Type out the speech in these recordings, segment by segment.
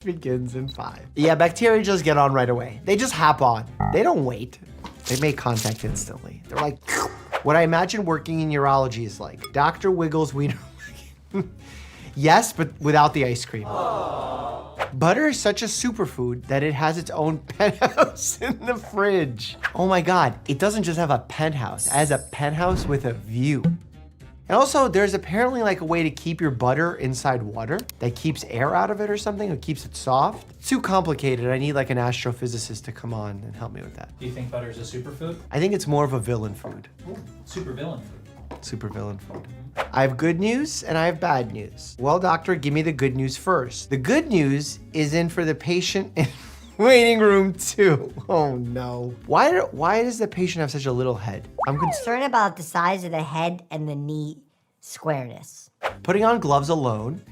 begins in 5. Yeah, bacteria just get on right away. They just hop on. They don't wait. They make contact instantly. They're like, what I imagine working in urology is like, Dr. Wiggles wiener. Yes, but without the ice cream. Aww. Butter is such a superfood that it has its own penthouse in the fridge. Oh my God, it doesn't just have a penthouse, it has a penthouse with a view. And also, there's apparently like a way to keep your butter inside water that keeps air out of it or something, or keeps it soft. It's too complicated. I need like an astrophysicist to come on and help me with that. Do you think butter is a superfood? I think it's more of a villain food. Ooh, super villain food. Super villain food. I have good news and I have bad news. Well, doctor, give me the good news first. The good news is in for the patient in waiting room 2. Oh no. Why does the patient have such a little head? I'm concerned about the size of the head and the knee squareness. Putting on gloves alone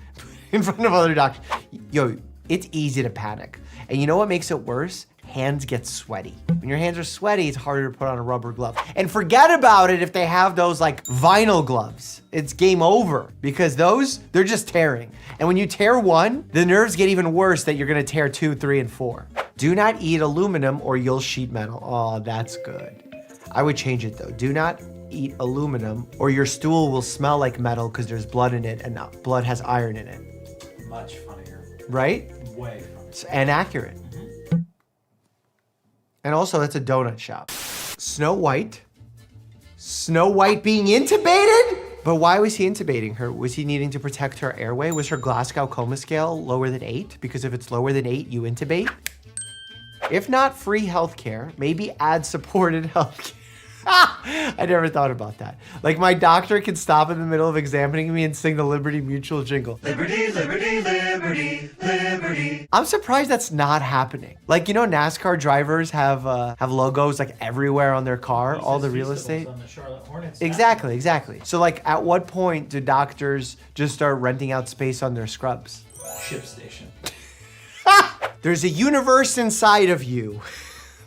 in front of other doctors. Yo, it's easy to panic. And you know what makes it worse? Hands get sweaty. When your hands are sweaty, it's harder to put on a rubber glove. And forget about it if they have those like vinyl gloves. It's game over because those, they're just tearing. And when you tear one, the nerves get even worse that you're gonna tear 2, 3, and 4. Do not eat aluminum or you'll sheet metal. Oh, that's good. I would change it though. Do not eat aluminum or your stool will smell like metal because there's blood in it and blood has iron in it. Much funnier. Right? Way funnier. And accurate. And also, it's a donut shop. Snow White being intubated? But why was he intubating her? Was he needing to protect her airway? Was her Glasgow coma scale lower than 8? Because if it's lower than 8, you intubate? If not free healthcare, maybe ad-supported healthcare. I never thought about that. Like my doctor can stop in the middle of examining me and sing the Liberty Mutual jingle. Liberty, liberty, liberty, liberty. I'm surprised that's not happening. Like, you know, NASCAR drivers have logos like everywhere on their car, all the real estate. On the Charlotte Hornets. Exactly. So like at what point do doctors just start renting out space on their scrubs? Ship station. There's a universe inside of you.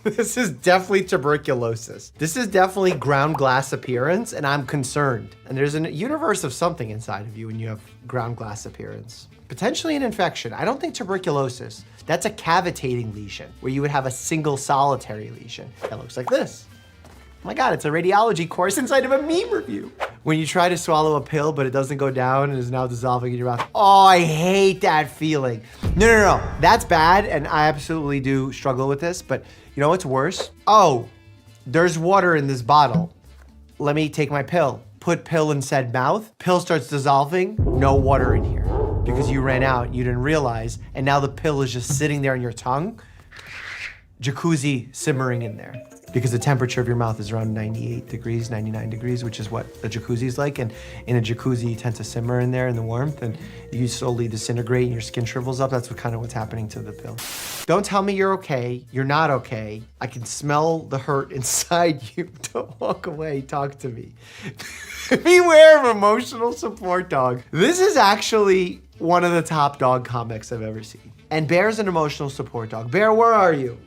This is definitely tuberculosis. This is definitely ground glass appearance, and I'm concerned. And there's a universe of something inside of you when you have ground glass appearance. Potentially an infection. I don't think tuberculosis. That's a cavitating lesion, where you would have a single solitary lesion that looks like this. Oh my God, it's a radiology course inside of a meme review. When you try to swallow a pill, but it doesn't go down and is now dissolving in your mouth. Oh, I hate that feeling. No. That's bad, and I absolutely do struggle with this, but you know what's worse? Oh, there's water in this bottle. Let me take my pill. Put pill in said mouth. Pill starts dissolving. No water in here because you ran out, you didn't realize, and now the pill is just sitting there on your tongue. Jacuzzi simmering in there. Because the temperature of your mouth is around 98 degrees, 99 degrees, which is what a jacuzzi is like. And in a jacuzzi, you tend to simmer in there in the warmth and you slowly disintegrate and your skin shrivels up. That's what's happening to the pill. Don't tell me you're okay. You're not okay. I can smell the hurt inside you. Don't walk away, talk to me. Beware of emotional support dog. This is actually one of the top dog comics I've ever seen. And Bear's an emotional support dog. Bear, where are you?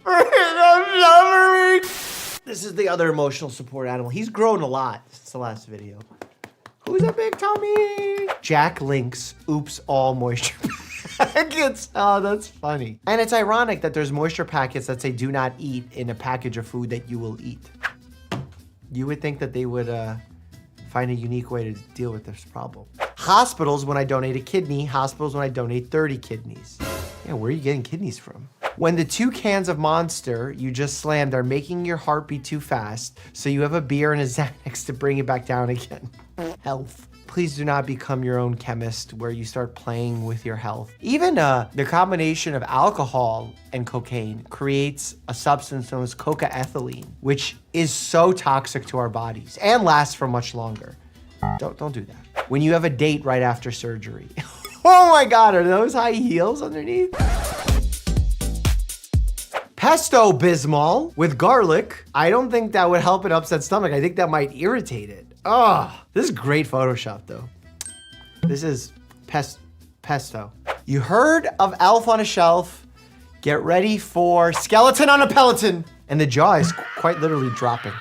This is the other emotional support animal. He's grown a lot since the last video. Who's a big tummy? Jack Link's oops all moisture packets. Oh, that's funny. And it's ironic that there's moisture packets that say do not eat in a package of food that you will eat. You would think that they would find a unique way to deal with this problem. Hospitals when I donate a kidney, hospitals when I donate 30 kidneys. Yeah, where are you getting kidneys from? When the 2 cans of Monster you just slammed are making your heart beat too fast, so you have a beer and a Xanax to bring it back down again. Health. Please do not become your own chemist where you start playing with your health. Even the combination of alcohol and cocaine creates a substance known as cocaethylene, which is so toxic to our bodies and lasts for much longer. Don't do that. When you have a date right after surgery. Oh my God, are those high heels underneath? Pesto Bismol with garlic. I don't think that would help an upset stomach. I think that might irritate it. Oh, this is great Photoshop though. This is pesto. You heard of Elf on a Shelf? Get ready for Skeleton on a Peloton. And the jaw is quite literally dropping.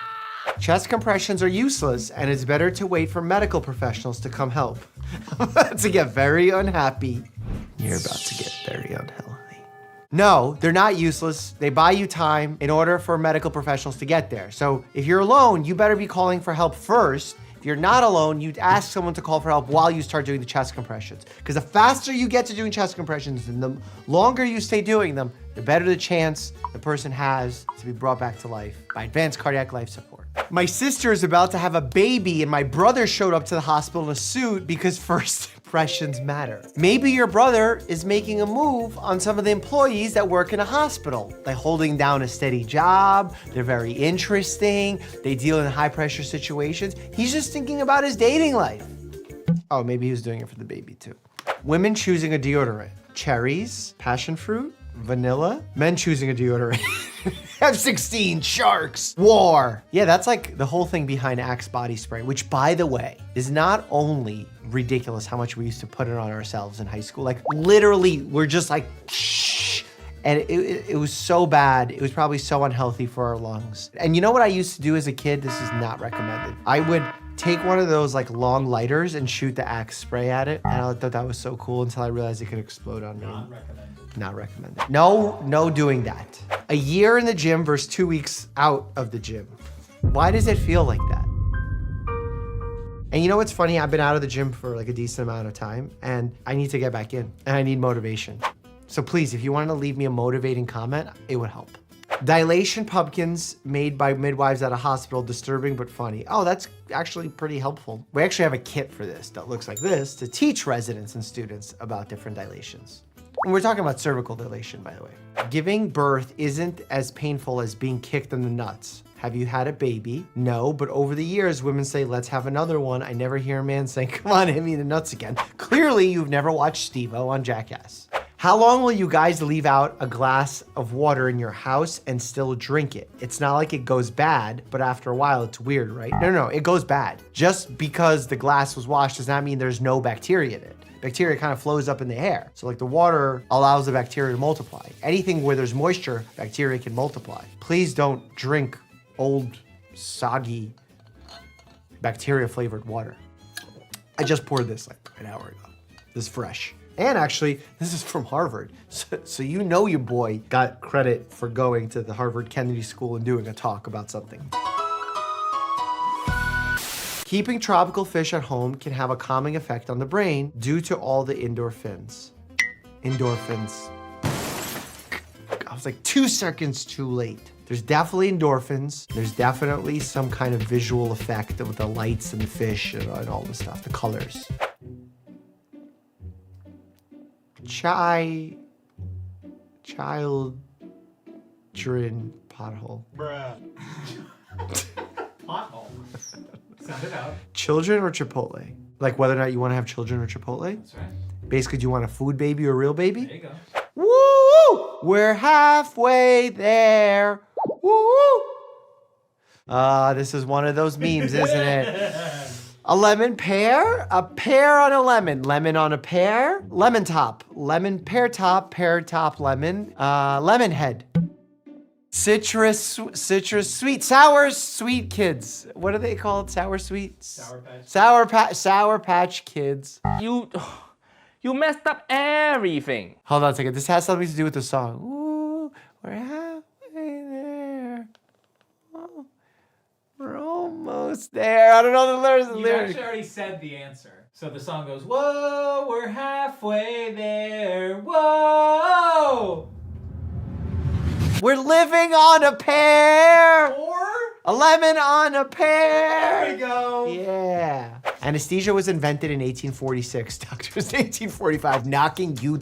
Chest compressions are useless and it's better to wait for medical professionals to come help. I'm about to get very unhappy. You're about to get very unhealthy. No, they're not useless. They buy you time in order for medical professionals to get there. So if you're alone, you better be calling for help first. If you're not alone, you'd ask someone to call for help while you start doing the chest compressions. Because the faster you get to doing chest compressions and the longer you stay doing them, the better the chance the person has to be brought back to life by advanced cardiac life support. My sister is about to have a baby and my brother showed up to the hospital in a suit because first impressions matter. Maybe your brother is making a move on some of the employees that work in a hospital. They're holding down a steady job, they're very interesting, they deal in high pressure situations. He's just thinking about his dating life. Oh, maybe he was doing it for the baby too. Women choosing a deodorant. Cherries, passion fruit, vanilla. Men choosing a deodorant. F-16, sharks, war. Yeah, that's like the whole thing behind Axe body spray, which by the way, is not only ridiculous how much we used to put it on ourselves in high school. Like literally, we're just like, shh. And it was so bad. It was probably so unhealthy for our lungs. And you know what I used to do as a kid? This is not recommended. I would take one of those like long lighters and shoot the Axe spray at it. And I thought that was so cool until I realized it could explode on me. Not recommended. Not recommended. No doing that. A year in the gym versus 2 weeks out of the gym. Why does it feel like that? And you know what's funny? I've been out of the gym for like a decent amount of time and I need to get back in and I need motivation. So please, if you wanted to leave me a motivating comment, it would help. Dilation pumpkins made by midwives at a hospital, disturbing but funny. Oh, that's actually pretty helpful. We actually have a kit for this that looks like this to teach residents and students about different dilations. And we're talking about cervical dilation, by the way. Giving birth isn't as painful as being kicked in the nuts. Have you had a baby? No, but over the years, women say, let's have another one. I never hear a man saying, come on, hit me in the nuts again. Clearly, you've never watched Steve-O on Jackass. How long will you guys leave out a glass of water in your house and still drink it? It's not like it goes bad, but after a while, it's weird, right? No, it goes bad. Just because the glass was washed does not mean there's no bacteria in it. Bacteria kind of flows up in the air. So like the water allows the bacteria to multiply. Anything where there's moisture, bacteria can multiply. Please don't drink old, soggy, bacteria-flavored water. I just poured this like an hour ago. This is fresh. And actually, this is from Harvard. So you know your boy got credit for going to the Harvard Kennedy School and doing a talk about something. Keeping tropical fish at home can have a calming effect on the brain due to all the endorphins. Endorphins. I was like 2 seconds too late. There's definitely endorphins. There's definitely some kind of visual effect with the lights and the fish and all the stuff, the colors. Children pothole. Bruh. Pothole. Sound it out. Children or Chipotle? Like whether or not you want to have children or Chipotle? That's right. Basically, do you want a food baby or a real baby? There you go. Woo! We're halfway there. Woo! This is one of those memes, isn't it? A lemon pear? A pear on a lemon. Lemon on a pear? Lemon top. Lemon pear top lemon. Lemon head. Citrus sweet. Sour sweet kids. What are they called? Sour sweets? Sour Patch Kids. You messed up everything. Hold on a second. This has something to do with the song. Ooh, we're halfway there. Oh, we're almost there. I don't know the lyrics. You actually already said the answer. So the song goes, whoa, we're halfway there. Whoa! We're living on a pear. Or? A lemon on a pear. There we go. Yeah. Anesthesia was invented in 1846. Doctors in 1845 knocking you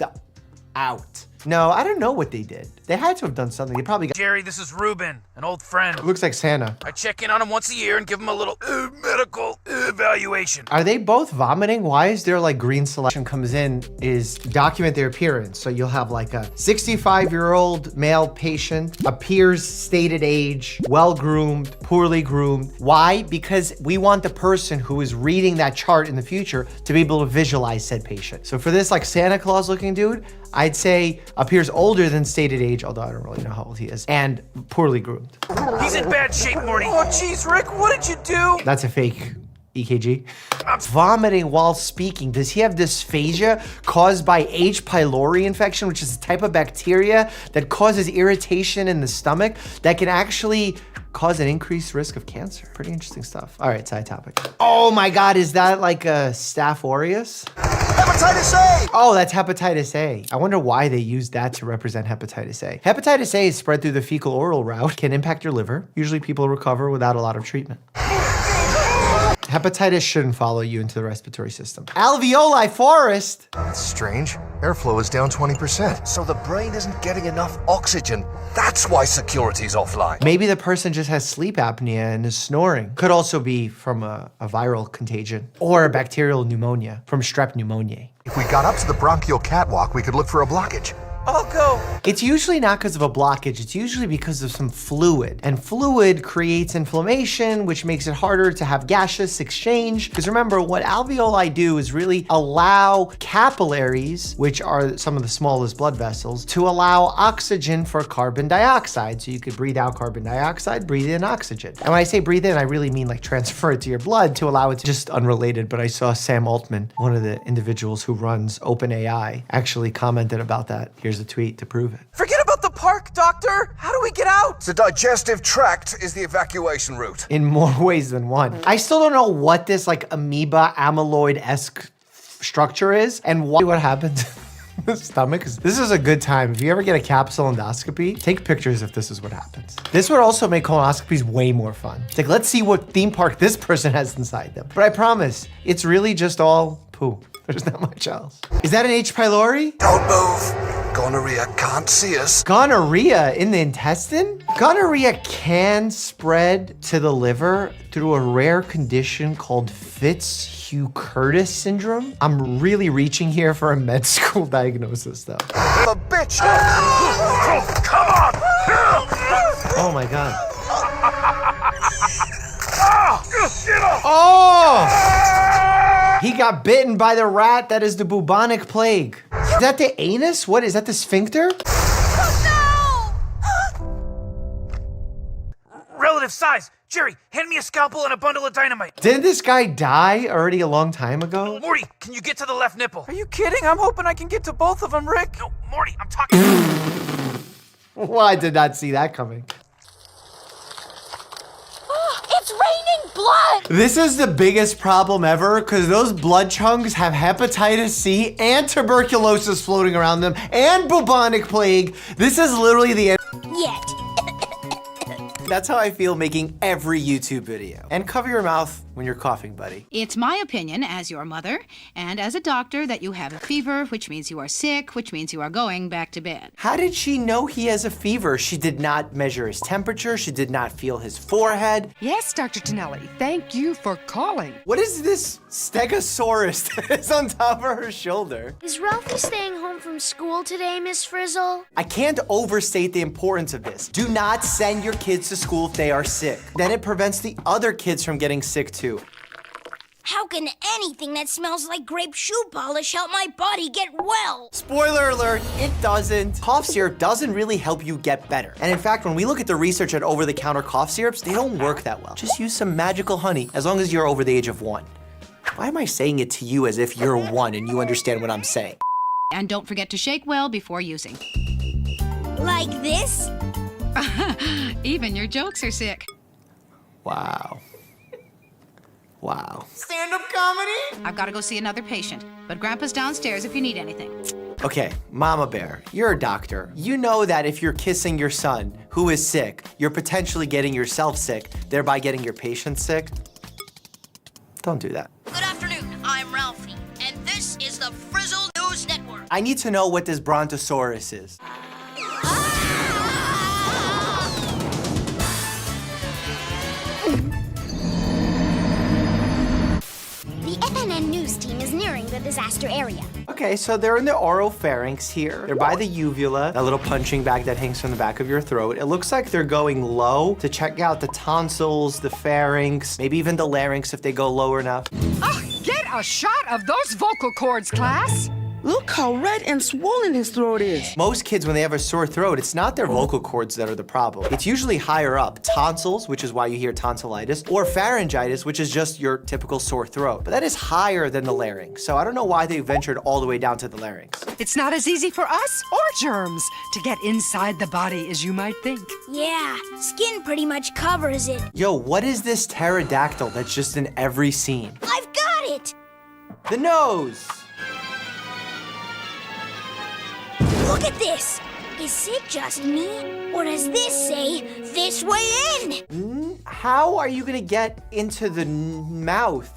out. No, I don't know what they did. They had to have done something. They probably got... Jerry, this is Ruben, an old friend. It looks like Santa. I check in on him once a year and give him a little medical evaluation. Are they both vomiting? Why is there like green selection comes in is document their appearance. So you'll have like a 65-year-old male patient, appears stated age, well-groomed, poorly groomed. Why? Because we want the person who is reading that chart in the future to be able to visualize said patient. So for this like Santa Claus looking dude, I'd say appears older than stated age, although I don't really know how old he is, and poorly groomed. He's in bad shape, Morty. Oh, jeez, Rick, what did you do? That's a fake EKG. Vomiting while speaking. Does he have dysphagia caused by H. pylori infection, which is a type of bacteria that causes irritation in the stomach that can actually cause an increased risk of cancer? Pretty interesting stuff. All right, side topic. Oh my God, is that like a Staph aureus? Hepatitis A! Oh, that's hepatitis A. I wonder why they used that to represent hepatitis A. Hepatitis A is spread through the fecal-oral route, can impact your liver. Usually people recover without a lot of treatment. Hepatitis shouldn't follow you into the respiratory system. Alveoli forest. That's strange. Airflow is down 20%. So the brain isn't getting enough oxygen. That's why security's offline. Maybe the person just has sleep apnea and is snoring. Could also be from a viral contagion or a bacterial pneumonia from strep pneumoniae. If we got up to the bronchial catwalk, we could look for a blockage. I'll go. It's usually not because of a blockage, it's usually because of some fluid. And fluid creates inflammation, which makes it harder to have gaseous exchange. Because remember, what alveoli do is really allow capillaries, which are some of the smallest blood vessels, to allow oxygen for carbon dioxide. So you could breathe out carbon dioxide, breathe in oxygen. And when I say breathe in, I really mean like transfer it to your blood to allow it to, just unrelated, but I saw Sam Altman, one of the individuals who runs OpenAI, actually commented about that. Here's a tweet to prove it. Forget about the park, Doctor. How do we get out? The digestive tract is the evacuation route. In more ways than one. I still don't know what this like amoeba amyloid-esque structure is and what happens in the stomach. This is a good time. If you ever get a capsule endoscopy, take pictures if this is what happens. This would also make colonoscopies way more fun. It's like, let's see what theme park this person has inside them. But I promise, it's really just all poo. There's not much else. Is that an H. pylori? Don't move. Gonorrhea can't see us. Gonorrhea in the intestine? Gonorrhea can spread to the liver through a rare condition called Fitzhugh-Curtis syndrome. I'm really reaching here for a med school diagnosis though. The bitch! Come on! Oh my God. Get off! Oh! He got bitten by the rat that is the bubonic plague. Is that the anus? What is that, the sphincter? Relative size. Jerry, hand me a scalpel and a bundle of dynamite. Didn't this guy die already a long time ago? Morty, can you get to the left nipple? Are you kidding? I'm hoping I can get to both of them, Rick. No, Morty, I'm talking. Well, I did not see that coming. It's raining blood! This is the biggest problem ever because those blood chunks have hepatitis C and tuberculosis floating around them and bubonic plague. This is literally the end. Yet. That's how I feel making every YouTube video. And cover your mouth when you're coughing, buddy. It's my opinion, as your mother and as a doctor, that you have a fever, which means you are sick, which means you are going back to bed. How did she know he has a fever? She did not measure his temperature. She did not feel his forehead. Yes, Dr. Tonelli. Thank you for calling. What is this stegosaurus that is on top of her shoulder? Is Ralphie staying home from school today, Miss Frizzle? I can't overstate the importance of this. Do not send your kids to school if they are sick. Then it prevents the other kids from getting sick too. How can anything that smells like grape shoe polish help my body get well? Spoiler alert, it doesn't. Cough syrup doesn't really help you get better. And in fact, when we look at the research at over-the-counter cough syrups, they don't work that well. Just use some magical honey, as long as you're over the age of 1. Why am I saying it to you as if you're 1 and you understand what I'm saying? And don't forget to shake well before using. Like this? Even your jokes are sick. Wow. Wow. Stand-up comedy? I've got to go see another patient, but Grandpa's downstairs if you need anything. Okay, Mama Bear, you're a doctor. You know that if you're kissing your son, who is sick, you're potentially getting yourself sick, thereby getting your patient sick. Don't do that. Good afternoon, I'm Ralphie, and this is the Frizzle News Network. I need to know what this brontosaurus is. The FNN News team is nearing the disaster area. Okay, so they're in the oropharynx here. They're by the uvula, that little punching bag that hangs from the back of your throat. It looks like they're going low to check out the tonsils, the pharynx, maybe even the larynx if they go low enough. Oh, get a shot of those vocal cords, class. Look how red and swollen his throat is. Most kids, when they have a sore throat, it's not their vocal cords that are the problem. It's usually higher up. Tonsils, which is why you hear tonsillitis, or pharyngitis, which is just your typical sore throat. But that is higher than the larynx. So I don't know why they ventured all the way down to the larynx. It's not as easy for us or germs to get inside the body as you might think. Yeah, skin pretty much covers it. Yo, what is this pterodactyl that's just in every scene? I've got it! The nose! Look at this! Is it just me? Or does this say, this way in? How are you gonna get into the mouth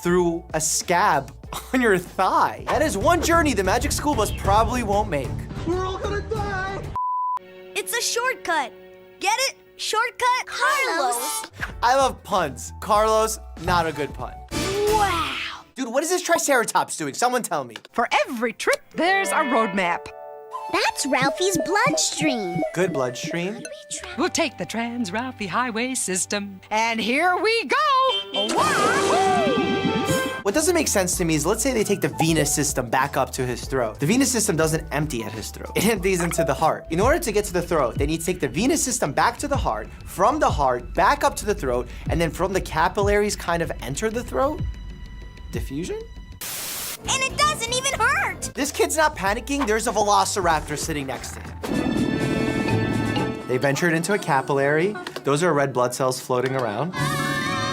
through a scab on your thigh? That is one journey the Magic School Bus probably won't make. We're all gonna die. It's a shortcut. Get it? Shortcut? Carlos! I love puns. Carlos, not a good pun. Wow! Dude, what is this Triceratops doing? Someone tell me. For every trip, there's a road map. That's Ralphie's bloodstream. Good bloodstream. We'll take the Trans-Ralphie Highway system. And here we go! Wahoo! What doesn't make sense to me is, let's say they take the venous system back up to his throat. The venous system doesn't empty at his throat. It empties into the heart. In order to get to the throat, they need to take the venous system back to the heart, from the heart, back up to the throat, and then from the capillaries kind of enter the throat? Diffusion? And it doesn't even hurt! This kid's not panicking. There's a velociraptor sitting next to him. They ventured into a capillary. Those are red blood cells floating around.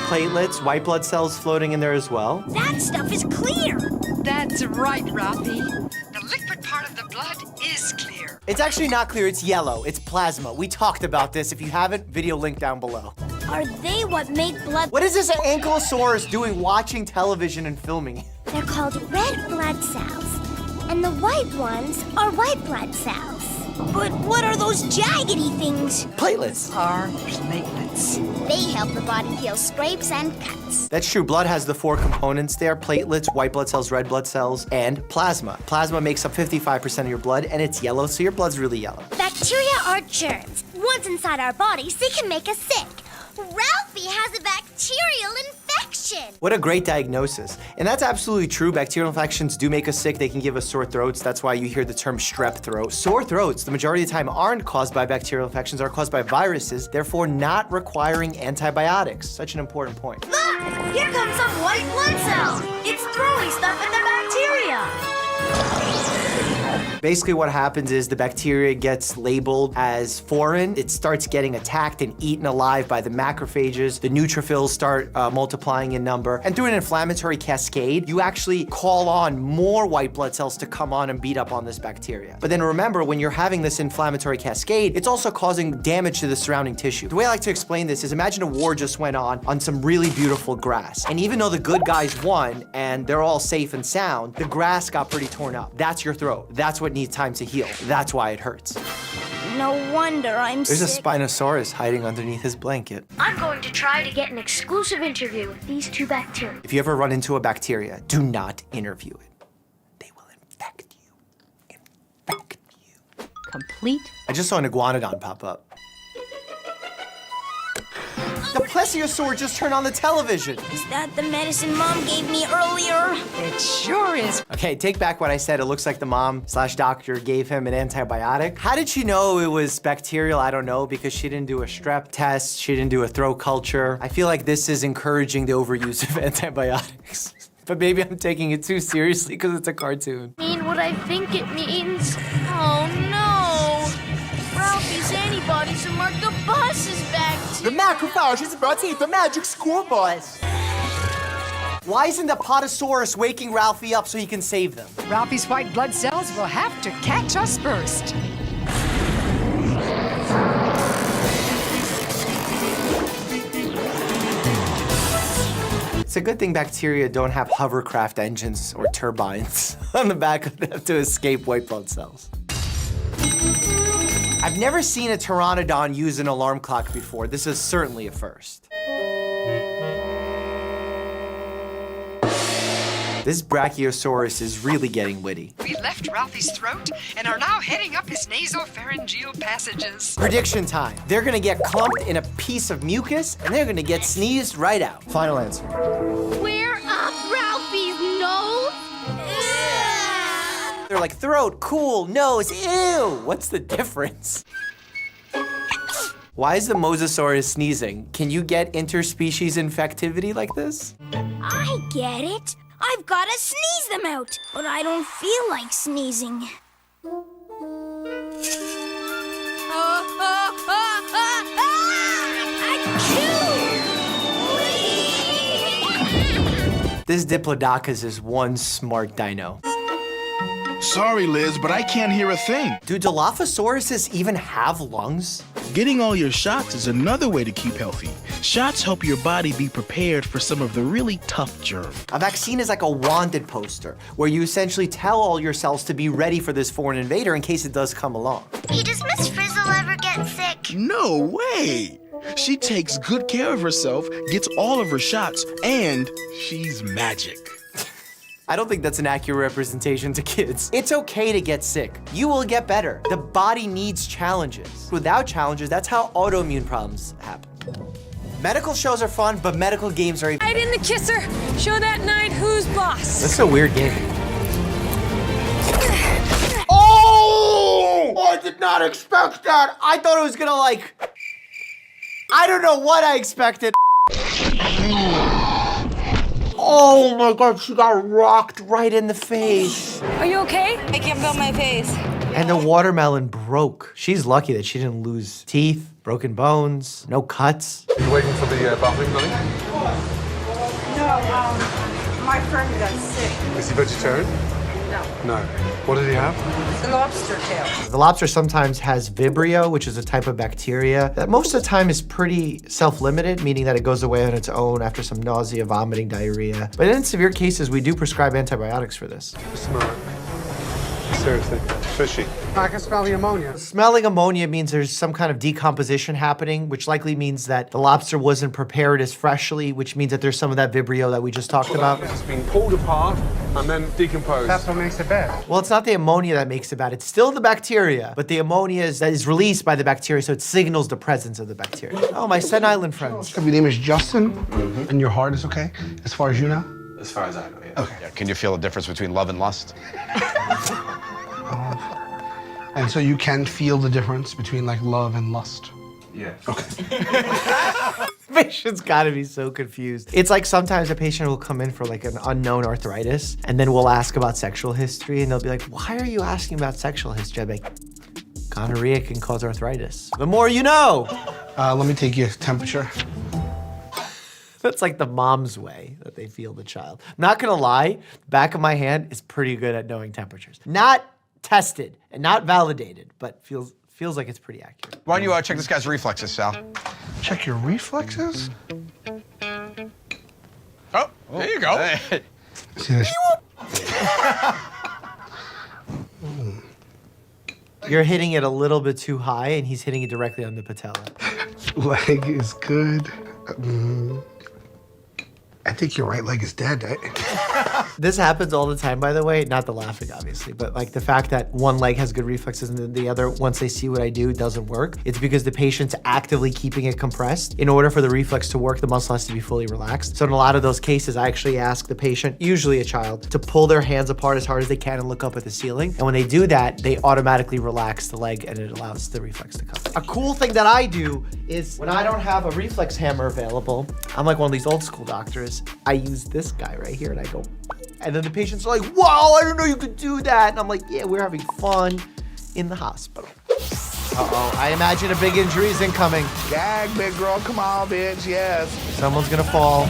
Platelets, white blood cells floating in there as well. That stuff is clear! That's right, Ralphie. The liquid part of the blood is clear. It's actually not clear, it's yellow. It's plasma. We talked about this. If you haven't, video link down below. Are they what make blood? What is this ankylosaurus doing watching television and filming? They're called red blood cells. And the white ones are white blood cells. But what are those jaggedy things? Platelets. Are platelets. They help the body heal scrapes and cuts. That's true. Blood has the 4 components there: platelets, white blood cells, red blood cells, and plasma. Plasma makes up 55% of your blood, and it's yellow, so your blood's really yellow. Bacteria are germs. Once inside our bodies, they can make us sick. Ralphie has a bacterial infection. What a great diagnosis. And that's absolutely true. Bacterial infections do make us sick. They can give us sore throats. That's why you hear the term strep throat. Sore throats, the majority of the time, aren't caused by bacterial infections, are caused by viruses, therefore not requiring antibiotics. Such an important point. Look! Here comes some white blood cells. It's throwing stuff at the bacteria. Basically what happens is the bacteria gets labeled as foreign. It starts getting attacked and eaten alive by the macrophages. The neutrophils start multiplying in number. And through an inflammatory cascade, you actually call on more white blood cells to come on and beat up on this bacteria. But then remember, when you're having this inflammatory cascade, it's also causing damage to the surrounding tissue. The way I like to explain this is, imagine a war just went on some really beautiful grass. And even though the good guys won and they're all safe and sound, the grass got pretty torn up. That's your throat. That's what needs time to heal. That's why it hurts. No wonder I'm There's a sick. Spinosaurus hiding underneath his blanket. I'm going to try to get an exclusive interview with these 2 bacteria. If you ever run into a bacteria, do not interview it. They will infect you. Infect you. Complete. I just saw an iguanodon pop up. The plesiosaur just turned on the television. Is that the medicine Mom gave me earlier? It sure is. Okay, take back what I said. It looks like the mom/doctor gave him an antibiotic. How did she know it was bacterial? I don't know, because she didn't do a strep test. She didn't do a throat culture. I feel like this is encouraging the overuse of antibiotics. But maybe I'm taking it too seriously because it's a cartoon. Mean what I think it means. Oh no! Ralphie's antibodies have marked the bus is back. The macrophage is about to eat the Magic School Bus. Why isn't the Potosaurus waking Ralphie up so he can save them? Ralphie's white blood cells will have to catch us first. It's a good thing bacteria don't have hovercraft engines or turbines on the back of them to escape white blood cells. I've never seen a pteranodon use an alarm clock before. This is certainly a first. This Brachiosaurus is really getting witty. We left Ralphie's throat and are now heading up his nasopharyngeal passages. Prediction time. They're gonna get clumped in a piece of mucus and they're gonna get sneezed right out. Final answer. We're up Ralphie's nose? They're like throat, cool, nose, ew. What's the difference? Why is the mosasaurus sneezing? Can you get interspecies infectivity like this? I get it. I've got to sneeze them out, but I don't feel like sneezing. This Diplodocus is one smart dino. Sorry, Liz, but I can't hear a thing. Do Dilophosaurus even have lungs? Getting all your shots is another way to keep healthy. Shots help your body be prepared for some of the really tough germs. A vaccine is like a wanted poster, where you essentially tell all your cells to be ready for this foreign invader in case it does come along. Hey, does Miss Frizzle ever get sick? No way! She takes good care of herself, gets all of her shots, and she's magic. I don't think that's an accurate representation to kids. It's okay to get sick. You will get better. The body needs challenges. Without challenges, that's how autoimmune problems happen. Medical shows are fun, but medical games are even. Night in the kisser. Show that night who's boss. That's a weird game. Oh! I did not expect that. I thought it was gonna I don't know what I expected. Oh my God, she got rocked right in the face. Are you okay? I can't feel my face. And the watermelon broke. She's lucky that she didn't lose teeth, broken bones, no cuts. Are you waiting for the bathroom, darling? No, my friend got sick. Is he vegetarian? No. What did he have? The lobster tail. The lobster sometimes has Vibrio, which is a type of bacteria that most of the time is pretty self-limited, meaning that it goes away on its own after some nausea, vomiting, diarrhea. But in severe cases, we do prescribe antibiotics for this. Smell it. Seriously. Fishy. I can smell the ammonia. Smelling ammonia means there's some kind of decomposition happening, which likely means that the lobster wasn't prepared as freshly, which means that there's some of that Vibrio that we just talked about. It's been pulled apart and then decomposed. That's what makes it bad. Well, it's not the ammonia that makes it bad. It's still the bacteria, but the ammonia that is released by the bacteria, so it signals the presence of the bacteria. Oh, my Staten Island friends. Your name is Justin, and your heart is okay, as far as you know? As far as I know, yeah. Okay. Yeah, can you feel the difference between love and lust? And so you can feel the difference between love and lust? Yeah. Okay. Patient's gotta be so confused. It's like sometimes a patient will come in for an unknown arthritis, and then we'll ask about sexual history, and they'll be like, why are you asking about sexual history? I'm like, gonorrhea can cause arthritis. The more you know. Let me take your temperature. That's like the mom's way that they feel the child. Not gonna lie, back of my hand is pretty good at knowing temperatures. Not tested and not validated, but feels like it's pretty accurate. Why don't you check this guy's reflexes, Sal? Check your reflexes? Oh, there you go. Hey. See this? You're hitting it a little bit too high, and he's hitting it directly on the patella. Leg is good. I think your right leg is dead. This happens all the time, by the way. Not the laughing, obviously, but the fact that one leg has good reflexes and then the other, once they see what I do, doesn't work. It's because the patient's actively keeping it compressed. In order for the reflex to work, the muscle has to be fully relaxed. So in a lot of those cases, I actually ask the patient, usually a child, to pull their hands apart as hard as they can and look up at the ceiling. And when they do that, they automatically relax the leg and it allows the reflex to come. A cool thing that I do is when I don't have a reflex hammer available, I'm like one of these old school doctors. I use this guy right here and I go, and then the patients are like, wow, I didn't know you could do that. And I'm like, yeah, we're having fun in the hospital. Uh-oh, I imagine a big injury is incoming. Gag, big girl, come on, bitch, yes. Someone's gonna fall.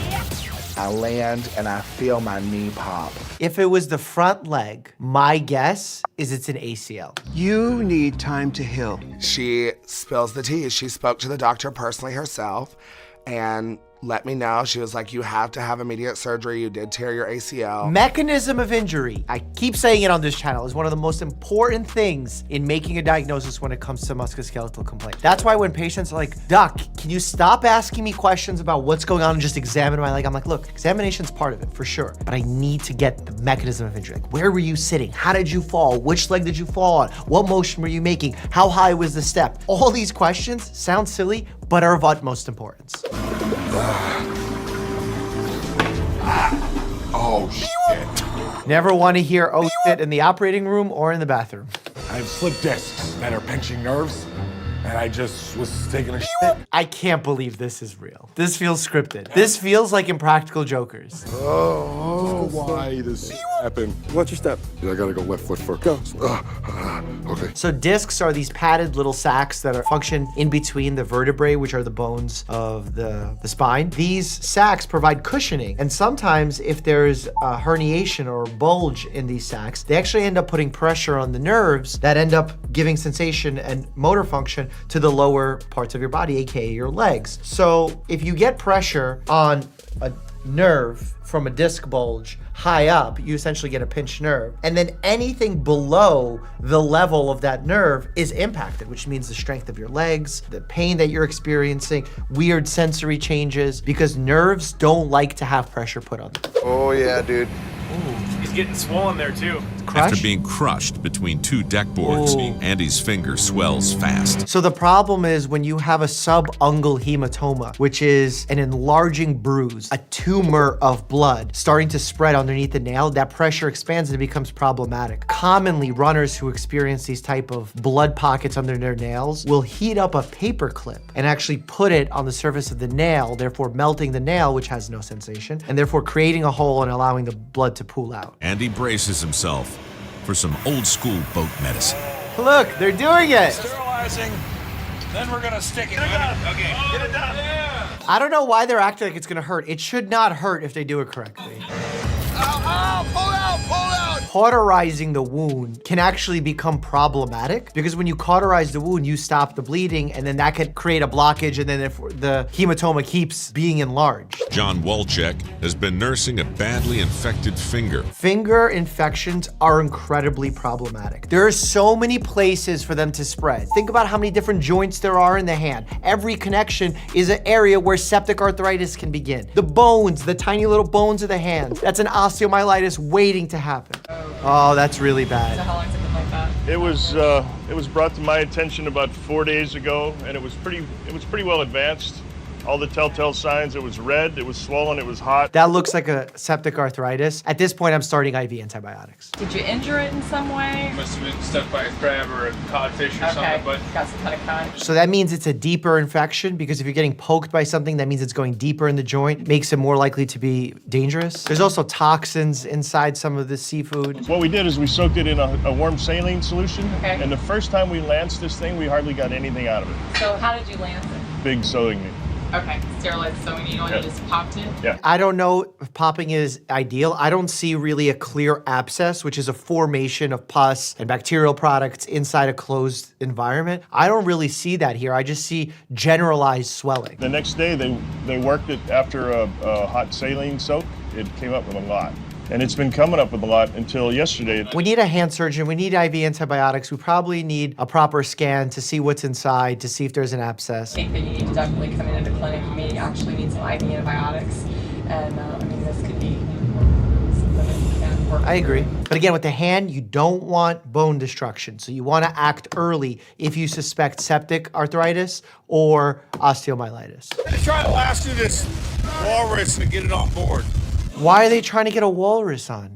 I land and I feel my knee pop. If it was the front leg, my guess is it's an ACL. You need time to heal. She spills the tea. She spoke to the doctor personally herself and let me know. She was like, you have to have immediate surgery. You did tear your ACL. Mechanism of injury, I keep saying it on this channel, is one of the most important things in making a diagnosis when it comes to musculoskeletal complaint. That's why when patients are like, doc, can you stop asking me questions about what's going on and just examine my leg? I'm like, look, examination's part of it for sure, but I need to get the mechanism of injury. Like, where were you sitting? How did you fall? Which leg did you fall on? What motion were you making? How high was the step? All these questions sound silly, but are of utmost importance. Oh, shit. Never want to hear oh shit in the operating room or in the bathroom. I have slip discs that are pinching nerves, and I just was taking a shit. I can't believe this is real. This feels scripted. This feels like Impractical Jokers. Oh, why this happened? Watch your step. Yeah, I gotta go left foot first. Go. Okay. So discs are these padded little sacs that function in between the vertebrae, which are the bones of the spine. These sacs provide cushioning, and sometimes if there's a herniation or a bulge in these sacs, they actually end up putting pressure on the nerves that end up giving sensation and motor function to the lower parts of your body, aka your legs. So if you get pressure on a nerve from a disc bulge high up, you essentially get a pinched nerve. And then anything below the level of that nerve is impacted, which means the strength of your legs, the pain that you're experiencing, weird sensory changes, because nerves don't like to have pressure put on them. Oh yeah, dude. He's getting swollen there too. Crush? After being crushed between two deck boards, Andy's finger swells fast. So the problem is when you have a subungual hematoma, which is an enlarging bruise, a tumor of blood starting to spread underneath the nail, that pressure expands and it becomes problematic. Commonly, runners who experience these type of blood pockets under their nails will heat up a paper clip and actually put it on the surface of the nail, therefore melting the nail, which has no sensation, and therefore creating a hole and allowing the blood to pool out. Andy braces himself for some old school boat medicine. Look, they're doing it. Sterilizing. Then we're gonna stick it. Get it done. Okay. Get it done. Yeah. I don't know why they're acting like it's gonna hurt. It should not hurt if they do it correctly. Pull out! Pull out! Cauterizing the wound can actually become problematic because when you cauterize the wound, you stop the bleeding, and then that could create a blockage, and then if the hematoma keeps being enlarged. John Walczek has been nursing a badly infected finger. Finger infections are incredibly problematic. There are so many places for them to spread. Think about how many different joints there are in the hand. Every connection is an area where septic arthritis can begin. The bones, the tiny little bones of the hands, that's an osteomyelitis waiting to happen. Oh, that's really bad. So how long has it been like that? It was brought to my attention about 4 days ago, and it was pretty well advanced. All the telltale signs, it was red, it was swollen, it was hot. That looks like a septic arthritis. At this point, I'm starting IV antibiotics. Did you injure it in some way? Must have been stuck by a crab or a codfish or something, but got some kind of cut. So that means it's a deeper infection because if you're getting poked by something, that means it's going deeper in the joint, makes it more likely to be dangerous. There's also toxins inside some of the seafood. What we did is we soaked it in a warm saline solution, Okay. and the first time we lanced this thing, we hardly got anything out of it. So how did you lance it? Big sewing needle. Okay, sterilized sewing needle, and you just popped it? Yeah. I don't know if popping is ideal. I don't see really a clear abscess, which is a formation of pus and bacterial products inside a closed environment. I don't really see that here. I just see generalized swelling. The next day, they worked it after a hot saline soak. It came up with a lot. And it's been coming up with a lot until yesterday. We need a hand surgeon, we need IV antibiotics, we probably need a proper scan to see what's inside, to see if there's an abscess. I think that you need to definitely come into the clinic. You may actually need some IV antibiotics. And I mean, this could be something that you can work I agree. through. But again, with the hand, you don't want bone destruction. So you want to act early if you suspect septic arthritis or osteomyelitis. Try to lasso this walrus and get it on board. Why are they trying to get a walrus on?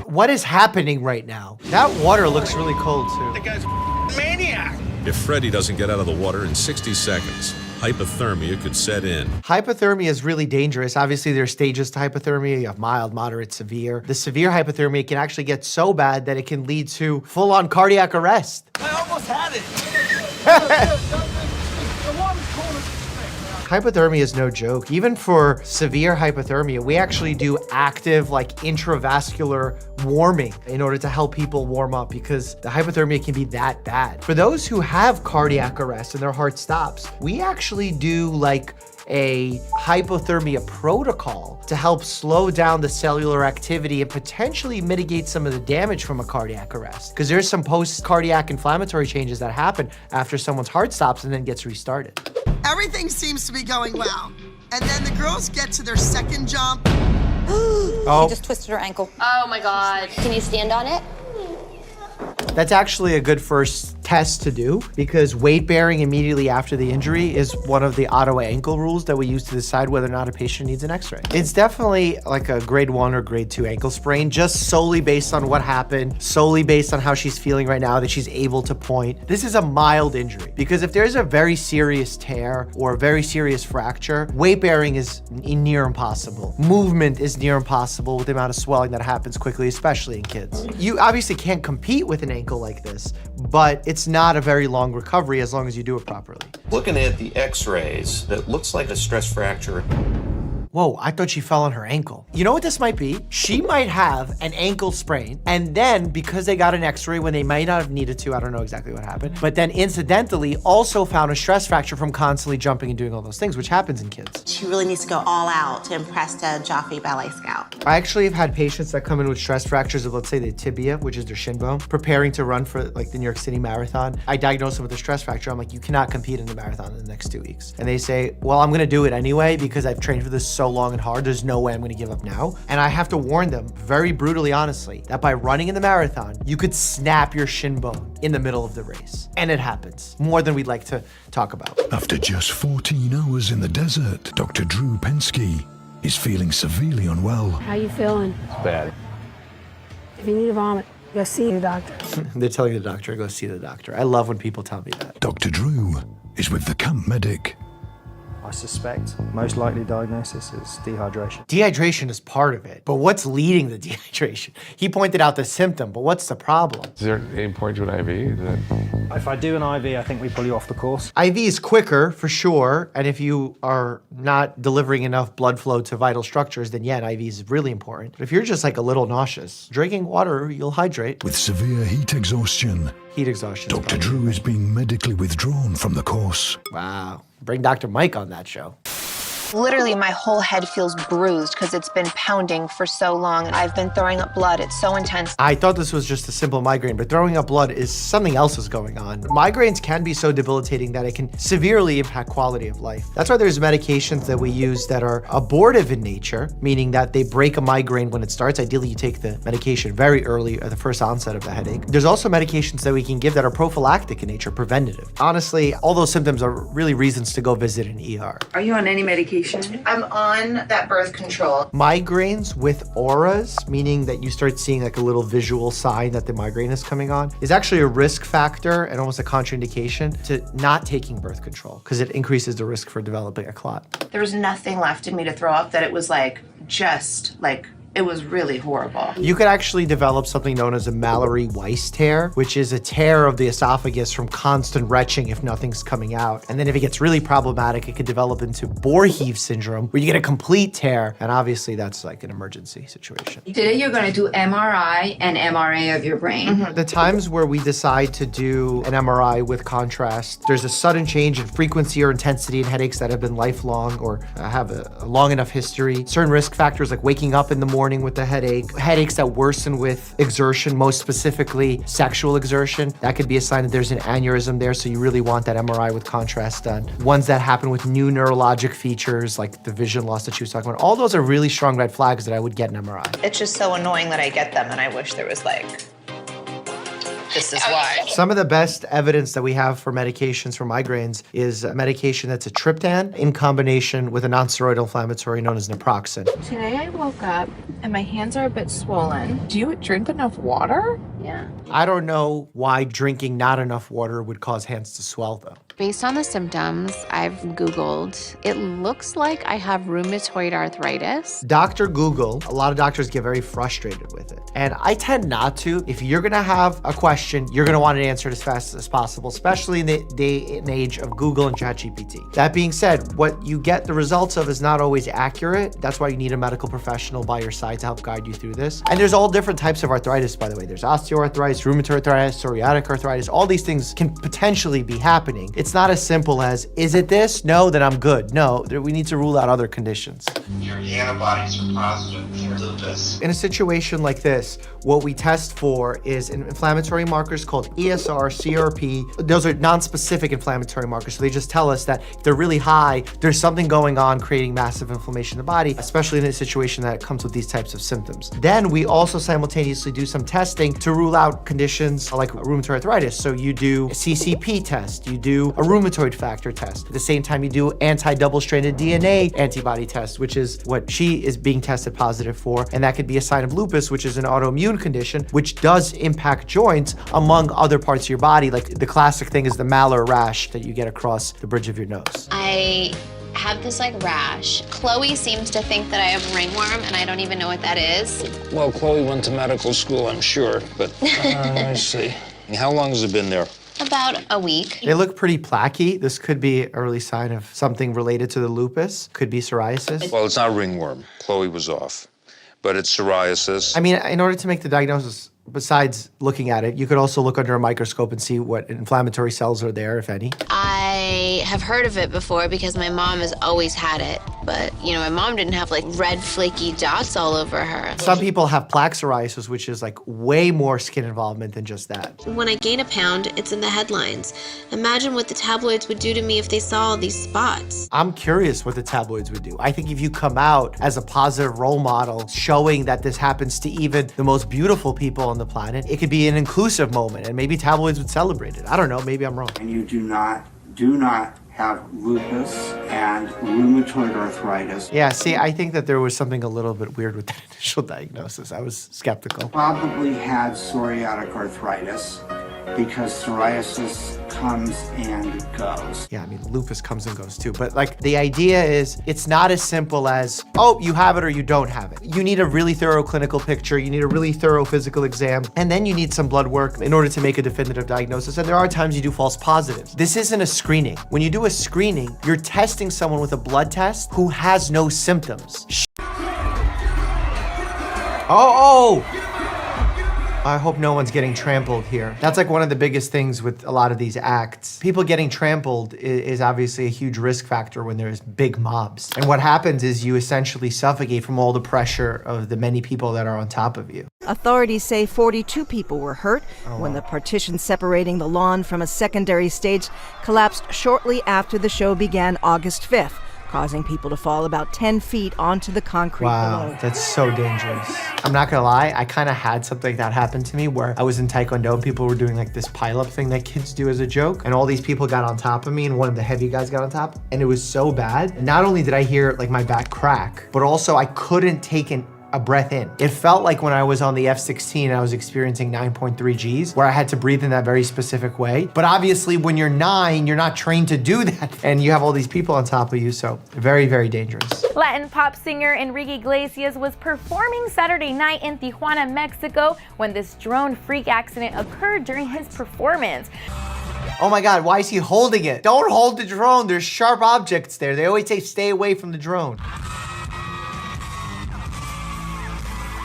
What is happening right now? That water looks really cold too. The guy's a maniac. If Freddy doesn't get out of the water in 60 seconds, hypothermia could set in. Hypothermia is really dangerous. Obviously, there are stages to hypothermia. You have mild, moderate, severe. The severe hypothermia can actually get so bad that it can lead to full-on cardiac arrest. I almost had it. Hypothermia is no joke. Even for severe hypothermia, we actually do active, like intravascular warming in order to help people warm up because the hypothermia can be that bad. For those who have cardiac arrest and their heart stops, we actually do like a hypothermia protocol to help slow down the cellular activity and potentially mitigate some of the damage from a cardiac arrest. Because there's some post-cardiac inflammatory changes that happen after someone's heart stops and then gets restarted. Everything seems to be going well. And then the girls get to their second jump. Oh. She just twisted her ankle. Oh my God. Can you stand on it? That's actually a good first test to do because weight bearing immediately after the injury is one of the auto ankle rules that we use to decide whether or not a patient needs an x-ray. It's definitely like a grade 1 or grade 2 ankle sprain, just solely based on what happened, solely based on how she's feeling right now, that she's able to point. This is a mild injury because if there's a very serious tear or a very serious fracture, weight bearing is near impossible. Movement is near impossible with the amount of swelling that happens quickly, especially in kids. You obviously can't compete with an ankle like this, but it's not a very long recovery as long as you do it properly. Looking at the x-rays, it looks like a stress fracture. Whoa, I thought she fell on her ankle. You know what this might be? She might have an ankle sprain, and then because they got an x-ray when they might not have needed to, I don't know exactly what happened, but then incidentally also found a stress fracture from constantly jumping and doing all those things, which happens in kids. She really needs to go all out to impress the Joffrey Ballet Scout. I actually have had patients that come in with stress fractures of, let's say, the tibia, which is their shin bone, preparing to run for like the New York City Marathon. I diagnose them with a stress fracture. I'm like, you cannot compete in the marathon in the next 2 weeks. And they say, well, I'm gonna do it anyway because I've trained for this so long and hard. There's no way I'm gonna give up now. And I have to warn them very brutally, honestly, that by running in the marathon, you could snap your shin bone in the middle of the race. And it happens more than we'd like to talk about. After just 14 hours in the desert, Dr. Drew Pensky is feeling severely unwell. How you feeling? It's bad. If you need to vomit, go see the doctor. They're telling the doctor, go see the doctor. I love when people tell me that. Dr. Drew is with the camp medic. I suspect most likely diagnosis is dehydration. Dehydration is part of it, but what's leading the dehydration? He pointed out the symptom, but what's the problem? Is there any point to an IV? If I do an IV, I think we pull you off the course. IV is quicker, for sure, and if you are not delivering enough blood flow to vital structures, then yeah, an IV is really important. But if you're just like a little nauseous, drinking water, you'll hydrate. With severe heat exhaustion, Dr. Drew is being medically withdrawn from the course. Wow. Bring Dr. Mike on that show. Literally, my whole head feels bruised because it's been pounding for so long. I've been throwing up blood. It's so intense. I thought this was just a simple migraine, but throwing up blood is something else is going on. Migraines can be so debilitating that it can severely impact quality of life. That's why there's medications that we use that are abortive in nature, meaning that they break a migraine when it starts. Ideally, you take the medication very early at the first onset of the headache. There's also medications that we can give that are prophylactic in nature, preventative. Honestly, all those symptoms are really reasons to go visit an ER. Are you on any medication? I'm on that birth control. Migraines with auras, meaning that you start seeing like a little visual sign that the migraine is coming on, is actually a risk factor and almost a contraindication to not taking birth control because it increases the risk for developing a clot. There was nothing left in me to throw up that it was it was really horrible. You could actually develop something known as a Mallory-Weiss tear, which is a tear of the esophagus from constant retching if nothing's coming out. And then if it gets really problematic, it could develop into Boerhaave syndrome, where you get a complete tear. And obviously that's like an emergency situation. Today you're going to do MRI and MRA of your brain. The times where we decide to do an MRI with contrast, there's a sudden change in frequency or intensity in headaches that have been lifelong or have a long enough history. Certain risk factors like waking up in the morning with a headache, headaches that worsen with exertion, most specifically sexual exertion. That could be a sign that there's an aneurysm there, so you really want that MRI with contrast done. Ones that happen with new neurologic features, like the vision loss that she was talking about, all those are really strong red flags that I would get an MRI. It's just so annoying that I get them and I wish there was this is why. Some of the best evidence that we have for medications for migraines is a medication that's a triptan in combination with a nonsteroidal inflammatory known as naproxen. Today I woke up and my hands are a bit swollen. Do you drink enough water? Yeah. I don't know why drinking not enough water would cause hands to swell though. Based on the symptoms I've Googled, it looks like I have rheumatoid arthritis. Dr. Google, a lot of doctors get very frustrated with it. And I tend not to. If you're gonna have a question, you're gonna want it answered as fast as possible, especially in the day and age of Google and ChatGPT. That being said, what you get the results of is not always accurate. That's why you need a medical professional by your side to help guide you through this. And there's all different types of arthritis, by the way. There's osteoarthritis, rheumatoid arthritis, psoriatic arthritis. All these things can potentially be happening. It's not as simple as, is it this? No, then I'm good. No, we need to rule out other conditions. Your antibodies are positive for lupus. In a situation like this, what we test for is inflammatory markers called ESR, CRP. Those are non-specific inflammatory markers, so they just tell us that if they're really high, there's something going on creating massive inflammation in the body, especially in a situation that comes with these types of symptoms. Then we also simultaneously do some testing to rule rule out conditions like rheumatoid arthritis. So you do a CCP test, you do a rheumatoid factor test. At the same time, you do anti-double-stranded DNA antibody test, which is what she is being tested positive for. And that could be a sign of lupus, which is an autoimmune condition, which does impact joints among other parts of your body. Like the classic thing is the malar rash that you get across the bridge of your nose. I have this like rash. Chloe seems to think that I have ringworm, and I don't even know what that is. Well, Chloe went to medical school, I'm sure, but I see. How long has it been there? About a week. They look pretty plaquey. This could be an early sign of something related to the lupus. Could be psoriasis. Well, it's not ringworm. Chloe was off. But it's psoriasis. I mean, in order to make the diagnosis, besides looking at it, you could also look under a microscope and see what inflammatory cells are there, if any. I have heard of it before because my mom has always had it. But, you know, my mom didn't have like red flaky dots all over her. Some people have plaque psoriasis, which is like way more skin involvement than just that. When I gain a pound, it's in the headlines. Imagine what the tabloids would do to me if they saw all these spots. I'm curious what the tabloids would do. I think if you come out as a positive role model, showing that this happens to even the most beautiful people on the planet, it could be an inclusive moment, and maybe tabloids would celebrate it. I don't know, maybe I'm wrong. And you do not have lupus and rheumatoid arthritis. Yeah, see, I think that there was something a little bit weird with that initial diagnosis. I was skeptical. Probably had psoriatic arthritis because psoriasis comes and goes. Yeah, I mean, lupus comes and goes too. But like, the idea is, it's not as simple as, oh, you have it or you don't have it. You need a really thorough clinical picture. You need a really thorough physical exam. And then you need some blood work in order to make a definitive diagnosis. And there are times you do false positives. This isn't a screening. When you do a screening, you're testing someone with a blood test who has no symptoms. Oh! I hope no one's getting trampled here. That's like one of the biggest things with a lot of these acts. People getting trampled is obviously a huge risk factor when there's big mobs. And what happens is you essentially suffocate from all the pressure of the many people that are on top of you. Authorities say 42 people were hurt when the partition separating the lawn from a secondary stage collapsed shortly after the show began August 5th. Causing people to fall about 10 feet onto the concrete below. Wow, that's so dangerous. I'm not gonna lie, I kind of had something like that happen to me where I was in Taekwondo and people were doing like this pile-up thing that kids do as a joke, and all these people got on top of me and one of the heavy guys got on top, and it was so bad. Not only did I hear like my back crack, but also I couldn't take a breath in. It felt like when I was on the F-16, I was experiencing 9.3 Gs, where I had to breathe in that very specific way. But obviously when you're 9, you're not trained to do that. And you have all these people on top of you, so very, very dangerous. Latin pop singer Enrique Iglesias was performing Saturday night in Tijuana, Mexico, when this drone freak accident occurred during his performance. Oh my God, why is he holding it? Don't hold the drone, there's sharp objects there. They always say stay away from the drone.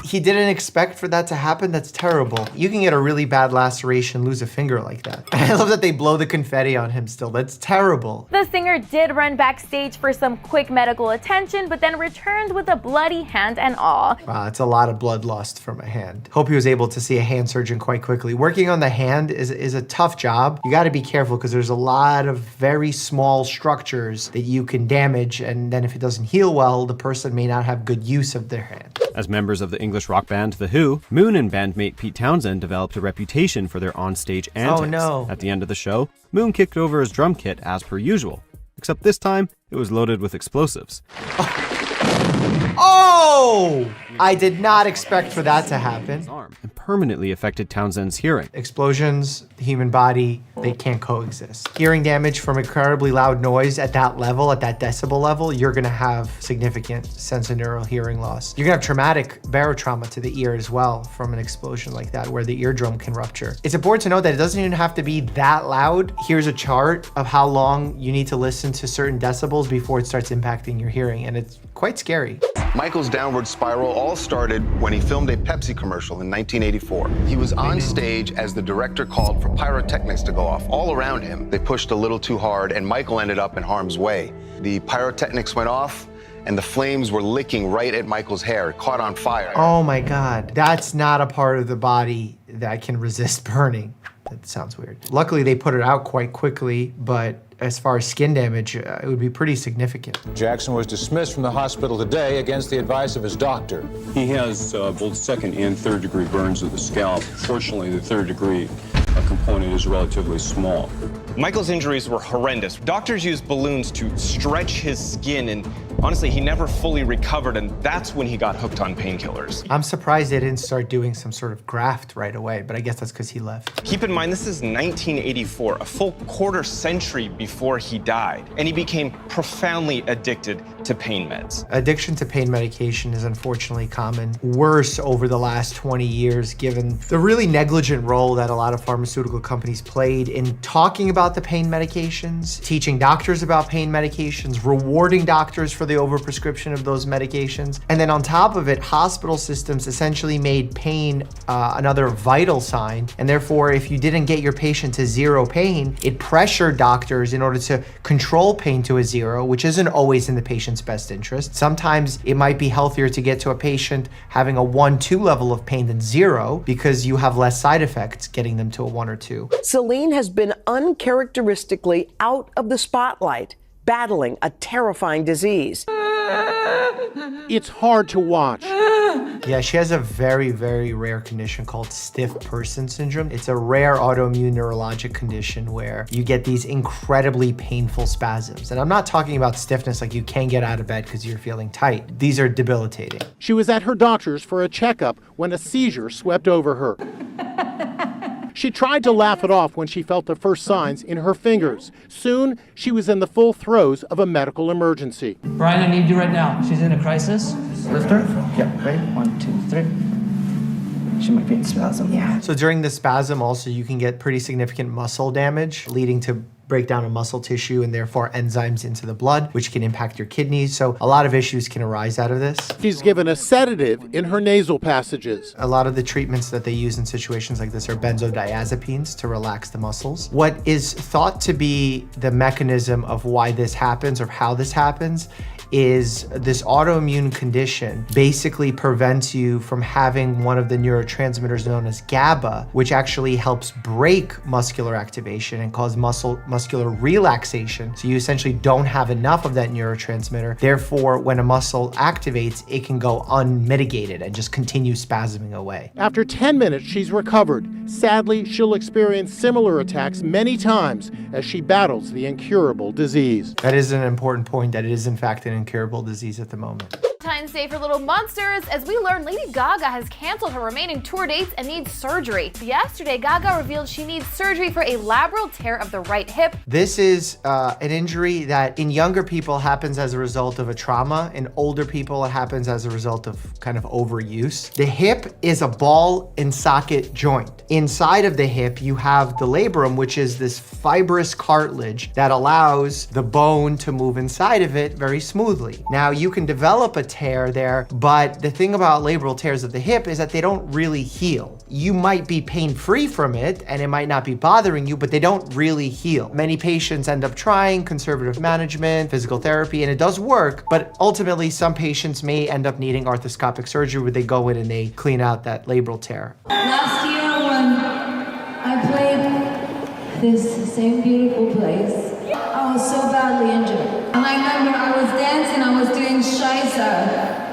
He didn't expect for that to happen. That's terrible. You can get a really bad laceration, lose a finger like that. I love that they blow the confetti on him still. That's terrible. The singer did run backstage for some quick medical attention, but then returned with a bloody hand and all. Wow, it's a lot of blood lost from a hand. Hope he was able to see a hand surgeon quite quickly. Working on the hand is a tough job. You gotta be careful because there's a lot of very small structures that you can damage, and then if it doesn't heal well, the person may not have good use of their hand. As members of the English rock band The Who, Moon and bandmate Pete Townsend developed a reputation for their onstage antics. Oh no. At the end of the show, Moon kicked over his drum kit as per usual, except this time it was loaded with explosives. Oh! I did not expect for that to happen. And permanently affected Townsend's hearing. Explosions, the human body, they can't coexist. Hearing damage from incredibly loud noise at that level, at that decibel level, you're gonna have significant sensorineural hearing loss. You're gonna have traumatic barotrauma to the ear as well from an explosion like that, where the eardrum can rupture. It's important to note that it doesn't even have to be that loud. Here's a chart of how long you need to listen to certain decibels before it starts impacting your hearing, and it's quite scary. Michael's downward spiral all started when he filmed a Pepsi commercial in 1984. He was on stage as the director called for pyrotechnics to go off. All around him, they pushed a little too hard, and Michael ended up in harm's way. The pyrotechnics went off, and the flames were licking right at Michael's hair. It caught on fire. Oh my God, that's not a part of the body that can resist burning. That sounds weird. Luckily, they put it out quite quickly, but as far as skin damage, it would be pretty significant. Jackson was dismissed from the hospital today against the advice of his doctor. He has both second and third degree burns of the scalp. Fortunately, the third degree component is relatively small. Michael's injuries were horrendous. Doctors used balloons to stretch his skin, and honestly, he never fully recovered, and that's when he got hooked on painkillers. I'm surprised they didn't start doing some sort of graft right away, but I guess that's because he left. Keep in mind, this is 1984, a full quarter century before he died, and he became profoundly addicted to pain meds. Addiction to pain medication is unfortunately common, worse over the last 20 years, given the really negligent role that a lot of pharmaceutical companies played in talking about the pain medications, teaching doctors about pain medications, rewarding doctors for the overprescription of those medications. And then on top of it, hospital systems essentially made pain another vital sign. And therefore, if you didn't get your patient to zero pain, it pressured doctors in order to control pain to a zero, which isn't always in the patient's best interest. Sometimes it might be healthier to get to a patient having a 1-2 level of pain than 0 because you have less side effects getting them to a 1 or 2. Celine has been uncharacteristically out of the spotlight, battling a terrifying disease. It's hard to watch. Yeah, she has a very, very rare condition called stiff person syndrome. It's a rare autoimmune neurologic condition where you get these incredibly painful spasms. And I'm not talking about stiffness like you can't get out of bed because you're feeling tight. These are debilitating. She was at her doctor's for a checkup when a seizure swept over her. She tried to laugh it off when she felt the first signs in her fingers. Soon, she was in the full throes of a medical emergency. Brian, I need you right now. She's in a crisis. Lift her. Yeah, right. 1, 2, 3. She might be in spasm. Yeah. So during the spasm also, you can get pretty significant muscle damage, leading to breakdown of muscle tissue and therefore enzymes into the blood, which can impact your kidneys. So a lot of issues can arise out of this. She's given a sedative in her nasal passages. A lot of the treatments that they use in situations like this are benzodiazepines to relax the muscles. What is thought to be the mechanism of why this happens or how this happens is this autoimmune condition basically prevents you from having one of the neurotransmitters known as GABA, which actually helps break muscular activation and cause muscular relaxation. So you essentially don't have enough of that neurotransmitter. Therefore, when a muscle activates, it can go unmitigated and just continue spasming away. After 10 minutes, she's recovered. Sadly, she'll experience similar attacks many times as she battles the incurable disease. That is an important point, that it is in fact an incurable disease at the moment. Valentine's Day for little monsters, as we learned Lady Gaga has canceled her remaining tour dates and needs surgery. Yesterday, Gaga revealed she needs surgery for a labral tear of the right hip. This is an injury that in younger people happens as a result of a trauma. In older people, it happens as a result of kind of overuse. The hip is a ball and socket joint. Inside of the hip, you have the labrum, which is this fibrous cartilage that allows the bone to move inside of it very smoothly. Now, you can develop a tear there, but the thing about labral tears of the hip is that they don't really heal. You might be pain-free from it, and it might not be bothering you, but they don't really heal. Many patients end up trying conservative management, physical therapy, and it does work, but ultimately some patients may end up needing arthroscopic surgery where they go in and they clean out that labral tear. Last year when I played this same beautiful place, I was so badly injured. And I remember I was dancing, I was doing Scheisse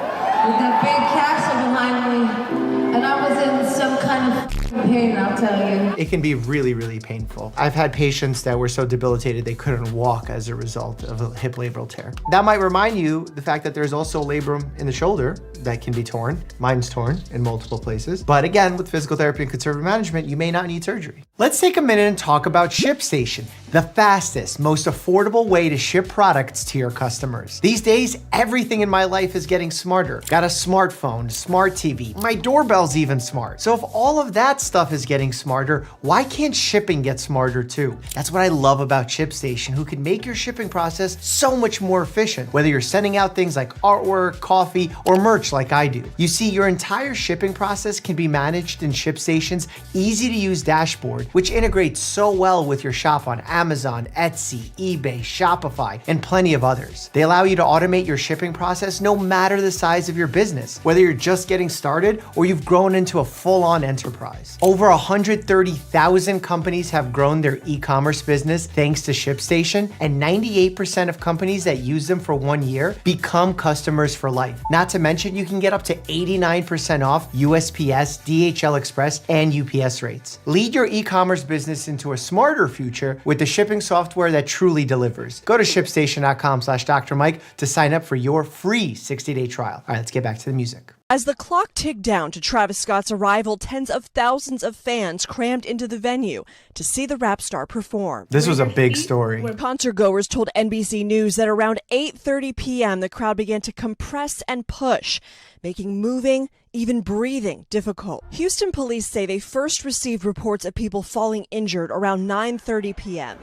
with that big castle behind me, and I was in some kind of pain, I'll tell you. It can be really, really painful. I've had patients that were so debilitated they couldn't walk as a result of a hip labral tear. That might remind you the fact that there's also a labrum in the shoulder that can be torn. Mine's torn in multiple places. But again, with physical therapy and conservative management, you may not need surgery. Let's take a minute and talk about ShipStation, the fastest, most affordable way to ship products to your customers. These days, everything in my life is getting smarter. Got a smartphone, smart TV, my doorbell's even smart. So if all of that stuff is getting smarter, why can't shipping get smarter too? That's what I love about ShipStation, who can make your shipping process so much more efficient, whether you're sending out things like artwork, coffee, or merch like I do. You see, your entire shipping process can be managed in ShipStation's easy-to-use dashboard, which integrates so well with your shop on Amazon, Etsy, eBay, Shopify, and plenty of others. They allow you to automate your shipping process no matter the size of your business, whether you're just getting started or you've grown into a full-on enterprise. business. Over 130,000 companies have grown their e-commerce business thanks to ShipStation, and 98% of companies that use them for 1 year become customers for life. Not to mention, you can get up to 89% off USPS, DHL Express, and UPS rates. Lead your e-commerce business into a smarter future with the shipping software that truly delivers. Go to shipstation.com/Dr. Mike to sign up for your free 60-day trial. All right, let's get back to the music. As the clock ticked down to Travis Scott's arrival, tens of thousands of fans crammed into the venue to see the rap star perform. This was a big story. Concert goers told NBC News that around 8:30 p.m., the crowd began to compress and push, making moving, even breathing, difficult. Houston police say they first received reports of people falling injured around 9:30 p.m.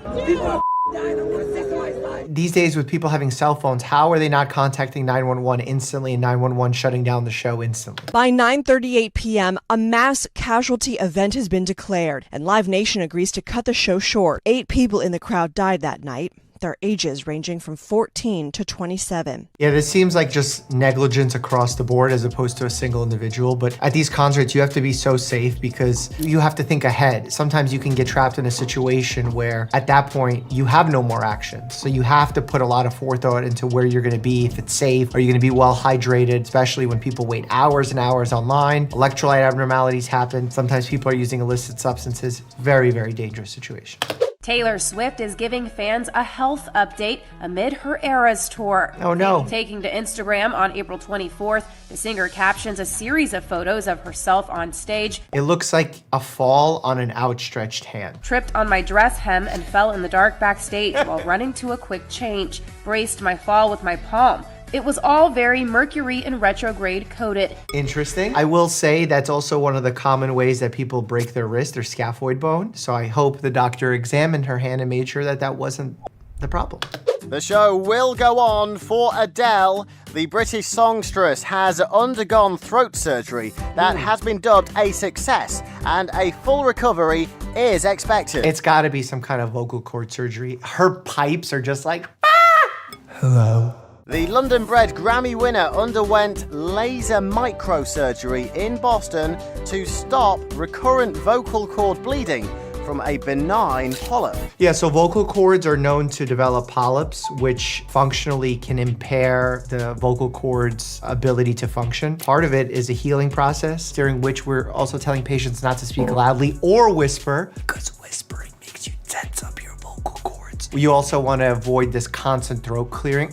These days, with people having cell phones, how are they not contacting 911 instantly and 911 shutting down the show instantly? By 9:38 p.m., a mass casualty event has been declared, and Live Nation agrees to cut the show short. 8 people in the crowd died that night, their ages ranging from 14 to 27. Yeah, this seems like just negligence across the board as opposed to a single individual. But at these concerts, you have to be so safe because you have to think ahead. Sometimes you can get trapped in a situation where at that point, you have no more action. So you have to put a lot of forethought into where you're gonna be, if it's safe, are you gonna be well hydrated, especially when people wait hours and hours online. Electrolyte abnormalities happen. Sometimes people are using illicit substances. Very, very dangerous situation. Taylor Swift is giving fans a health update amid her Eras tour. Oh no. Taking to Instagram on April 24th, the singer captions a series of photos of herself on stage. It looks like a fall on an outstretched hand. Tripped on my dress hem and fell in the dark backstage while running to a quick change. Braced my fall with my palm. It was all very Mercury and retrograde coded. Interesting. I will say that's also one of the common ways that people break their wrist, their scaphoid bone. So I hope the doctor examined her hand and made sure that that wasn't the problem. The show will go on for Adele. The British songstress has undergone throat surgery that has been dubbed a success, and a full recovery is expected. It's gotta be some kind of vocal cord surgery. Her pipes are just like, ah! Hello. The London-bred Grammy winner underwent laser microsurgery in Boston to stop recurrent vocal cord bleeding from a benign polyp. Yeah, so vocal cords are known to develop polyps, which functionally can impair the vocal cord's ability to function. Part of it is a healing process during which we're also telling patients not to speak loudly or whisper, because whispering makes you tense up your vocal cords. You also want to avoid this constant throat clearing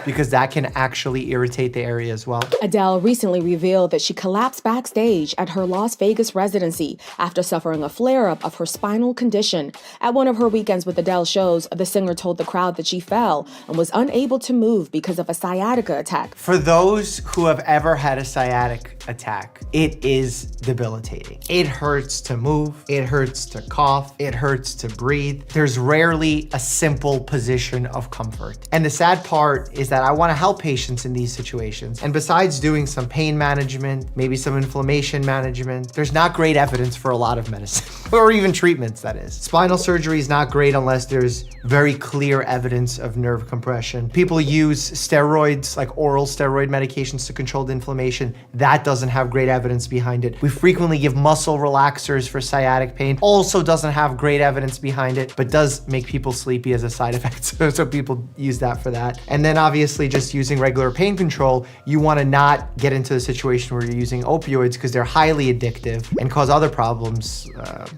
because that can actually irritate the area as well. Adele recently revealed that she collapsed backstage at her Las Vegas residency after suffering a flare-up of her spinal condition. At one of her Weekends with Adele shows, the singer told the crowd that she fell and was unable to move because of a sciatica attack. For those who have ever had a sciatic attack, it is debilitating. It hurts to move, it hurts to cough, it hurts to breathe. There's rarely a simple position of comfort. And the sad part is that I want to help patients in these situations. And besides doing some pain management, maybe some inflammation management, there's not great evidence for a lot of medicine, or even treatments, that is. Spinal surgery is not great unless there's very clear evidence of nerve compression. People use steroids, like oral steroid medications to control the inflammation. That doesn't have great evidence behind it. We frequently give muscle relaxers for sciatic pain. Also doesn't have great evidence behind it, but does make people sleepy as a side effect. So people use that for that. And then obviously just using regular pain control, you want to not get into the situation where you're using opioids because they're highly addictive and cause other problems,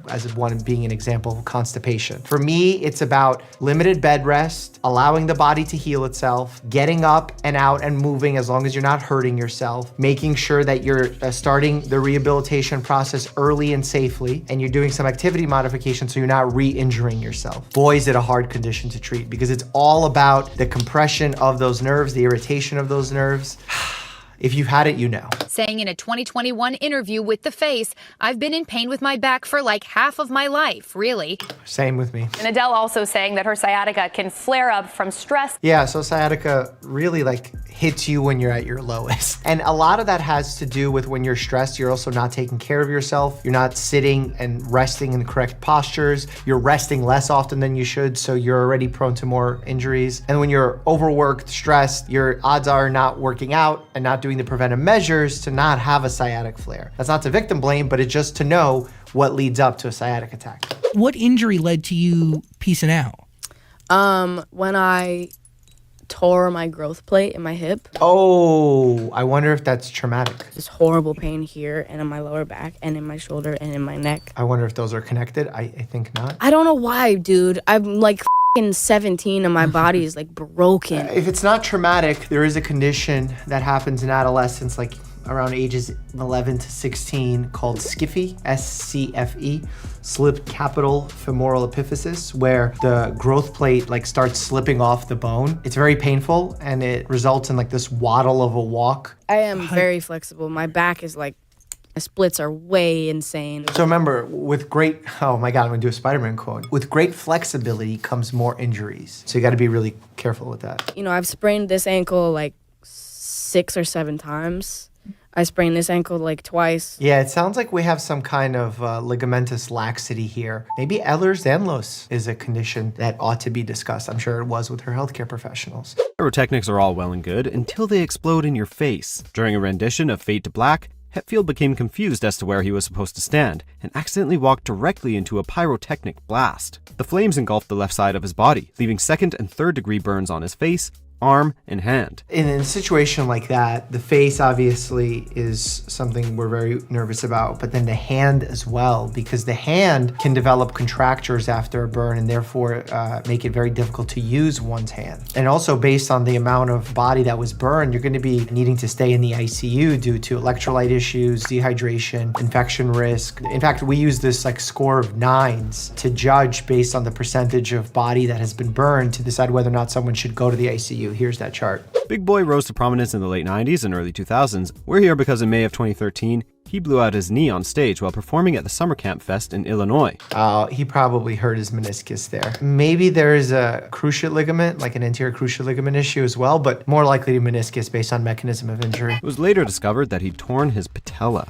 as one being an example, constipation. For me, it's about limited bed rest, allowing the body to heal itself, getting up and out and moving as long as you're not hurting yourself, making sure that you're starting the rehabilitation process early and safely, and you're doing some activity modification so you're not re-injuring yourself. Boy, is it a hard condition to treat because it's all about the compression of those nerves, the irritation of those nerves. If you've had it, you know. Saying in a 2021 interview with The Face, "I've been in pain with my back for like half of my life, really." Same with me. And Adele also saying that her sciatica can flare up from stress. Yeah, so sciatica really hits you when you're at your lowest. And a lot of that has to do with when you're stressed, you're also not taking care of yourself. You're not sitting and resting in the correct postures. You're resting less often than you should, so you're already prone to more injuries. And when you're overworked, stressed, your odds are not working out and not doing doing the preventive measures to not have a sciatic flare. That's not to victim blame, but it's just to know what leads up to a sciatic attack. What injury led to you peacing out? When I tore my growth plate in my hip. Oh, I wonder if that's traumatic. This horrible pain here and in my lower back and in my shoulder and in my neck. I wonder if those are connected. I think not. I don't know why, dude. I'm like 17 and my body is like broken. If it's not traumatic, there is a condition that happens in adolescence, like around ages 11 to 16, called SCFE, S-C-F-E, slip capital femoral epiphysis, where the growth plate like starts slipping off the bone. It's very painful and it results in like this waddle of a walk. I am very flexible. My back is like, my splits are way insane. So remember, with great, oh my God, I'm gonna do a Spider-Man quote. With great flexibility comes more injuries. So you gotta be really careful with that. You know, I've sprained this ankle like 6 or 7 times. I sprained this ankle like twice. Yeah, it sounds like we have some kind of ligamentous laxity here. Maybe Ehlers-Danlos is a condition that ought to be discussed. I'm sure it was with her healthcare professionals. Pyrotechnics are all well and good until they explode in your face. During a rendition of Fade to Black, Hetfield became confused as to where he was supposed to stand and accidentally walked directly into a pyrotechnic blast. The flames engulfed the left side of his body, leaving 2nd and 3rd degree burns on his face, arm, and hand. In a situation like that, the face obviously is something we're very nervous about, but then the hand as well, because the hand can develop contractures after a burn and therefore make it very difficult to use one's hand. And also based on the amount of body that was burned, you're going to be needing to stay in the ICU due to electrolyte issues, dehydration, infection risk. In fact, we use this like score of 9s to judge based on the percentage of body that has been burned to decide whether or not someone should go to the ICU. Here's that chart. Big Boy rose to prominence in the late 90s and early 2000s. We're here because in May of 2013, he blew out his knee on stage while performing at the Summer Camp Fest in Illinois. He probably hurt his meniscus there. Maybe there is a cruciate ligament, like an anterior cruciate ligament issue as well, but more likely to meniscus based on mechanism of injury. It was later discovered that he'd torn his patella.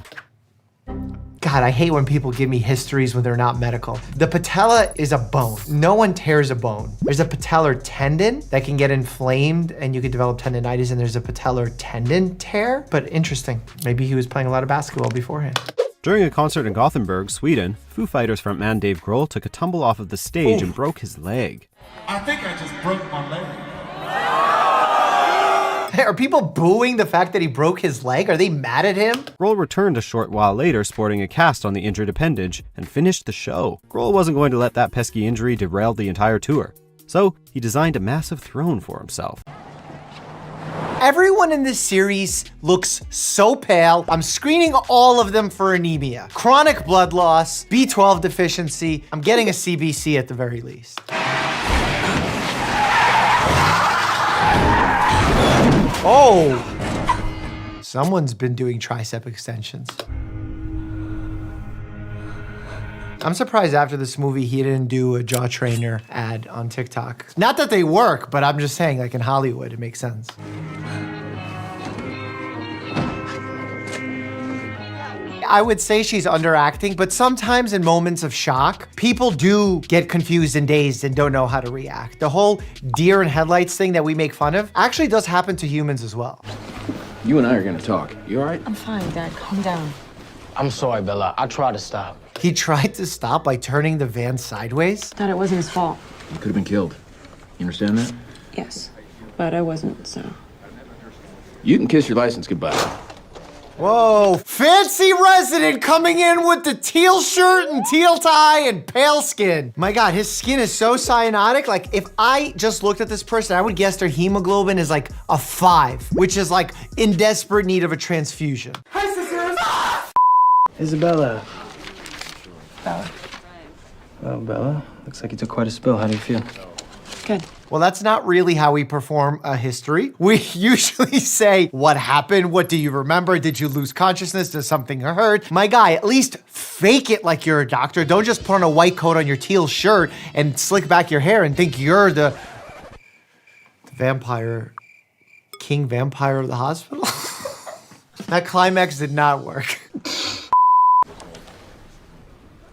God, I hate when people give me histories when they're not medical. The patella is a bone. No one tears a bone. There's a patellar tendon that can get inflamed and you could develop tendinitis, and there's a patellar tendon tear, but interesting. Maybe he was playing a lot of basketball beforehand. During a concert in Gothenburg, Sweden, Foo Fighters frontman Dave Grohl took a tumble off of the stage and broke his leg. I think I just broke my leg. Are people booing the fact that he broke his leg? Are they mad at him? Grohl returned a short while later sporting a cast on the injured appendage and finished the show. Grohl wasn't going to let that pesky injury derail the entire tour, so he designed a massive throne for himself. Everyone in this series looks so pale. I'm screening all of them for anemia. Chronic blood loss, B12 deficiency. I'm getting a CBC at the very least. Oh! Someone's been doing tricep extensions. I'm surprised after this movie he didn't do a jaw trainer ad on TikTok. Not that they work, but I'm just saying, like in Hollywood, it makes sense. I would say she's underacting, but sometimes in moments of shock, people do get confused and dazed and don't know how to react. The whole deer in headlights thing that we make fun of actually does happen to humans as well. You and I are gonna talk. You all right? I'm fine, Dad. Calm down. I'm sorry, Bella. I tried to stop. He tried to stop by turning the van sideways? Dad, it wasn't his fault. You could have been killed. You understand that? Yes, but I wasn't, so. You can kiss your license goodbye. Whoa, fancy resident coming in with the teal shirt and teal tie and pale skin. My God, his skin is so cyanotic. Like if I just looked at this person, I would guess their hemoglobin is like a 5, which is like in desperate need of a transfusion. Hi, sisters. Isabella. Bella. Well, Bella, looks like you took quite a spill. How do you feel? Good. Well, that's not really how we perform a history. We usually say, what happened? What do you remember? Did you lose consciousness? Does something hurt? My guy, at least fake it like you're a doctor. Don't just put on a white coat on your teal shirt and slick back your hair and think you're the vampire, king vampire of the hospital. That climax did not work.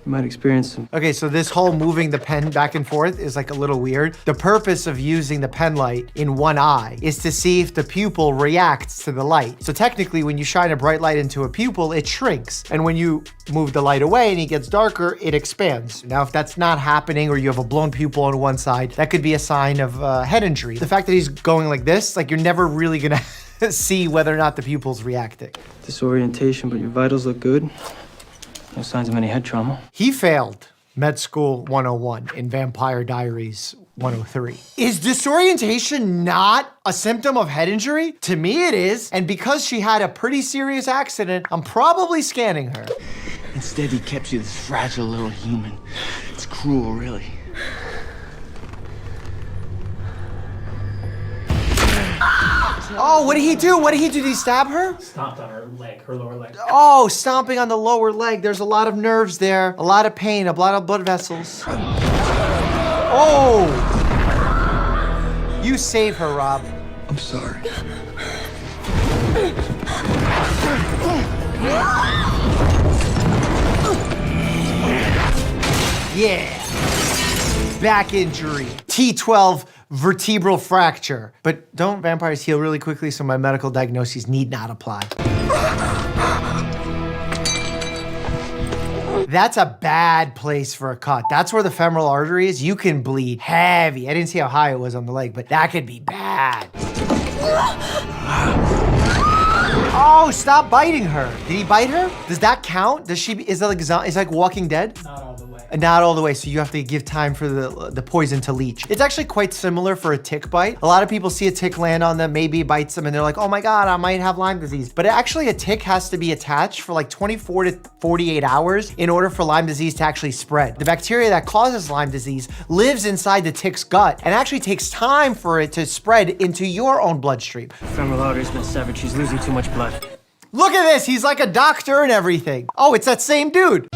You might experience some. Okay, so this whole moving the pen back and forth is like a little weird. The purpose of using the pen light in one eye is to see if the pupil reacts to the light. So technically, when you shine a bright light into a pupil, it shrinks. And when you move the light away and it gets darker, it expands. Now, if that's not happening or you have a blown pupil on one side, that could be a sign of head injury. The fact that he's going like this, like you're never really gonna see whether or not the pupil's reacting. Disorientation, but your vitals look good. No signs of any head trauma. He failed Med School 101 in Vampire Diaries 103. Is disorientation not a symptom of head injury? To me it is, and because she had a pretty serious accident, I'm probably scanning her. Instead, he kept you this fragile little human. It's cruel, really. Oh, what did he do? What did he do? Did he stab her? Stomped on her leg, her lower leg. Oh, stomping on the lower leg. There's a lot of nerves there, a lot of pain, a lot of blood vessels. Oh! You save her, Rob. I'm sorry. Yeah. Back injury. T12 vertebral fracture. But don't vampires heal really quickly, so my medical diagnoses need not apply. That's a bad place for a cut. That's where the femoral artery is. You can bleed heavy. I didn't see how high it was on the leg, but that could be bad. Oh, stop biting her. Did he bite her? Does that count? Does she, is that like, is like Walking Dead? Not all the way. Not all the way, so you have to give time for the poison to leach. It's actually quite similar for a tick bite. A lot of people see a tick land on them, maybe it bites them, and they're like, oh my God, I might have Lyme disease. But actually a tick has to be attached for like 24 to 48 hours in order for Lyme disease to actually spread. The bacteria that causes Lyme disease lives inside the tick's gut and actually takes time for it to spread into your own bloodstream. Femoral artery's been severed. She's losing too much blood. Look at this, he's like a doctor and everything. Oh, it's that same dude.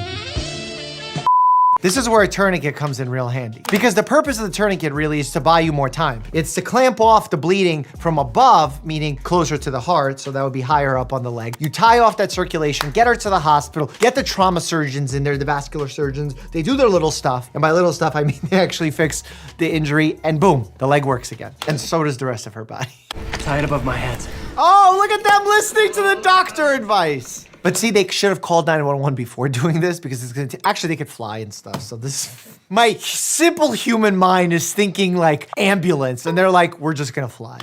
This is where a tourniquet comes in real handy. Because the purpose of the tourniquet really is to buy you more time. It's to clamp off the bleeding from above, meaning closer to the heart, so that would be higher up on the leg. You tie off that circulation, get her to the hospital, get the trauma surgeons in there, the vascular surgeons. They do their little stuff. And by little stuff, I mean they actually fix the injury and boom, the leg works again. And so does the rest of her body. Tie it above my head. Oh, look at them listening to the doctor advice. But see, they should have called 911 before doing this because it's gonna actually they could fly and stuff. So this, my simple human mind is thinking like ambulance and they're like, we're just gonna fly.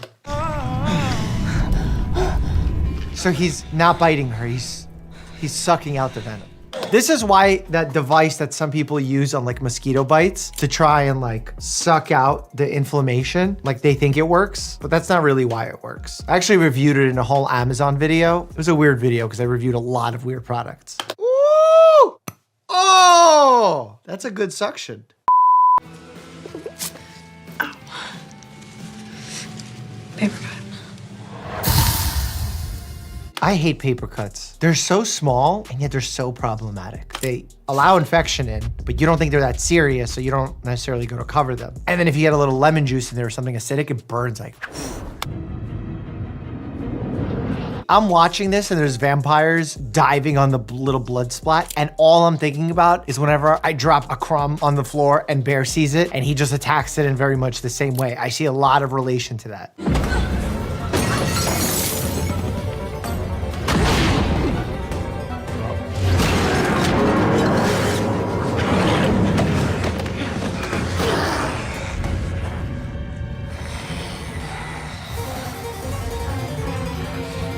So he's not biting her, he's sucking out the venom. This is why that device that some people use on like mosquito bites to try and like suck out the inflammation, like they think it works, but that's not really why it works. I actually reviewed it in a whole Amazon video. It was a weird video because I reviewed a lot of weird products. Ooh! Oh, that's a good suction. Paper cut. I hate paper cuts. They're so small and yet they're so problematic. They allow infection in, but you don't think they're that serious, so you don't necessarily go to cover them. And then if you get a little lemon juice in there or something acidic, it burns like. I'm watching this and there's vampires diving on the little blood splat, and all I'm thinking about is whenever I drop a crumb on the floor and Bear sees it and he just attacks it in very much the same way. I see a lot of relation to that.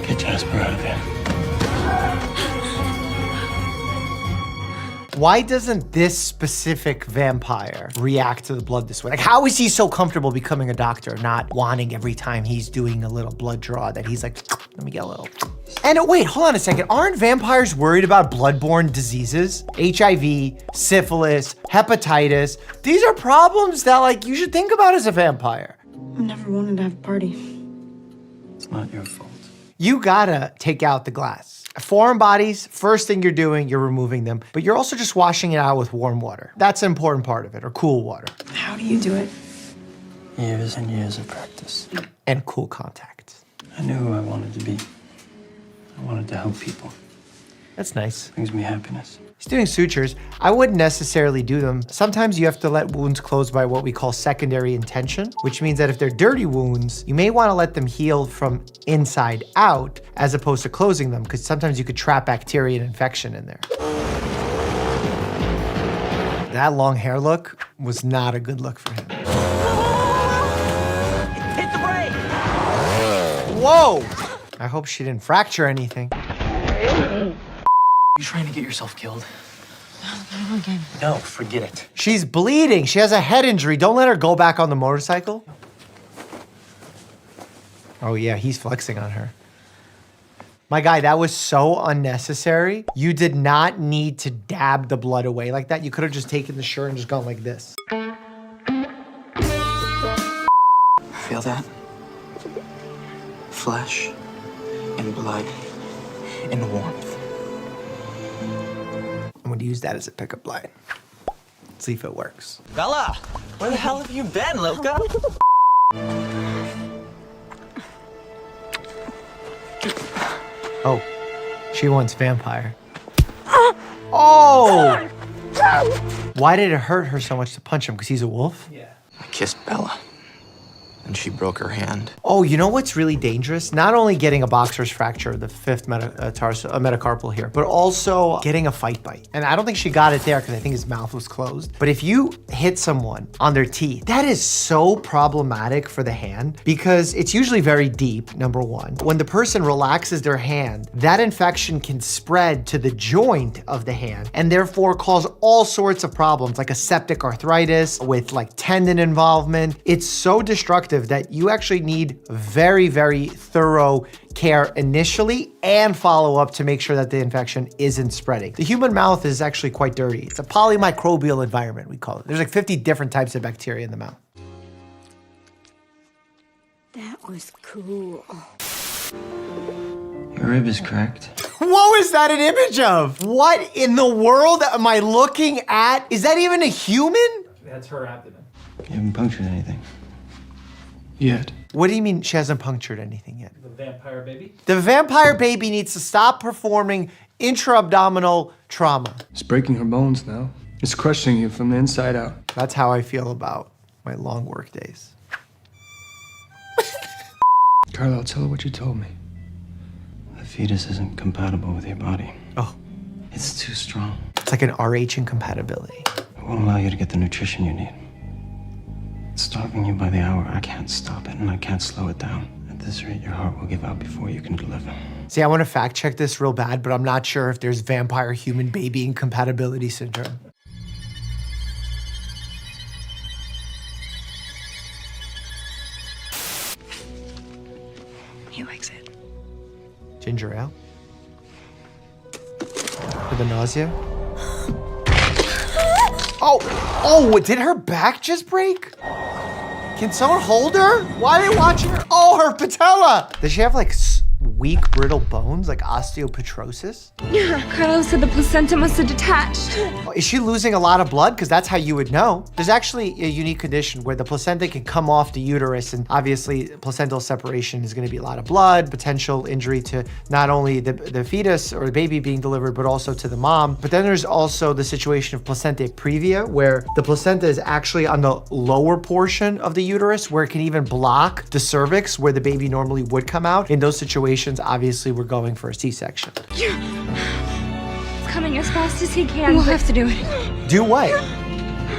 Get Jasper out of here. Why doesn't this specific vampire react to the blood this way? Like, how is he so comfortable becoming a doctor, not wanting every time he's doing a little blood draw that he's like, let me get a little. And wait, hold on a second. Aren't vampires worried about bloodborne diseases? HIV, syphilis, hepatitis. These are problems that like you should think about as a vampire. I never wanted to have a party. It's not your fault. You gotta take out the glass. Foreign bodies, first thing you're doing, you're removing them, but you're also just washing it out with warm water. That's an important part of it, or cool water. How do you do it? Years and years of practice. And cool contacts. I knew who I wanted to be. I wanted to help people. That's nice. Brings me happiness. He's doing sutures. I wouldn't necessarily do them. Sometimes you have to let wounds close by what we call secondary intention, which means that if they're dirty wounds, you may want to let them heal from inside out as opposed to closing them, because sometimes you could trap bacteria and infection in there. That long hair look was not a good look for him. Hit the brake! Whoa! I hope she didn't fracture anything. You trying to get yourself killed? No, forget it. She's bleeding. She has a head injury. Don't let her go back on the motorcycle. Oh yeah, he's flexing on her. My guy, that was so unnecessary. You did not need to dab the blood away like that. You could have just taken the shirt and just gone like this. Feel that? Flesh and blood and warmth. I'm gonna use that as a pickup line. See if it works. Bella, where the hell have you been, Loca? Oh, she wants vampire. Oh! Why did it hurt her so much to punch him? Because he's a wolf? Yeah. I kissed Bella, and she broke her hand. Oh, you know what's really dangerous? Not only getting a boxer's fracture, the fifth metacarpal here, but also getting a fight bite. And I don't think she got it there because I think his mouth was closed. But if you hit someone on their teeth, that is so problematic for the hand because it's usually very deep, number one. When the person relaxes their hand, that infection can spread to the joint of the hand and therefore cause all sorts of problems like a septic arthritis with like tendon involvement. It's so destructive that you actually need very, very thorough care initially and follow up to make sure that the infection isn't spreading. The human mouth is actually quite dirty. It's a polymicrobial environment, we call it. There's like 50 different types of bacteria in the mouth. That was cool. Your rib is cracked. What was that an image of? What in the world am I looking at? Is that even a human? That's her abdomen. You haven't punctured anything. Yet. What do you mean she hasn't punctured anything yet? The vampire baby? The vampire baby needs to stop performing intra-abdominal trauma. It's breaking her bones now. It's crushing you from the inside out. That's how I feel about my long work days. Carla, I'll tell her what you told me. The fetus isn't compatible with your body. Oh. It's too strong. It's like an RH incompatibility. It won't allow you to get the nutrition you need. It's starving you by the hour. I can't stop it, and I can't slow it down. At this rate, your heart will give out before you can deliver. See, I want to fact check this real bad, but I'm not sure if there's vampire human baby incompatibility syndrome. He likes it. Ginger ale? For the nausea? Oh, did her back just break? Can someone hold her? Why are they watching her? Oh, her patella. Does she have like weak, brittle bones, like osteopetrosis? Carlos said the placenta must have detached. Is she losing a lot of blood? Because that's how you would know. There's actually a unique condition where the placenta can come off the uterus, and obviously placental separation is going to be a lot of blood, potential injury to not only the fetus or the baby being delivered, but also to the mom. But then there's also the situation of placenta previa, where the placenta is actually on the lower portion of the uterus, where it can even block the cervix, where the baby normally would come out. In those situations, obviously, we're going for a C-section. It's coming as fast as he can. We'll have to do it. Do what?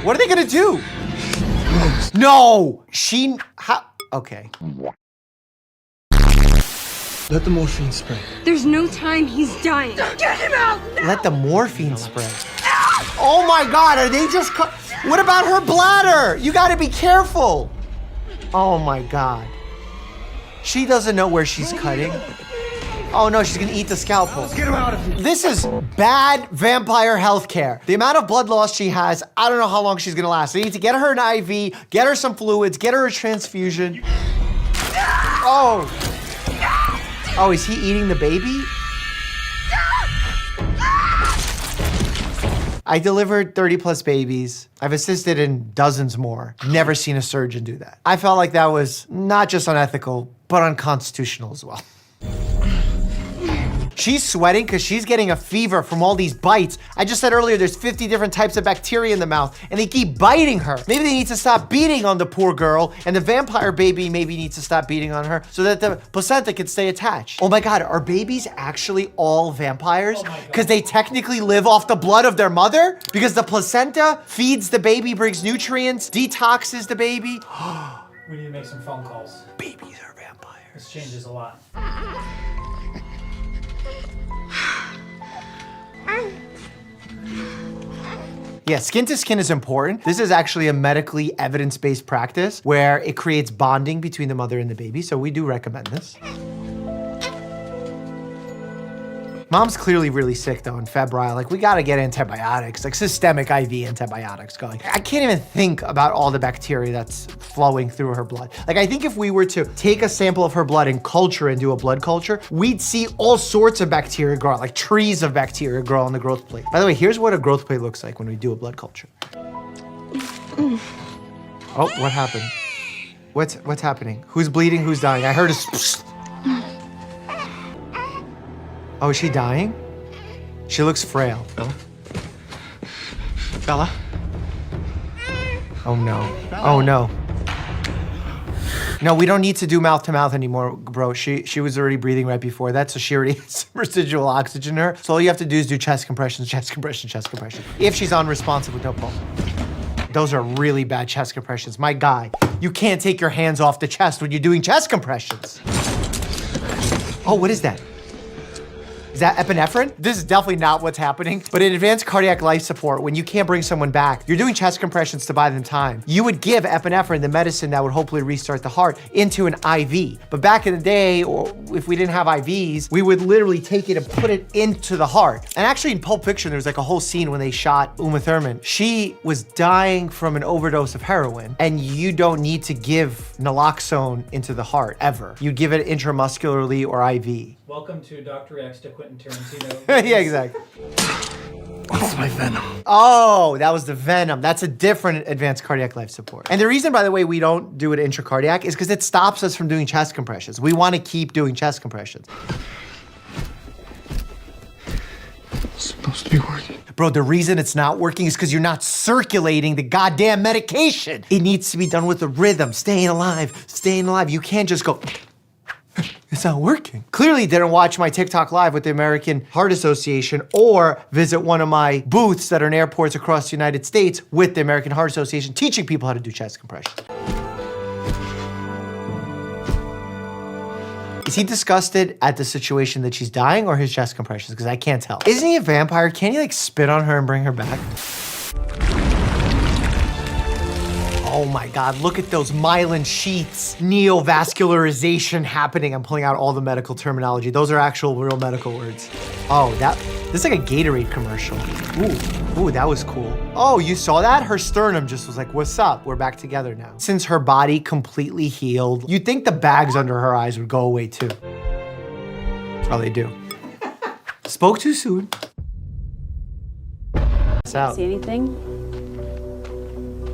What are they gonna do? No! Okay. Let the morphine spray. There's no time. He's dying. Get him out now! Let the morphine spray. Oh my God, are they just what about her bladder? You gotta be careful. Oh my God. She doesn't know where she's cutting. Oh no, she's gonna eat the scalpel. Let's get him out of here. This is bad vampire healthcare. The amount of blood loss she has, I don't know how long she's gonna last. They need to get her an IV, get her some fluids, get her a transfusion. Oh. Oh, is he eating the baby? I delivered 30 plus babies. I've assisted in dozens more. Never seen a surgeon do that. I felt like that was not just unethical, but unconstitutional as well. She's sweating because she's getting a fever from all these bites. I just said earlier there's 50 different types of bacteria in the mouth, and they keep biting her. Maybe they need to stop beating on the poor girl, and the vampire baby maybe needs to stop beating on her so that the placenta can stay attached. Oh my God, are babies actually all vampires? Because they technically live off the blood of their mother? Because the placenta feeds the baby, brings nutrients, detoxes the baby. We need to make some phone calls. Babies are vampires. This changes a lot. Yeah, skin to skin is important. This is actually a medically evidence-based practice where it creates bonding between the mother and the baby, so we do recommend this. Mom's clearly really sick though and febrile. Like, we gotta get antibiotics, like systemic IV antibiotics going. I can't even think about all the bacteria that's flowing through her blood. Like, I think if we were to take a sample of her blood and culture and do a blood culture, we'd see all sorts of bacteria grow, like trees of bacteria grow on the growth plate. By the way, here's what a growth plate looks like when we do a blood culture. Oh, what happened? What's happening? Who's bleeding? Who's dying? I heard a Oh, is she dying? She looks frail. Bella? Bella? Oh no. Oh no. No, we don't need to do mouth to mouth anymore, bro. She was already breathing right before that, so she already has residual oxygen in her. So all you have to do is do chest compressions, chest compression, chest compression. If she's unresponsive with no pulse. Those are really bad chest compressions. My guy, you can't take your hands off the chest when you're doing chest compressions. Oh, what is that? Is that epinephrine? This is definitely not what's happening. But in advanced cardiac life support, when you can't bring someone back, you're doing chest compressions to buy them time. You would give epinephrine, the medicine that would hopefully restart the heart, into an IV. But back in the day, or if we didn't have IVs, we would literally take it and put it into the heart. And actually in Pulp Fiction, there's like a whole scene when they shot Uma Thurman. She was dying from an overdose of heroin, and you don't need to give naloxone into the heart, ever. You give it intramuscularly or IV. Welcome to Dr. X to Quentin Tarantino. Yeah, exactly. What's my venom? Oh, that was the venom. That's a different advanced cardiac life support. And the reason, by the way, we don't do it intracardiac is because it stops us from doing chest compressions. We want to keep doing chest compressions. It's supposed to be working. Bro, the reason it's not working is because you're not circulating the goddamn medication. It needs to be done with a rhythm, staying alive, staying alive. You can't just go, it's not working. Clearly didn't watch my TikTok live with the American Heart Association or visit one of my booths that are in airports across the United States with the American Heart Association teaching people how to do chest compressions. Is he disgusted at the situation that she's dying or his chest compressions? Because I can't tell. Isn't he a vampire? Can't he like spit on her and bring her back? Oh my God, look at those myelin sheaths. Neovascularization happening. I'm pulling out all the medical terminology. Those are actual real medical words. Oh, this is like a Gatorade commercial. Ooh, that was cool. Oh, you saw that? Her sternum just was like, what's up? We're back together now. Since her body completely healed, you'd think the bags under her eyes would go away too. Oh, they do. Spoke too soon. It's out. See anything?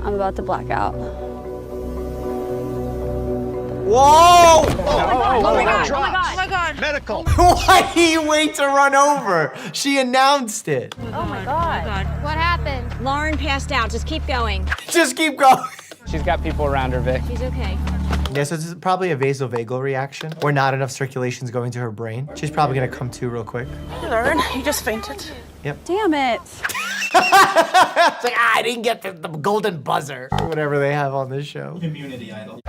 I'm about to black out. Whoa! Oh my God! Oh my God! Oh my God! Medical! Why do you wait to run over? She announced it. Oh my God! What happened? Lauren passed out. Just keep going. Just keep going. She's got people around her, Vic. She's okay. Yeah, so this is probably a vasovagal reaction where not enough circulation's going to her brain. She's probably gonna come to real quick. Lauren, you just fainted. Yep. Damn it. It's like, I didn't get the golden buzzer. Or whatever they have on this show. Immunity idol.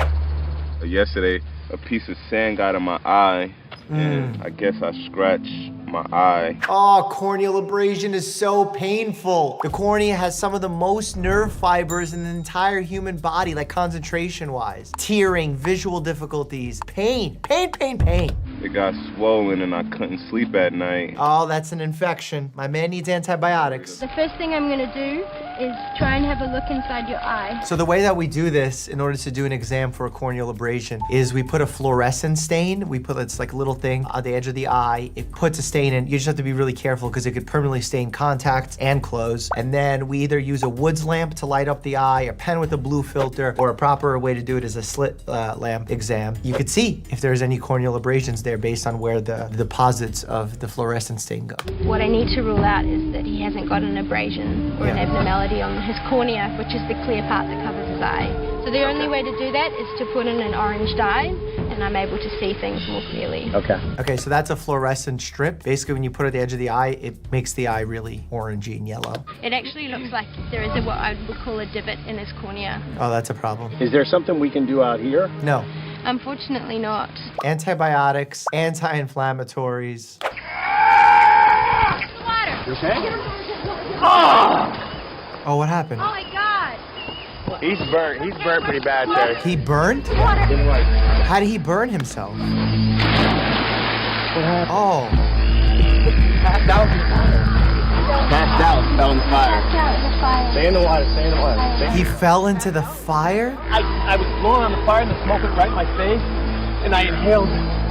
Yesterday, a piece of sand got in my eye, and I guess I scratched my eye. Oh, corneal abrasion is so painful. The cornea has some of the most nerve fibers in the entire human body, like concentration-wise. Tearing, visual difficulties, pain, pain, pain, pain. It got swollen and I couldn't sleep at night. Oh, that's an infection. My man needs antibiotics. The first thing I'm gonna do is try and have a look inside your eye. So the way that we do this in order to do an exam for a corneal abrasion is we put a fluorescent stain. We put it's like a little thing on the edge of the eye. It puts a stain in. You just have to be really careful because it could permanently stain contacts and close. And then we either use a Woods lamp to light up the eye, a pen with a blue filter, or a proper way to do it is a slit lamp exam. You could see if there's any corneal abrasions there based on where the deposits of the fluorescent stain go. What I need to rule out is that he hasn't got an abrasion or an abnormality on his cornea, which is the clear part that covers his eye. So the only way to do that is to put in an orange dye, and I'm able to see things more clearly. Okay, so that's a fluorescent strip. Basically, when you put it at the edge of the eye, it makes the eye really orangey and yellow. It actually looks like there is what I would call a divot in his cornea. Oh, that's a problem. Is there something we can do out here? No. Unfortunately not. Antibiotics, anti-inflammatories. You okay? Oh, what happened? Oh my God! He's burnt. He's burnt pretty bad, Terry. He burned? Didn't like. How did he burn himself? Oh. Passed out. Passed out. Fell in the fire. Stay in the water. Stay in the water. He fell into the fire? I was blowing on the fire and the smoke went right in my face, and I inhaled it.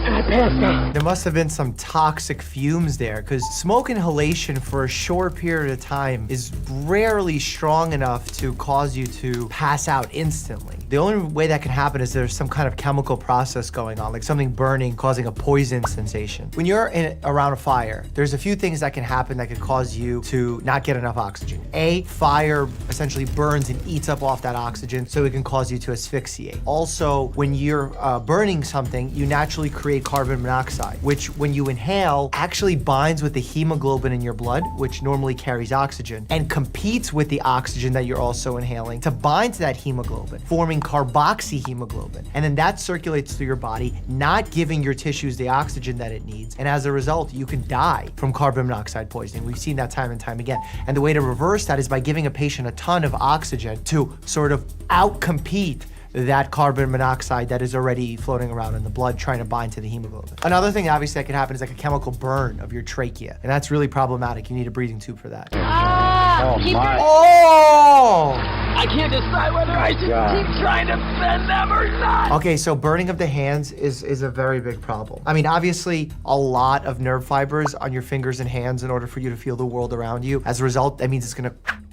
And I passed out. There must have been some toxic fumes there, because smoke inhalation for a short period of time is rarely strong enough to cause you to pass out instantly. The only way that can happen is there's some kind of chemical process going on, like something burning, causing a poison sensation. When you're around a fire, there's a few things that can happen that could cause you to not get enough oxygen. A, fire essentially burns and eats up off that oxygen, so it can cause you to asphyxiate. Also, when you're burning something, you naturally create carbon monoxide, which when you inhale actually binds with the hemoglobin in your blood, which normally carries oxygen, and competes with the oxygen that you're also inhaling to bind to that hemoglobin, forming carboxyhemoglobin. And then that circulates through your body, not giving your tissues the oxygen that it needs. And as a result, you can die from carbon monoxide poisoning. We've seen that time and time again. And the way to reverse that is by giving a patient a ton of oxygen to sort of outcompete that carbon monoxide that is already floating around in the blood trying to bind to the hemoglobin. Another thing obviously that could happen is like a chemical burn of your trachea, and that's really problematic. You need a breathing tube for that. Oh! I can't decide whether I should keep trying to bend them or not. Okay, so burning of the hands is a very big problem. I mean, obviously, a lot of nerve fibers on your fingers and hands in order for you to feel the world around you. As a result, that means it's gonna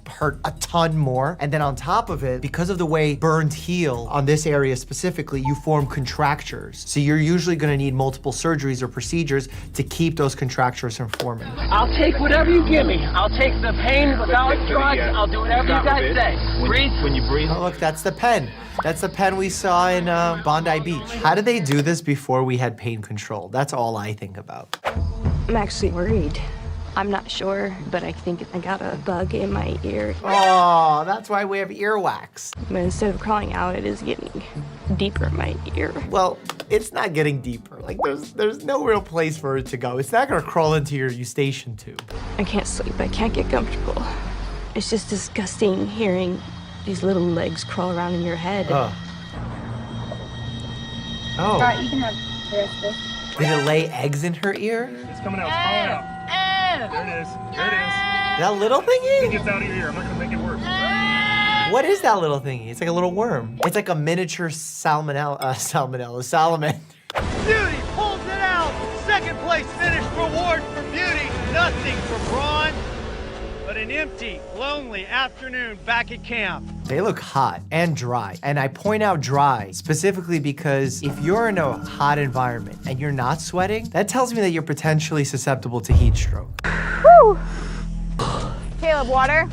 hurt a ton more. And then on top of it, because of the way burns heal on this area specifically, you form contractures. So you're usually gonna need multiple surgeries or procedures to keep those contractures from forming. I'll take whatever you give me. I'll take the pain without drugs. I'll do whatever you guys say. Breathe. When you breathe. Oh, look, that's the pen. That's the pen we saw in Bondi Beach. How did they do this before we had pain control? That's all I think about. I'm actually worried. I'm not sure, but I think I got a bug in my ear. Oh, that's why we have earwax. But instead of crawling out, it is getting deeper in my ear. Well, it's not getting deeper. Like, there's no real place for it to go. It's not gonna crawl into your eustachian tube. I can't sleep. I can't get comfortable. It's just disgusting hearing these little legs crawl around in your head. Oh. All right, you can have the rest of this. Did it lay eggs in her ear? It's coming out. It's crawling out. There it is. There it is. That little thingy? It gets out of your ear. I'm not gonna make it worse. What is that little thingy? It's like a little worm. It's like a miniature salmonella. Beauty pulls it out. Second place finish reward for Beauty. Nothing for bronze, but an empty, lonely afternoon back at camp. They look hot and dry. And I point out dry specifically because if you're in a hot environment and you're not sweating, that tells me that you're potentially susceptible to heat stroke. Woo! Caleb, water?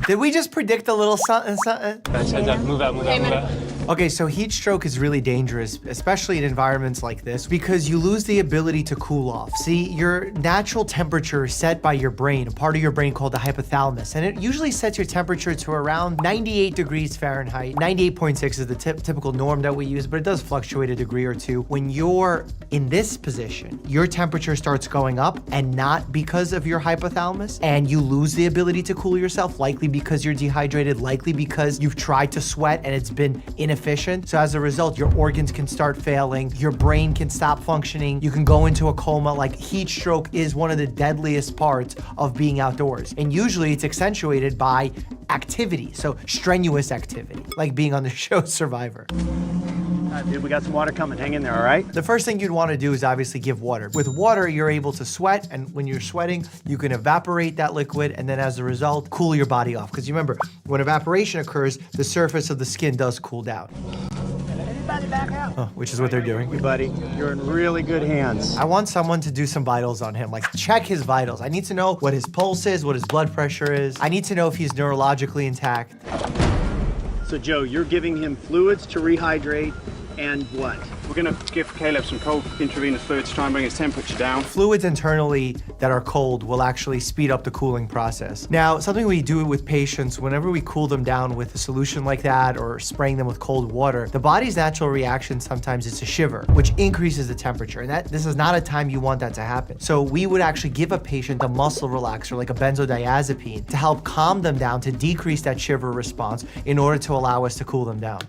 Did we just predict a little something? Guys, heads up, move out, move out, move out. Okay, so heat stroke is really dangerous, especially in environments like this, because you lose the ability to cool off. See, your natural temperature is set by your brain, a part of your brain called the hypothalamus, and it usually sets your temperature to around 98 degrees Fahrenheit. 98.6 is the typical norm that we use, but it does fluctuate a degree or two. When you're in this position, your temperature starts going up, and not because of your hypothalamus, and you lose the ability to cool yourself, likely because you're dehydrated, likely because you've tried to sweat and it's been ineffective inefficient. So as a result, your organs can start failing, your brain can stop functioning, you can go into a coma. Like, heat stroke is one of the deadliest parts of being outdoors. And usually it's accentuated by activity, so strenuous activity, like being on the show Survivor. Dude, we got some water coming. Hang in there, all right? The first thing you'd want to do is obviously give water. With water, you're able to sweat, and when you're sweating, you can evaporate that liquid, and then as a result, cool your body off. Because you remember, when evaporation occurs, the surface of the skin does cool down. Everybody back out. Oh, which is what they're doing. Hey, buddy, you're in really good hands. I want someone to do some vitals on him, like check his vitals. I need to know what his pulse is, what his blood pressure is. I need to know if he's neurologically intact. So, Joe, you're giving him fluids to rehydrate and what? We're gonna give Caleb some cold intravenous fluids to try and bring his temperature down. Fluids internally that are cold will actually speed up the cooling process. Now, something we do with patients, whenever we cool them down with a solution like that or spraying them with cold water, the body's natural reaction sometimes is to shiver, which increases the temperature. And this is not a time you want that to happen. So we would actually give a patient a muscle relaxer, like a benzodiazepine, to help calm them down, to decrease that shiver response in order to allow us to cool them down.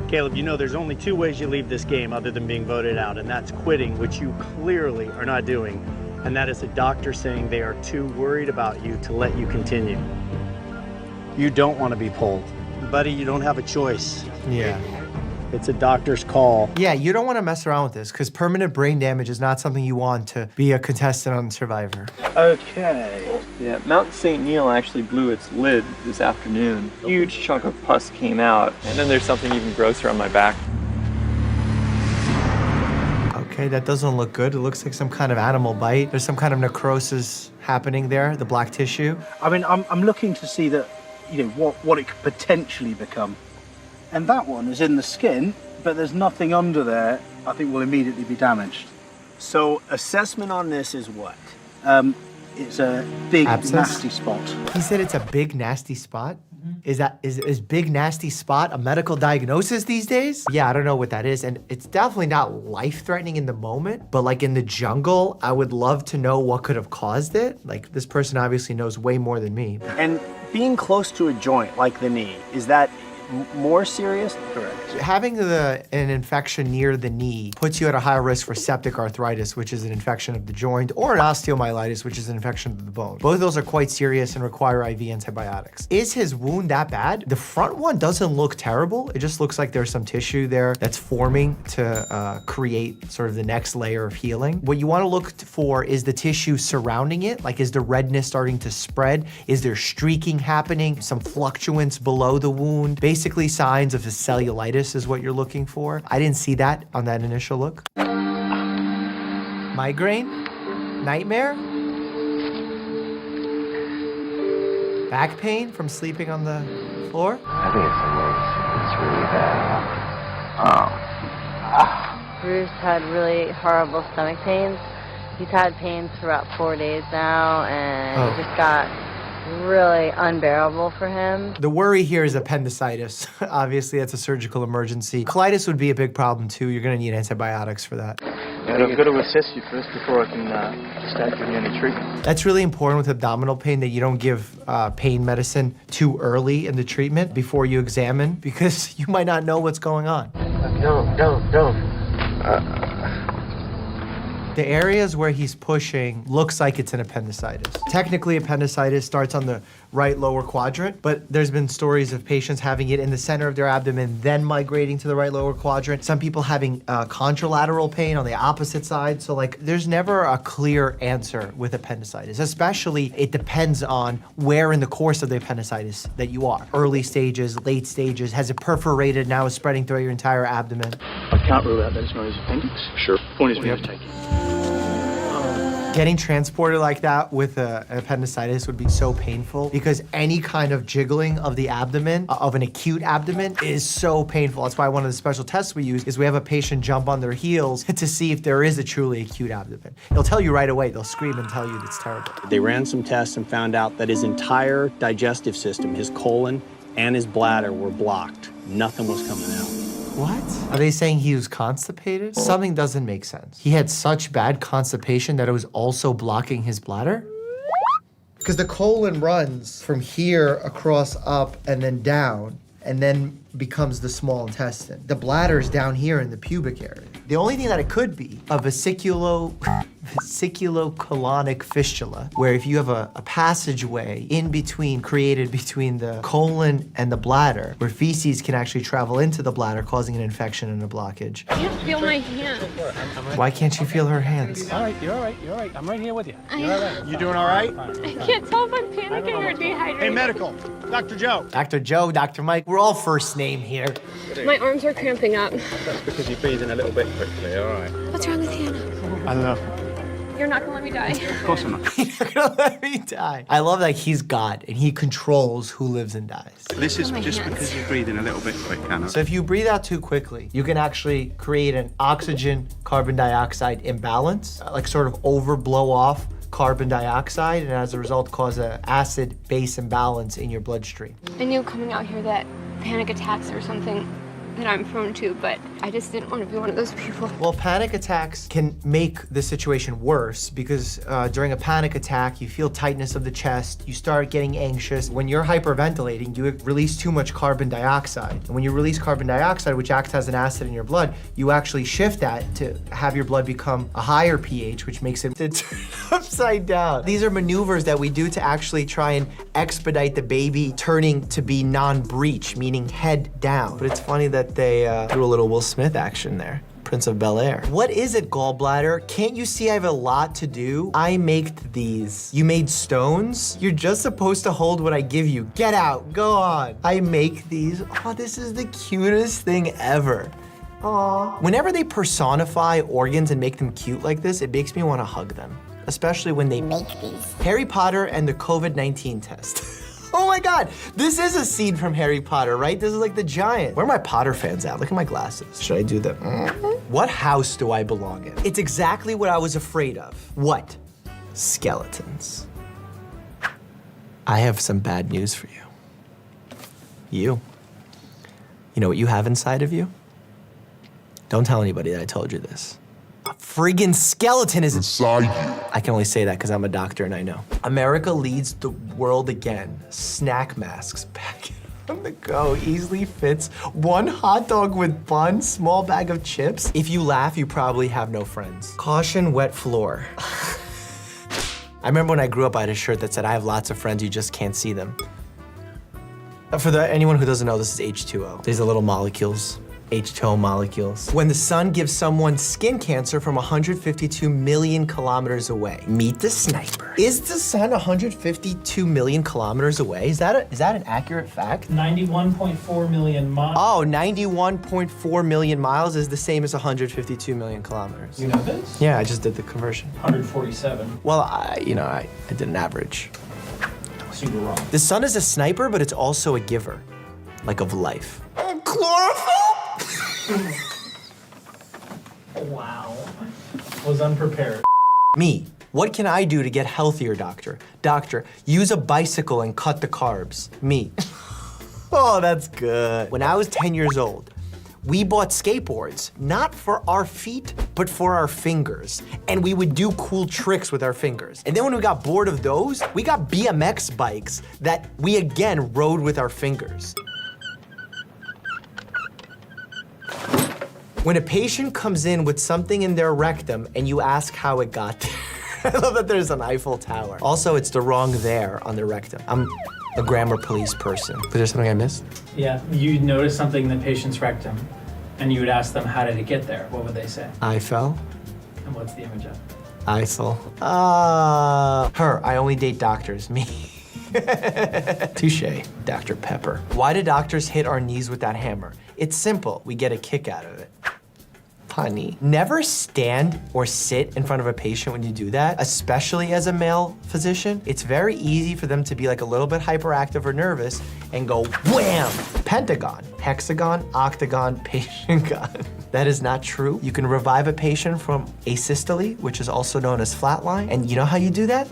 Caleb, you know there's only two ways you leave this game other than being voted out, and that's quitting, which you clearly are not doing, and that is a doctor saying they are too worried about you to let you continue. You don't want to be pulled. Buddy, you don't have a choice. Yeah. It's a doctor's call. Yeah, you don't want to mess around with this because permanent brain damage is not something you want to be a contestant on Survivor. Okay. Yeah, Mount St. Neil actually blew its lid this afternoon. A huge chunk of pus came out, and then there's something even grosser on my back. Okay, that doesn't look good. It looks like some kind of animal bite. There's some kind of necrosis happening there, the black tissue. I mean, I'm looking to see that, you know, what it could potentially become. And that one is in the skin, but there's nothing under there I think will immediately be damaged. So assessment on this is what? It's a big, Abscess? nasty spot. He said it's a big, nasty spot? Is big, nasty spot a medical diagnosis these days? Yeah, I don't know what that is. And it's definitely not life-threatening in the moment, but like in the jungle, I would love to know what could have caused it. Like, this person obviously knows way more than me. And being close to a joint like the knee, is that more serious? Correct. Having an infection near the knee puts you at a higher risk for septic arthritis, which is an infection of the joint, or an osteomyelitis, which is an infection of the bone. Both of those are quite serious and require IV antibiotics. Is his wound that bad? The front one doesn't look terrible. It just looks like there's some tissue there that's forming to create sort of the next layer of healing. What you want to look for is the tissue surrounding it. Like, is the redness starting to spread? Is there streaking happening? Some fluctuance below the wound? Basically signs of a cellulitis is what you're looking for. I didn't see that on that initial look. Migraine? Nightmare? Back pain from sleeping on the floor? I think it's really bad. Bruce had really horrible stomach pains. He's had pains for about 4 days now, and it just got really unbearable for him. The worry here is appendicitis. Obviously, that's a surgical emergency. Colitis would be a big problem too. You're gonna need antibiotics for that. I've got to assess you first before I can start giving you any treatment. That's really important with abdominal pain, that you don't give pain medicine too early in the treatment before you examine, because you might not know what's going on. Don't. The areas where he's pushing looks like it's an appendicitis. Technically, appendicitis starts on the right lower quadrant, but there's been stories of patients having it in the center of their abdomen, then migrating to the right lower quadrant. Some people having contralateral pain on the opposite side. So like, there's never a clear answer with appendicitis, especially it depends on where in the course of the appendicitis that you are. Early stages, late stages, has it perforated, now is spreading through your entire abdomen? I can't rule out that it's not his appendix. Sure. Point is we have to take it. Getting transported like that with an appendicitis would be so painful, because any kind of jiggling of the abdomen, of an acute abdomen, is so painful. That's why one of the special tests we use is we have a patient jump on their heels to see if there is a truly acute abdomen. They'll tell you right away. They'll scream and tell you it's terrible. They ran some tests and found out that his entire digestive system, his colon and his bladder, were blocked. Nothing was coming out. What? Are they saying he was constipated? Something doesn't make sense. He had such bad constipation that it was also blocking his bladder? Because the colon runs from here across up and then down. and then becomes the small intestine. The bladder is down here in the pubic area. The only thing that it could be a vesiculocolonic fistula, where if you have a passageway created between the colon and the bladder, where feces can actually travel into the bladder, causing an infection and a blockage. You feel my hand. Why can't you feel her hands? All right, you're all right, you're all right. I'm right here with you. You're all right. You doing all right? I can't tell if I'm panicking or dehydrated. Hey, medical. Dr. Joe. Dr. Joe, Dr. Mike, we're all first name here. My arms are cramping up. That's because you're breathing a little bit quickly, all right? What's wrong with Hannah? I don't know. You're not gonna let me die. Of course I'm not. You're gonna let me die. I love that he's God and he controls who lives and dies. This is just because you're breathing a little bit quick, Hannah. So if you breathe out too quickly, you can actually create an oxygen-carbon dioxide imbalance, like sort of blow off carbon dioxide, and as a result cause an acid-base imbalance in your bloodstream. I knew coming out here that panic attacks are something that I'm prone to, but I just didn't want to be one of those people. Well, panic attacks can make the situation worse because during a panic attack, you feel tightness of the chest, you start getting anxious. When you're hyperventilating, you release too much carbon dioxide. And when you release carbon dioxide, which acts as an acid in your blood, you actually shift that to have your blood become a higher pH, which makes it turn upside down. These are maneuvers that we do to actually try and expedite the baby turning to be non-breech, meaning head down. But it's funny that they threw a little Will Smith action there. Prince of Bel-Air. What is it, gallbladder? Can't you see I have a lot to do? I made these. You made stones? You're just supposed to hold what I give you. Get out, go on. I make these. Oh, this is the cutest thing ever. Aww. Whenever they personify organs and make them cute like this, it makes me want to hug them, especially when they make these. Harry Potter and the COVID-19 test. Oh my God, this is a scene from Harry Potter, right? This is like the giant. Where are my Potter fans at? Look at my glasses. Should I do the What house do I belong in? It's exactly what I was afraid of. What? Skeletons. I have some bad news for you. You know what you have inside of you? Don't tell anybody that I told you this. A friggin' skeleton is inside you. I can only say that because I'm a doctor and I know. America leads the world again. Snack masks back on the go. Easily fits one hot dog with bun, small bag of chips. If you laugh, you probably have no friends. Caution, wet floor. I remember when I grew up, I had a shirt that said, I have lots of friends, you just can't see them. For anyone who doesn't know, this is H2O. These are little molecules. H2O molecules. When the sun gives someone skin cancer from 152 million kilometers away. Meet the sniper. Is the sun 152 million kilometers away? Is that an accurate fact? 91.4 million miles. Oh, 91.4 million miles is the same as 152 million kilometers. You know this? Yeah, I just did the conversion. 147. Well, I did an average. So you were wrong. The sun is a sniper, but it's also a giver, like of life. Chlorophyll? Wow. Was unprepared. Me. What can I do to get healthier, doctor? Doctor, use a bicycle and cut the carbs. Me. Oh, that's good. When I was 10 years old, we bought skateboards, not for our feet, but for our fingers. And we would do cool tricks with our fingers. And then when we got bored of those, we got BMX bikes that we again rode with our fingers. When a patient comes in with something in their rectum and you ask how it got there, I love that there's an Eiffel Tower. Also, it's the wrong there on the rectum. I'm a grammar police person. Was there something I missed? Yeah, you noticed something in the patient's rectum, and you would ask them, how did it get there? What would they say? I fell. And what's the image of? Eiffel. Her. I only date doctors. Me. Touche, Dr. Pepper. Why do doctors hit our knees with that hammer? It's simple. We get a kick out of it. Punny. Never stand or sit in front of a patient when you do that, especially as a male physician. It's very easy for them to be like a little bit hyperactive or nervous and go wham! Pentagon, hexagon, octagon, patient gone. That is not true. You can revive a patient from asystole, which is also known as flatline. And you know how you do that?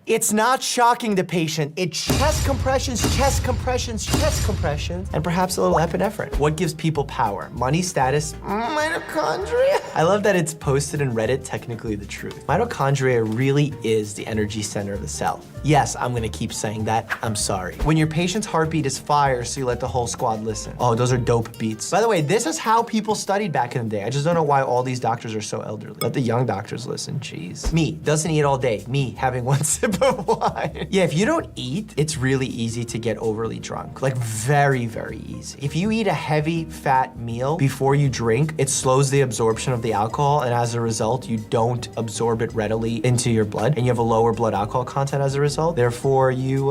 It's not shocking the patient. It's chest compressions, chest compressions, chest compressions, and perhaps a little epinephrine. What gives people power? Money, status, mitochondria? I love that it's posted in Reddit, technically the truth. Mitochondria really is the energy center of the cell. Yes, I'm gonna keep saying that. I'm sorry. When your patient's heartbeat is fire, so you let the whole squad listen. Oh, those are dope beats. By the way, this is how people studied back in the day. I just don't know why all these doctors are so elderly. Let the young doctors listen, jeez. Me, doesn't eat all day. Me, having one sip of wine. Yeah, if you don't eat, it's really easy to get overly drunk. Like very, very easy. If you eat a heavy fat meal before you drink, it slows the absorption of the alcohol, and as a result, you don't absorb it readily into your blood, and you have a lower blood alcohol content as a result. Therefore, you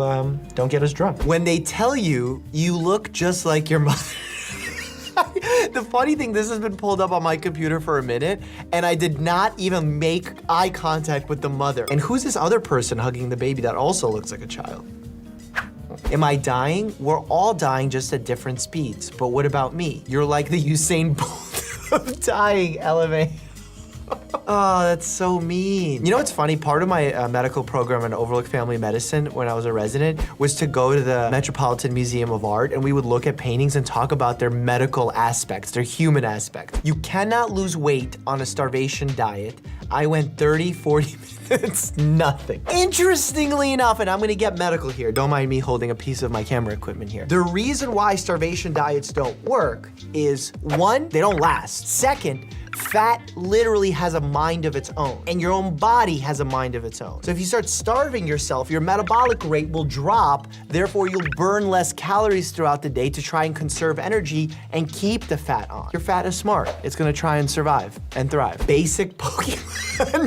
don't get as drunk. When they tell you, you look just like your mother. The funny thing, this has been pulled up on my computer for a minute, and I did not even make eye contact with the mother. And who's this other person hugging the baby that also looks like a child? Am I dying? We're all dying, just at different speeds. But what about me? You're like the Usain Bolt of dying, LMA. Oh, that's so mean. You know what's funny? Part of my medical program in Overlook Family Medicine when I was a resident was to go to the Metropolitan Museum of Art, and we would look at paintings and talk about their medical aspects, their human aspects. You cannot lose weight on a starvation diet. I went 30, 40 minutes, nothing. Interestingly enough, and I'm gonna get medical here, don't mind me holding a piece of my camera equipment here. The reason why starvation diets don't work is, one, they don't last. Second, fat literally has a mind of its own, and your own body has a mind of its own. So if you start starving yourself, your metabolic rate will drop, therefore you'll burn less calories throughout the day to try and conserve energy and keep the fat on. Your fat is smart. It's gonna try and survive and thrive. Basic Pokemon.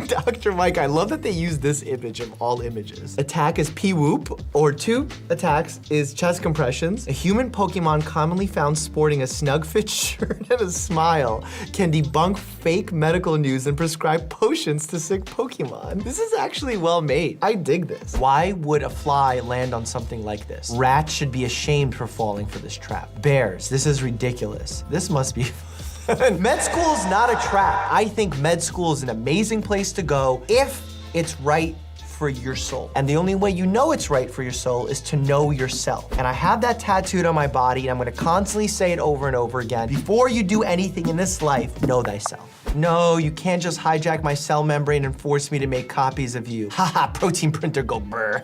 Dr. Mike, I love that they use this image of all images. Attack is P-Whoop, or 2 attacks is chest compressions. A human Pokemon commonly found sporting a snug fit shirt and a smile can debunk fake medical news and prescribe potions to sick Pokemon. This is actually well made. I dig this. Why would a fly land on something like this? Rats should be ashamed for falling for this trap. Bears, this is ridiculous. This must be fun. Med school is not a trap. I think med school is an amazing place to go if it's right for your soul. And the only way you know it's right for your soul is to know yourself. And I have that tattooed on my body, and I'm gonna constantly say it over and over again. Before you do anything in this life, know thyself. No, you can't just hijack my cell membrane and force me to make copies of you. Haha, protein printer go brr.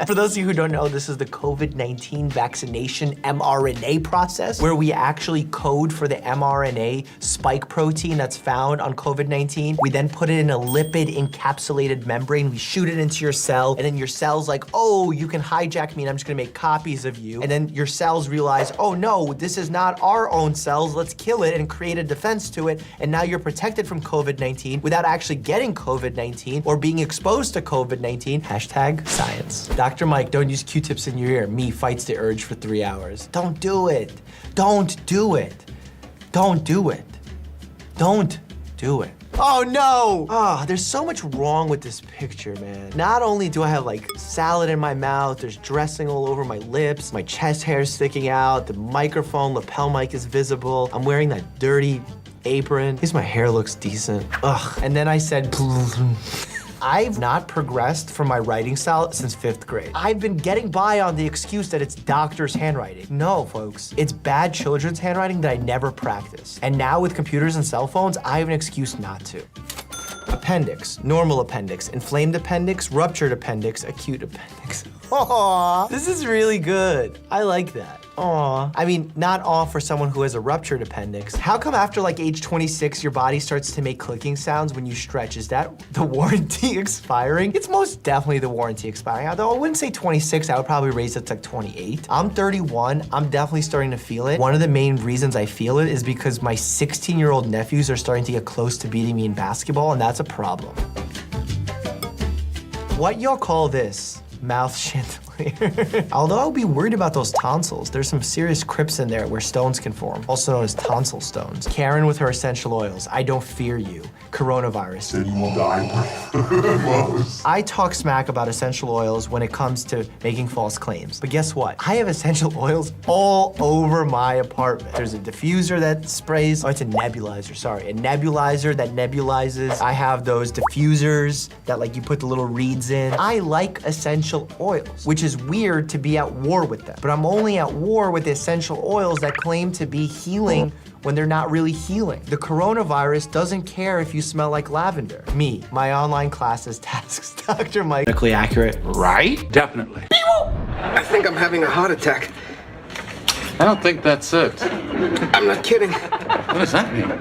For those of you who don't know, this is the COVID-19 vaccination mRNA process, where we actually code for the mRNA spike protein that's found on COVID-19. We then put it in a lipid encapsulated membrane. We shoot it into your cell, and then your cell's like, oh, you can hijack me and I'm just gonna make copies of you. And then your cells realize, oh no, this is not our own cells. Let's kill it and create a defense to it. And now you're protected from COVID-19 without actually getting COVID-19 or being exposed to COVID-19. Hashtag science. Dr. Mike, don't use Q-tips in your ear. Me fights the urge for 3 hours. Don't do it. Don't do it. Don't do it. Don't do it. Oh no! Oh, there's so much wrong with this picture, man. Not only do I have like salad in my mouth, there's dressing all over my lips, my chest hair is sticking out, the microphone lapel mic is visible, I'm wearing that dirty apron. At least my hair looks decent. Ugh. And then I said, I've not progressed from my writing style since 5th grade. I've been getting by on the excuse that it's doctor's handwriting. No, folks, it's bad children's handwriting that I never practiced. And now with computers and cell phones, I have an excuse not to. Appendix, normal appendix, inflamed appendix, ruptured appendix, acute appendix. Aww, this is really good. I like that. Aw. I mean, not aw for someone who has a ruptured appendix. How come after like age 26, your body starts to make clicking sounds when you stretch? Is that the warranty expiring? It's most definitely the warranty expiring. Although I wouldn't say 26, I would probably raise it to like 28. I'm 31, I'm definitely starting to feel it. One of the main reasons I feel it is because my 16-year-old nephews are starting to get close to beating me in basketball, and that's a problem. What y'all call this? Mouth chandelier. Although I'll be worried about those tonsils. There's some serious crypts in there where stones can form, also known as tonsil stones. Karen with her essential oils. I don't fear you. Coronavirus. Then you will die. I talk smack about essential oils when it comes to making false claims. But guess what? I have essential oils all over my apartment. There's a diffuser that sprays. Oh, it's a nebulizer, sorry. A nebulizer that nebulizes. I have those diffusers that like you put the little reeds in. I like essential oils, which is weird to be at war with them. But I'm only at war with the essential oils that claim to be healing when they're not really healing. The coronavirus doesn't care if you smell like lavender. Me, my online classes tasks Dr. Mike. Medically accurate, right? Definitely. I think I'm having a heart attack. I don't think that's it. I'm not kidding. What does that mean?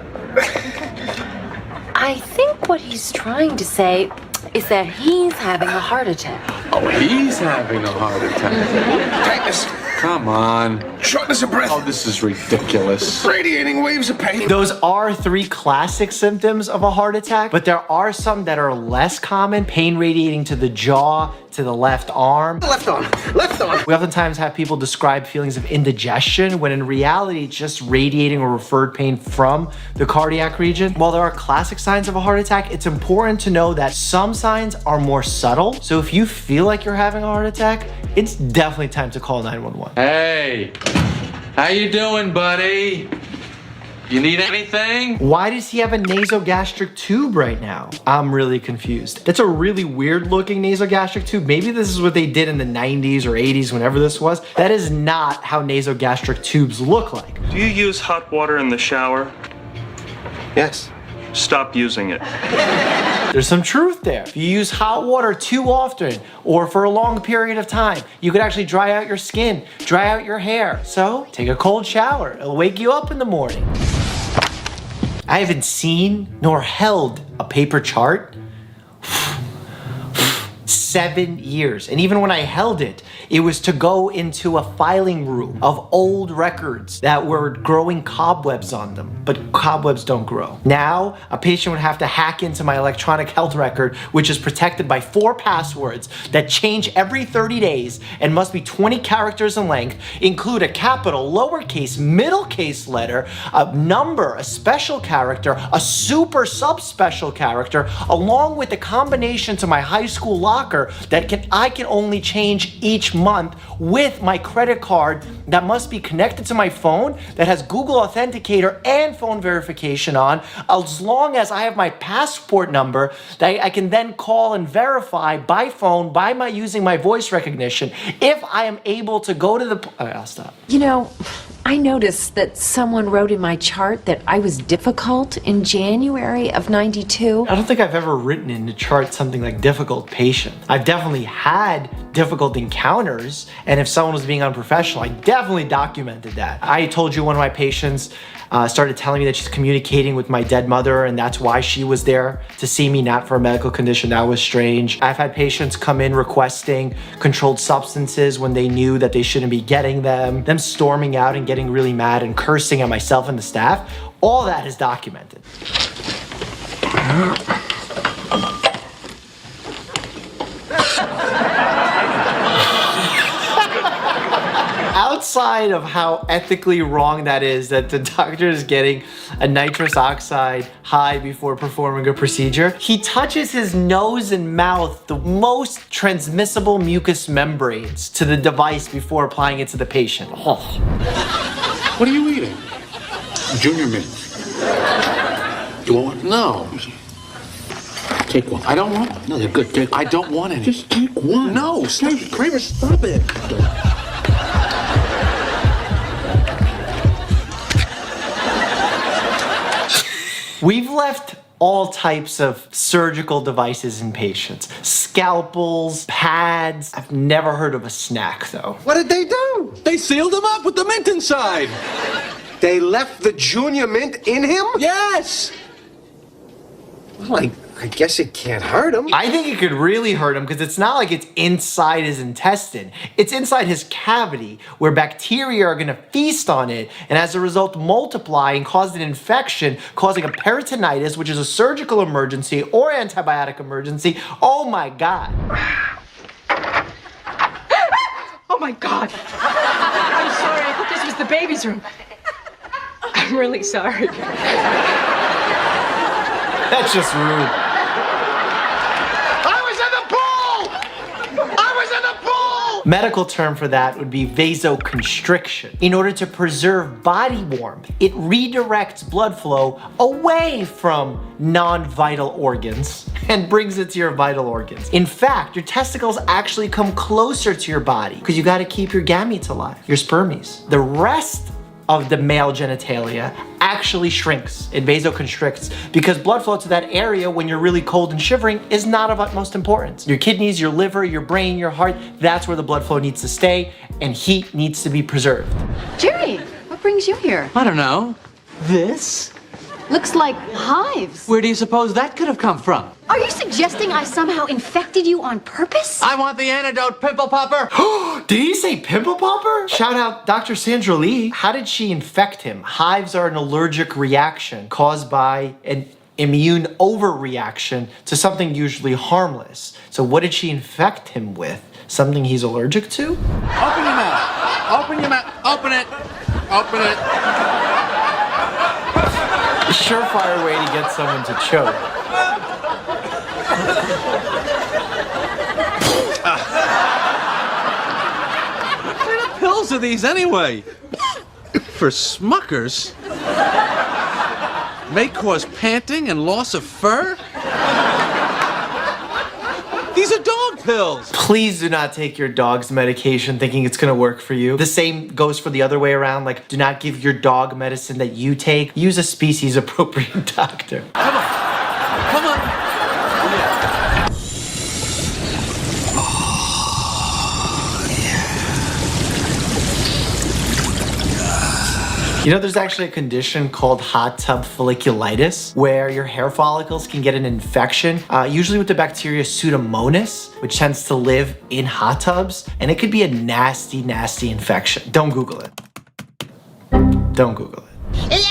I think what he's trying to say is that he's having a heart attack. Oh, he's having a heart attack. Tightness. Come on. Shortness of breath. Oh, this is ridiculous. Radiating waves of pain. Those are 3 classic symptoms of a heart attack, but there are some that are less common. Pain radiating to the jaw, to the left arm. Left arm. Left arm. We oftentimes have people describe feelings of indigestion when in reality it's just radiating or referred pain from the cardiac region. While there are classic signs of a heart attack, it's important to know that some signs are more subtle. So if you feel like you're having a heart attack, it's definitely time to call 911. Hey, how you doing, buddy? You need anything? Why does he have a nasogastric tube right now? I'm really confused. That's a really weird looking nasogastric tube. Maybe this is what they did in the 90s or 80s, whenever this was. That is not how nasogastric tubes look like. Do you use hot water in the shower? Yes. Stop using it. There's some truth there. If you use hot water too often or for a long period of time, you could actually dry out your skin, dry out your hair. So take a cold shower. It'll wake you up in the morning. I haven't seen nor held a paper chart 7 years. And even when I held it, it was to go into a filing room of old records that were growing cobwebs on them, but cobwebs don't grow. Now, a patient would have to hack into my electronic health record, which is protected by 4 passwords that change every 30 days and must be 20 characters in length, include a capital, lowercase, middle case letter, a number, a special character, a super subspecial character, along with the combination to my high school locker that I can only change each month with my credit card that must be connected to my phone that has Google Authenticator and phone verification on, as long as I have my passport number that I can then call and verify by phone using my voice recognition if I am able to go to the... I'll stop. You know, I noticed that someone wrote in my chart that I was difficult in January of '92. I don't think I've ever written in the chart something like difficult patient. I've definitely had difficult encounters, and if someone was being unprofessional, I definitely documented that. I told you one of my patients started telling me that she's communicating with my dead mother, and that's why she was there to see me, not for a medical condition. That was strange. I've had patients come in requesting controlled substances when they knew that they shouldn't be getting them storming out and getting really mad and cursing at myself and the staff. All that is documented. Outside of how ethically wrong that is, that the doctor is getting a nitrous oxide high before performing a procedure, he touches his nose and mouth, the most transmissible mucous membranes, to the device before applying it to the patient. Oh. What are you eating? Junior Mint. You want one? No. Take one. I don't want one. No, they're good. Take one. I don't want any. Just take one. No, stop. Kramer, stop it. We've left all types of surgical devices in patients. Scalpels, pads. I've never heard of a snack though. What did they do? They sealed him up with the mint inside. They left the Junior Mint in him? Yes. Well, I guess it can't hurt him. I think it could really hurt him because it's not like it's inside his intestine. It's inside his cavity where bacteria are gonna feast on it and as a result multiply and cause an infection, causing a peritonitis, which is a surgical emergency or antibiotic emergency. Oh my God. my God. I'm sorry. I thought this was the baby's room. I'm really sorry. That's just rude. I was in the pool! I was in the pool! Medical term for that would be vasoconstriction. In order to preserve body warmth, it redirects blood flow away from non-vital organs and brings it to your vital organs. In fact, your testicles actually come closer to your body because you got to keep your gametes alive, your spermies. The rest of the male genitalia actually shrinks. It vasoconstricts because blood flow to that area when you're really cold and shivering is not of utmost importance. Your kidneys, your liver, your brain, your heart, that's where the blood flow needs to stay and heat needs to be preserved. Jerry, what brings you here? I don't know. This? Looks like hives. Where do you suppose that could have come from? Are you suggesting I somehow infected you on purpose? I want the antidote, pimple popper. Did he say pimple popper? Shout out Dr. Sandra Lee. How did she infect him? Hives are an allergic reaction caused by an immune overreaction to something usually harmless. So what did she infect him with? Something he's allergic to? Open your mouth. Open your mouth. Open it. Open it. A surefire way to get someone to choke. What kind of pills are these anyway? For Smuckers? May cause panting and loss of fur? These are dog pills. Please do not take your dog's medication thinking it's gonna work for you. The same goes for the other way around. Like, do not give your dog medicine that you take. Use a species appropriate doctor. Come on. Come on. You know, there's actually a condition called hot tub folliculitis where your hair follicles can get an infection, usually with the bacteria Pseudomonas, which tends to live in hot tubs, and it could be a nasty, nasty infection. Don't Google it. Don't Google it.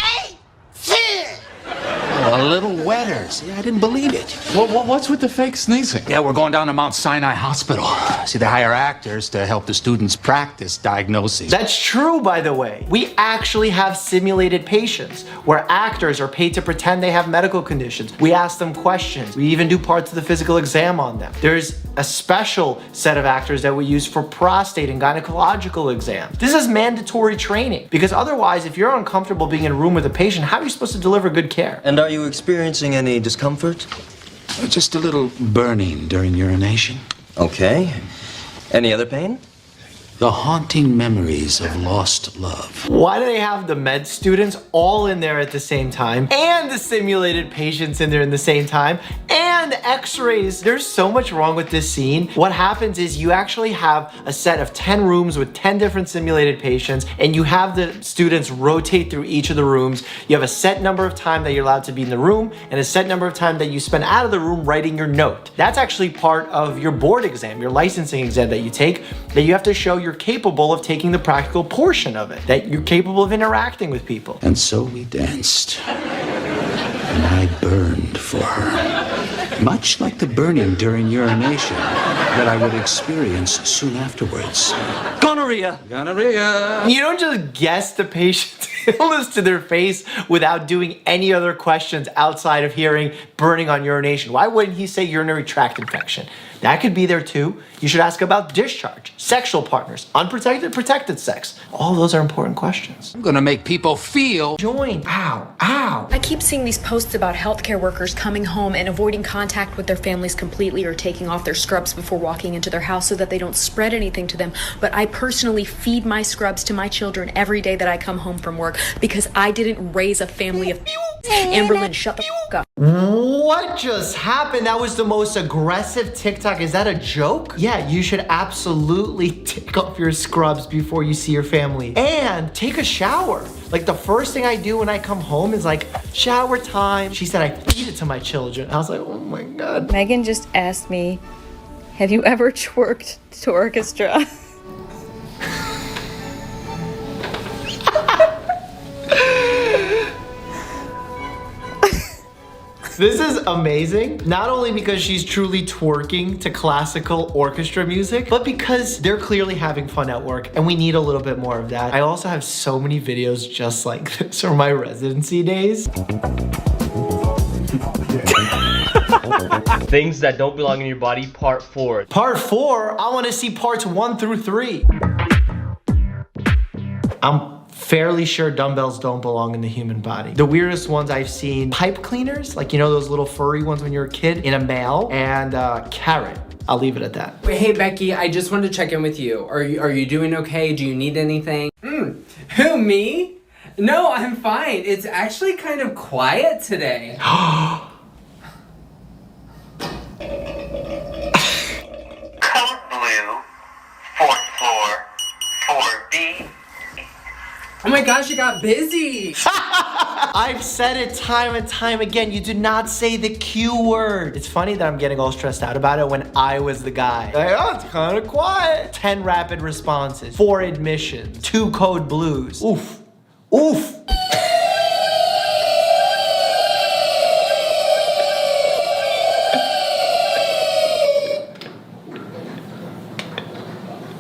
A little wetter. See, I didn't believe it. What's with the fake sneezing? Yeah, we're going down to Mount Sinai Hospital. See, they hire actors to help the students practice diagnoses. That's true, by the way. We actually have simulated patients where actors are paid to pretend they have medical conditions. We ask them questions. We even do parts of the physical exam on them. There's a special set of actors that we use for prostate and gynecological exams. This is mandatory training because otherwise, if you're uncomfortable being in a room with a patient, how are you supposed to deliver good care? And are you experiencing any discomfort? Just a little burning during urination. Okay. Any other pain? The haunting memories of lost love. Why do they have the med students all in there at the same time and the simulated patients in there in the same time and x-rays? There's so much wrong with this scene. What happens is you actually have a set of 10 rooms with 10 different simulated patients and you have the students rotate through each of the rooms. You have a set number of time that you're allowed to be in the room and a set number of time that you spend out of the room writing your note. That's actually part of your board exam, your licensing exam that you take, that you have to show you're capable of taking the practical portion of it, that you're capable of interacting with people. And so we danced. And I burned for her. Much like the burning during urination that I would experience soon afterwards. Gonorrhea. Gonorrhea. You don't just guess the patient's illness to their face without doing any other questions outside of hearing burning on urination. Why wouldn't he say urinary tract infection? That could be there too. You should ask about discharge, sexual partners, unprotected, protected sex. All those are important questions. I'm gonna make people feel. Join. Ow. Ow. I keep seeing these posts about healthcare workers coming home and avoiding contact with their families completely or taking off their scrubs before walking into their house so that they don't spread anything to them. But I personally feed my scrubs to my children every day that I come home from work because I didn't raise a family of Amberlynn, shut the fuck up. What just happened? That was the most aggressive TikTok. Is that a joke? Yeah, you should absolutely take off your scrubs before you see your family and take a shower. Like the first thing I do when I come home is like shower time. She said I feed it to my children. I was like, oh my God. Megan just asked me, have you ever twerked to orchestra? This is amazing, not only because she's truly twerking to classical orchestra music, but because they're clearly having fun at work, and we need a little bit more of that. I also have so many videos just like this from my residency days. Things that don't belong in your body, part 4. Part 4? I want to see parts 1 through 3. I'm fairly sure dumbbells don't belong in the human body. The weirdest ones I've seen, pipe cleaners, like you know those little furry ones when you're a kid, in a male, and carrot. I'll leave it at that. Hey Becky, I just wanted to check in with you. Are you doing okay? Do you need anything? Who, me? No, I'm fine. It's actually kind of quiet today. Code blue, 4th floor, 4B. Oh my gosh, it got busy. I've said it time and time again, you do not say the Q word. It's funny that I'm getting all stressed out about it when I was the guy. Like, oh, it's kind of quiet. 10 rapid responses, 4 admissions, 2 code blues. Oof, oof.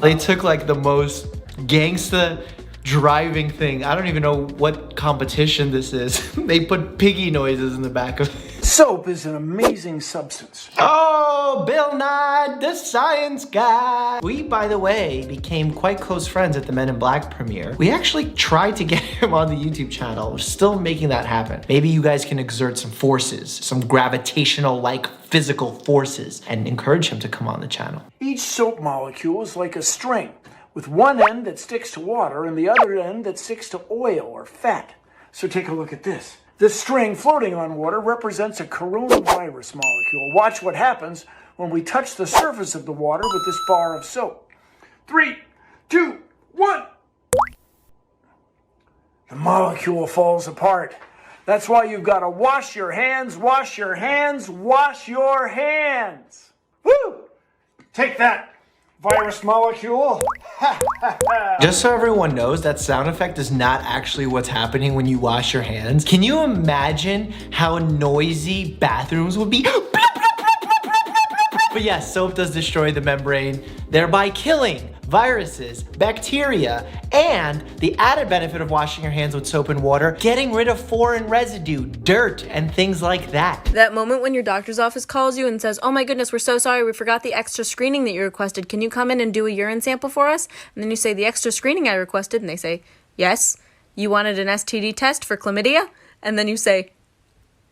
They took like the most gangsta driving thing. I don't even know what competition this is. They put piggy noises in the back of it. Soap is an amazing substance. Oh, Bill Nye, the science guy. We, by the way, became quite close friends at the Men in Black premiere. We actually tried to get him on the YouTube channel. We're still making that happen. Maybe you guys can exert some forces, some gravitational-like physical forces, and encourage him to come on the channel. Each soap molecule is like a string, with one end that sticks to water and the other end that sticks to oil or fat. So take a look at this. This string floating on water represents a coronavirus molecule. Watch what happens when we touch the surface of the water with this bar of soap. 3, 2, 1. The molecule falls apart. That's why you've got to wash your hands, wash your hands, wash your hands. Woo! Take that, virus molecule. Just so everyone knows, that sound effect is not actually what's happening when you wash your hands. Can you imagine how noisy bathrooms would be? But yes, soap does destroy the membrane, thereby killing viruses, bacteria, and the added benefit of washing your hands with soap and water, getting rid of foreign residue, dirt, and things like that. That moment when your doctor's office calls you and says, oh my goodness, we're so sorry, we forgot the extra screening that you requested. Can you come in and do a urine sample for us? And then you say, the extra screening I requested, and they say, yes. You wanted an STD test for chlamydia? And then you say,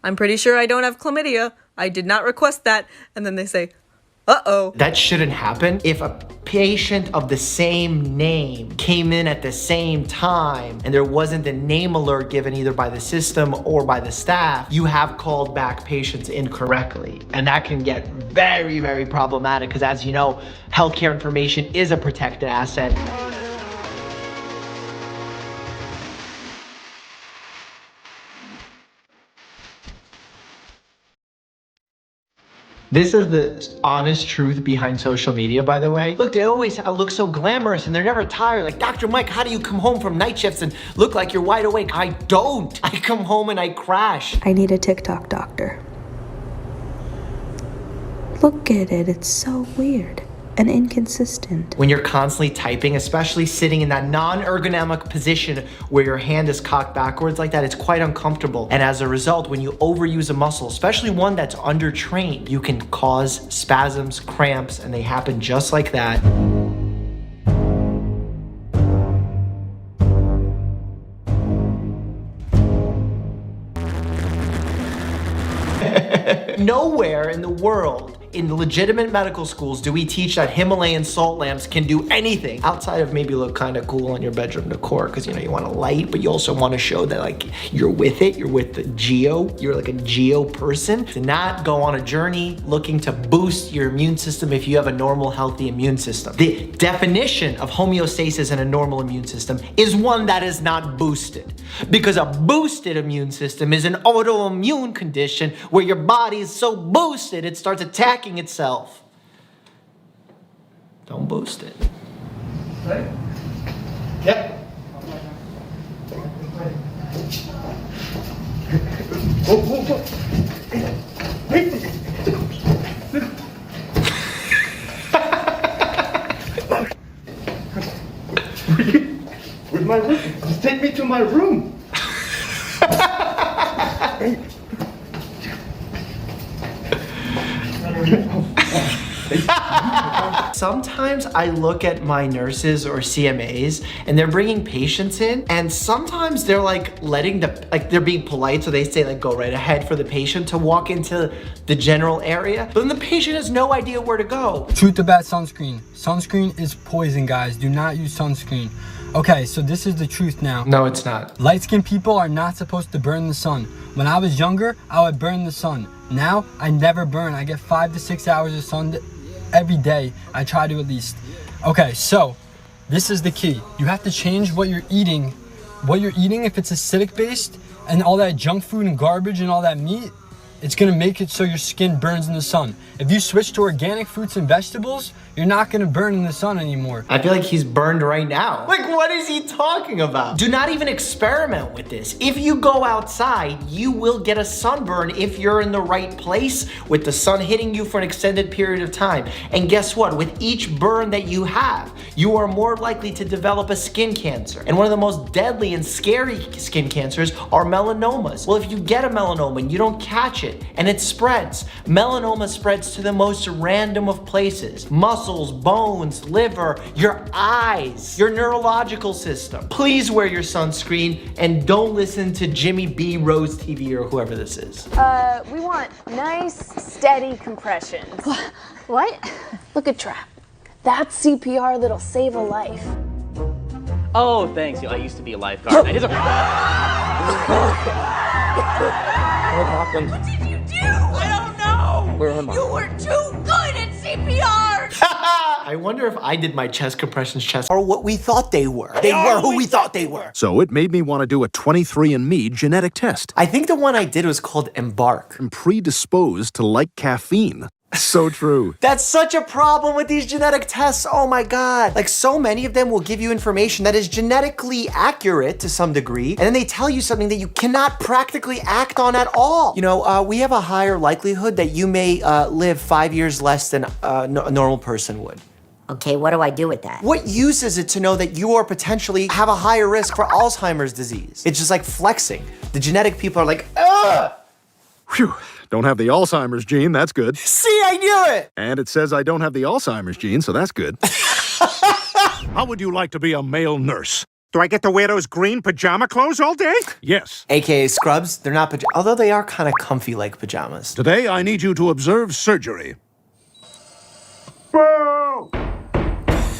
I'm pretty sure I don't have chlamydia. I did not request that. And then they say, uh-oh. That shouldn't happen. If a patient of the same name came in at the same time and there wasn't a name alert given either by the system or by the staff, you have called back patients incorrectly. And that can get very, very problematic because, as you know, healthcare information is a protected asset. This is the honest truth behind social media, by the way. Look, they always look so glamorous and they're never tired. Like, Dr. Mike, how do you come home from night shifts and look like you're wide awake? I don't. I come home and I crash. I need a TikTok doctor. Look at it, it's so weird and inconsistent. When you're constantly typing, especially sitting in that non-ergonomic position where your hand is cocked backwards like that, it's quite uncomfortable. And as a result, when you overuse a muscle, especially one that's undertrained, you can cause spasms, cramps, and they happen just like that. Nowhere in the world, in legitimate medical schools, do we teach that Himalayan salt lamps can do anything outside of maybe look kind of cool on your bedroom decor, because you know you want a light, but you also want to show that like you're with it, you're with the geo, you're like a geo person. To not go on a journey looking to boost your immune system if you have a normal, healthy immune system. The definition of homeostasis in a normal immune system is one that is not boosted, because a boosted immune system is an autoimmune condition where your body is so boosted it starts attacking itself. Don't boost it. Right? Yep. Oh, oh, oh. take me to my room. Sometimes I look at my nurses or CMAs and they're bringing patients in, and sometimes they're like they're being polite, so they say like go right ahead for the patient to walk into the general area, but then the patient has no idea where to go. Truth about sunscreen. Sunscreen is poison, guys. Do not use sunscreen. Okay, so this is the truth now. No, it's not. Light-skinned people are not supposed to burn the sun. When I was younger, I would burn the sun. Now, I never burn. I get 5 to 6 hours of sun every day. I try to at least. Okay, so this is the key. You have to change what you're eating. What you're eating, if it's acidic based and all that junk food and garbage and all that meat, it's gonna make it so your skin burns in the sun. If you switch to organic fruits and vegetables, you're not gonna burn in the sun anymore. I feel like he's burned right now. Like, what is he talking about? Do not even experiment with this. If you go outside, you will get a sunburn if you're in the right place with the sun hitting you for an extended period of time. And guess what? With each burn that you have, you are more likely to develop a skin cancer. And one of the most deadly and scary skin cancers are melanomas. Well, if you get a melanoma and you don't catch it and it spreads, melanoma spreads to the most random of places. Muscles, bones, liver, your eyes, your neurological system. Please wear your sunscreen and don't listen to Jimmy B. Rose TV or whoever this is. We want nice, steady compressions. What? Look at Trap. That's CPR that'll save a life. Oh, thanks. I used to be a lifeguard. What happened? What did you do? I don't know. Where am I? You were too good at CPR. I wonder if I did my chest compressions or what we thought they were. They were who we thought they were. So it made me want to do a 23andMe genetic test. I think the one I did was called Embark. I'm predisposed to like caffeine. So true. That's such a problem with these genetic tests. Oh my God. Like, so many of them will give you information that is genetically accurate to some degree, and then they tell you something that you cannot practically act on at all. You know, we have a higher likelihood that you may live 5 years less than a normal person would. Okay, what do I do with that? What use is it to know that you are potentially have a higher risk for Alzheimer's disease? It's just like flexing. The genetic people are like, ugh! Phew. Don't have the Alzheimer's gene, that's good. See, I knew it! And it says I don't have the Alzheimer's gene, so that's good. How would you like to be a male nurse? Do I get to wear those green pajama clothes all day? Yes. AKA scrubs, they're not pajamas, although they are kind of comfy like pajamas. Today, I need you to observe surgery. Boo!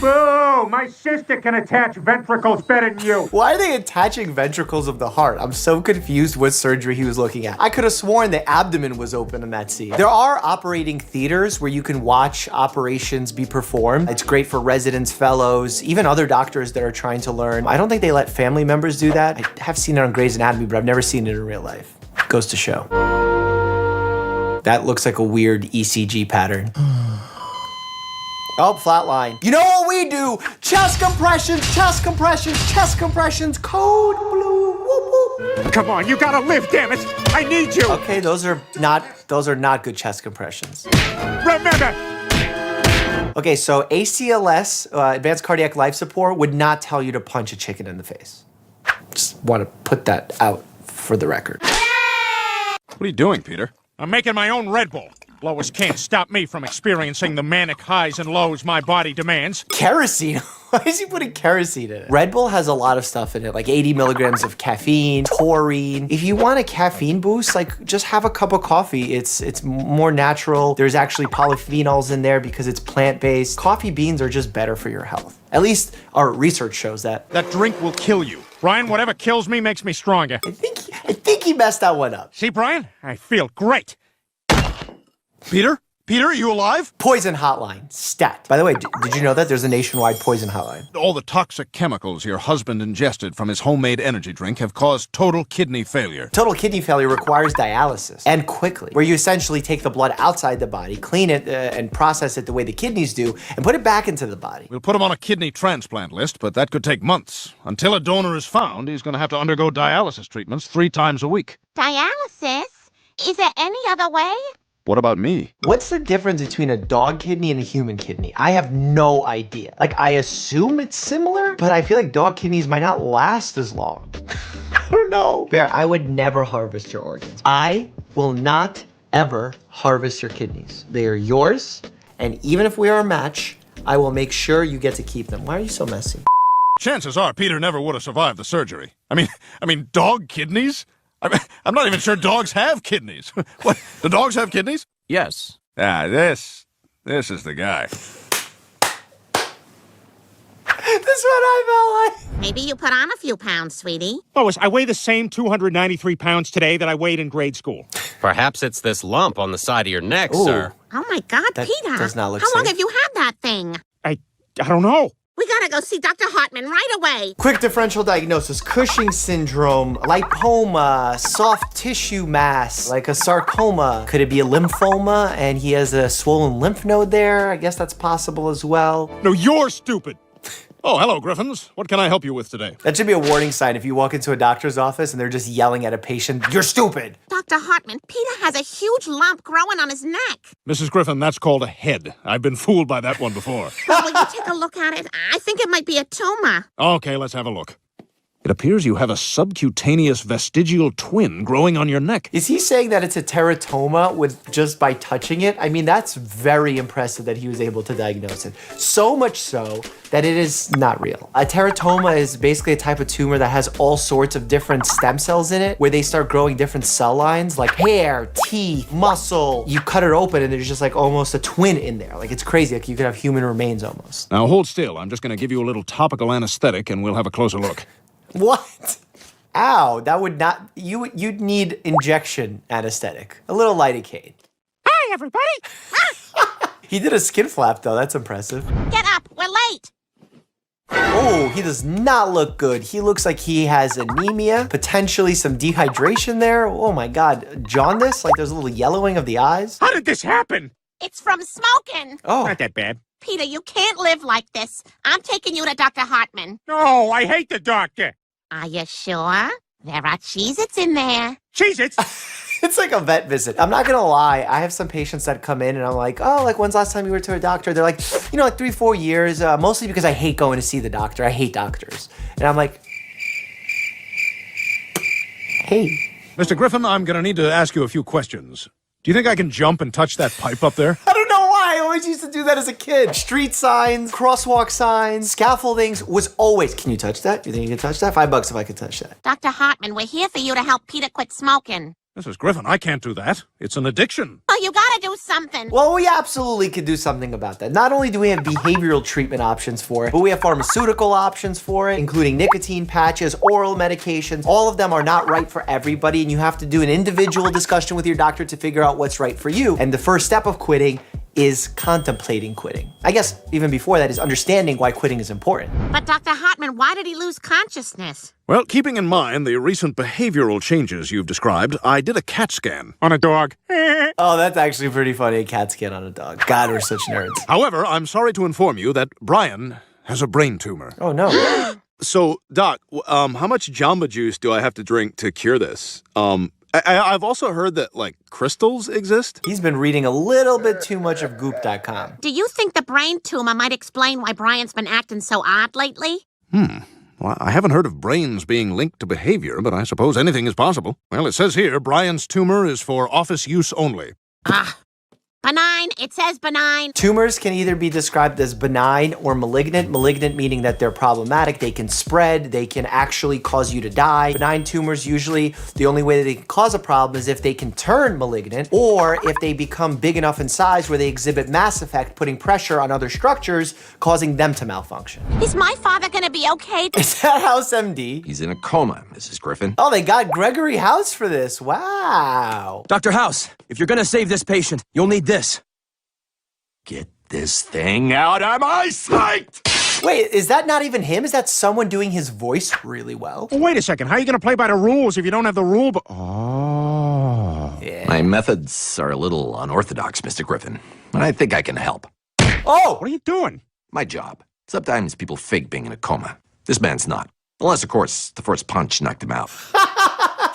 Boo! My sister can attach ventricles better than you. Why are they attaching ventricles of the heart? I'm so confused what surgery he was looking at. I could have sworn the abdomen was open in that scene. There are operating theaters where you can watch operations be performed. It's great for residents, fellows, even other doctors that are trying to learn. I don't think they let family members do that. I have seen it on Grey's Anatomy, but I've never seen it in real life. Goes to show. That looks like a weird ECG pattern. Oh, flatline. You know what we do? Chest compressions, chest compressions, chest compressions, code blue, whoop, whoop. Come on, you gotta live, damn it! I need you! Okay, those are not good chest compressions. Remember! Okay, so ACLS, Advanced Cardiac Life Support, would not tell you to punch a chicken in the face. Just want to put that out for the record. What are you doing, Peter? I'm making my own Red Bull. Lois can't stop me from experiencing the manic highs and lows my body demands. Kerosene? Why is he putting kerosene in it? Red Bull has a lot of stuff in it, like 80 milligrams of caffeine, taurine. If you want a caffeine boost, like just have a cup of coffee. It's more natural. There's actually polyphenols in there because it's plant-based. Coffee beans are just better for your health. At least our research shows that. That drink will kill you. Brian, whatever kills me makes me stronger. I think he messed that one up. See, Brian? I feel great. Peter? Peter, are you alive? Poison hotline, stat. By the way, did you know that there's a nationwide poison hotline? All the toxic chemicals your husband ingested from his homemade energy drink have caused total kidney failure. Total kidney failure requires dialysis, and quickly, where you essentially take the blood outside the body, clean it, and process it the way the kidneys do, and put it back into the body. We'll put him on a kidney transplant list, but that could take months. Until a donor is found, he's going to have to undergo dialysis treatments 3 times a week. Dialysis? Is there any other way? What about me? What's the difference between a dog kidney and a human kidney? I have no idea. Like, I assume it's similar, but I feel like dog kidneys might not last as long. I don't know. Bear, I would never harvest your organs. I will not ever harvest your kidneys. They are yours, and even if we are a match, I will make sure you get to keep them. Why are you so messy? Chances are Peter never would have survived the surgery. I mean, dog kidneys? I'm not even sure dogs have kidneys. What? Do dogs have kidneys? Yes. Ah, this is the guy. This one I felt like. Maybe you put on a few pounds, sweetie. Lois, I weigh the same 293 pounds today that I weighed in grade school. Perhaps it's this lump on the side of your neck, Ooh. sir. Oh my God, That Peter. does not look How long safe. have you had that thing? I don't know. We gotta go see Dr. Hartman right away. Quick differential diagnosis: Cushing syndrome, lipoma, soft tissue mass, like a sarcoma. Could it be a lymphoma and he has a swollen lymph node there? I guess that's possible as well. No, you're stupid. Oh, hello, Griffins. What can I help you with today? That should be a warning sign if you walk into a doctor's office and they're just yelling at a patient, "You're stupid." Dr. Hartman, Peter has a huge lump growing on his neck. Mrs. Griffin, that's called a head. I've been fooled by that one before. Well, will you take a look at it? I think it might be a tumor. Okay, let's have a look. It appears you have a subcutaneous vestigial twin growing on your neck. Is he saying that it's a teratoma with just by touching it? I mean, that's very impressive that he was able to diagnose it. So much so that it is not real. A teratoma is basically a type of tumor that has all sorts of different stem cells in it where they start growing different cell lines like hair, teeth, muscle. You cut it open and there's just like almost a twin in there. Like, it's crazy. Like, you could have human remains almost. Now hold still. I'm just going to give you a little topical anesthetic and we'll have a closer look. What? Ow, that would not, you'd need injection anesthetic. A little lidocaine. Hi, everybody. He did a skin flap though, that's impressive. Get up, we're late. Oh, he does not look good. He looks like he has anemia, potentially some dehydration there. Oh my God, jaundice, like there's a little yellowing of the eyes. How did this happen? It's from smoking. Oh. Not that bad. Peter, you can't live like this. I'm taking you to Dr. Hartman. No, I hate the doctor. Are you sure? There are Cheez-Its in there. Cheez-Its? It's like a vet visit. I'm not gonna lie, I have some patients that come in and I'm like, oh, like when's the last time you were to a doctor? They're like, like 3-4 years, mostly because I hate going to see the doctor. I hate doctors. And I'm like, hey. Mr. Griffin, I'm going to need to ask you a few questions. Do you think I can jump and touch that pipe up there? I don't know why. I always used to do that as a kid. Street signs, crosswalk signs, scaffoldings was always, can you touch that? Do you think you can touch that? $5 if I could touch that. Dr. Hartman, we're here for you to help Peter quit smoking. Mrs. Griffin, I can't do that. It's an addiction. Oh, you gotta do something. Well, we absolutely could do something about that. Not only do we have behavioral treatment options for it, but we have pharmaceutical options for it, including nicotine patches, oral medications. All of them are not right for everybody, and you have to do an individual discussion with your doctor to figure out what's right for you. And the first step of quitting is contemplating quitting. I guess even before that is understanding why quitting is important. But Dr. Hartman, why did he lose consciousness? Well, keeping in mind the recent behavioral changes you've described, I did a CAT scan on a dog. Oh, that's actually pretty funny, a CAT scan on a dog. God, we're such nerds. However, I'm sorry to inform you that Brian has a brain tumor. Oh, no. So, Doc, how much Jamba Juice do I have to drink to cure this? I've also heard that, like, crystals exist. He's been reading a little bit too much of goop.com. Do you think the brain tumor might explain why Brian's been acting so odd lately? Well, I haven't heard of brains being linked to behavior, but I suppose anything is possible. Well, it says here, Brian's tumor is for office use only. Benign. It says benign. Tumors can either be described as benign or malignant. Malignant meaning that they're problematic, they can spread, they can actually cause you to die. Benign tumors, usually the only way that they can cause a problem is if they can turn malignant or if they become big enough in size where they exhibit mass effect, putting pressure on other structures, causing them to malfunction. Is my father gonna be okay? Is that House MD? He's in a coma, Mrs. Griffin. Oh, they got Gregory House for this. Wow. Dr. House, if you're gonna save this patient, you'll need this. Get this thing out of my sight! Wait, is that not even him? Is that someone doing his voice really well? Well, wait a second. How are you going to play by the rules if you don't have the rule book? Oh. Yeah. My methods are a little unorthodox, Mr. Griffin, but I think I can help. Oh! What are you doing? My job. Sometimes people fake being in a coma. This man's not. Unless, of course, the first punch knocked him out.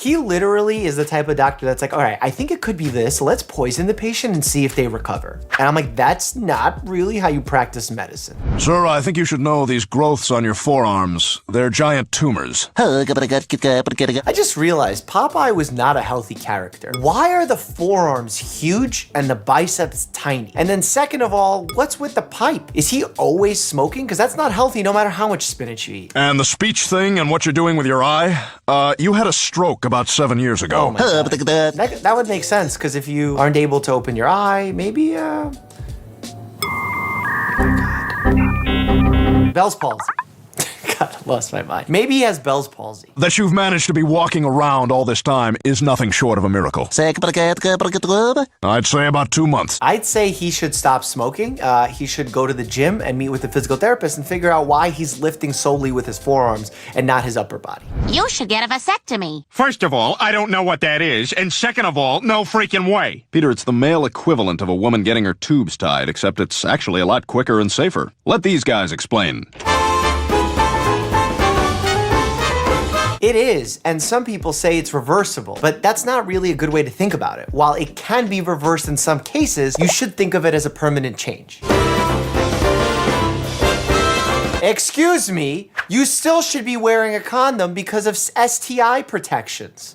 He literally is the type of doctor that's like, all right, I think it could be this. Let's poison the patient and see if they recover. And I'm like, that's not really how you practice medicine. Sir, I think you should know these growths on your forearms. They're giant tumors. I just realized Popeye was not a healthy character. Why are the forearms huge and the biceps tiny? And then second of all, what's with the pipe? Is he always smoking? Because that's not healthy no matter how much spinach you eat. And the speech thing and what you're doing with your eye? You had a stroke about 7 years ago. Oh my God. That would make sense, because if you aren't able to open your eye, maybe, oh God. Bell's palsy. God, I lost my mind. Maybe he has Bell's palsy. That you've managed to be walking around all this time is nothing short of a miracle. I'd say about 2 months. I'd say he should stop smoking. He should go to the gym and meet with a physical therapist and figure out why he's lifting solely with his forearms and not his upper body. You should get a vasectomy. First of all, I don't know what that is, and second of all, no freaking way. Peter, it's the male equivalent of a woman getting her tubes tied, except it's actually a lot quicker and safer. Let these guys explain. It is, and some people say it's reversible, but that's not really a good way to think about it. While it can be reversed in some cases, you should think of it as a permanent change. Excuse me, you still should be wearing a condom because of STI protections.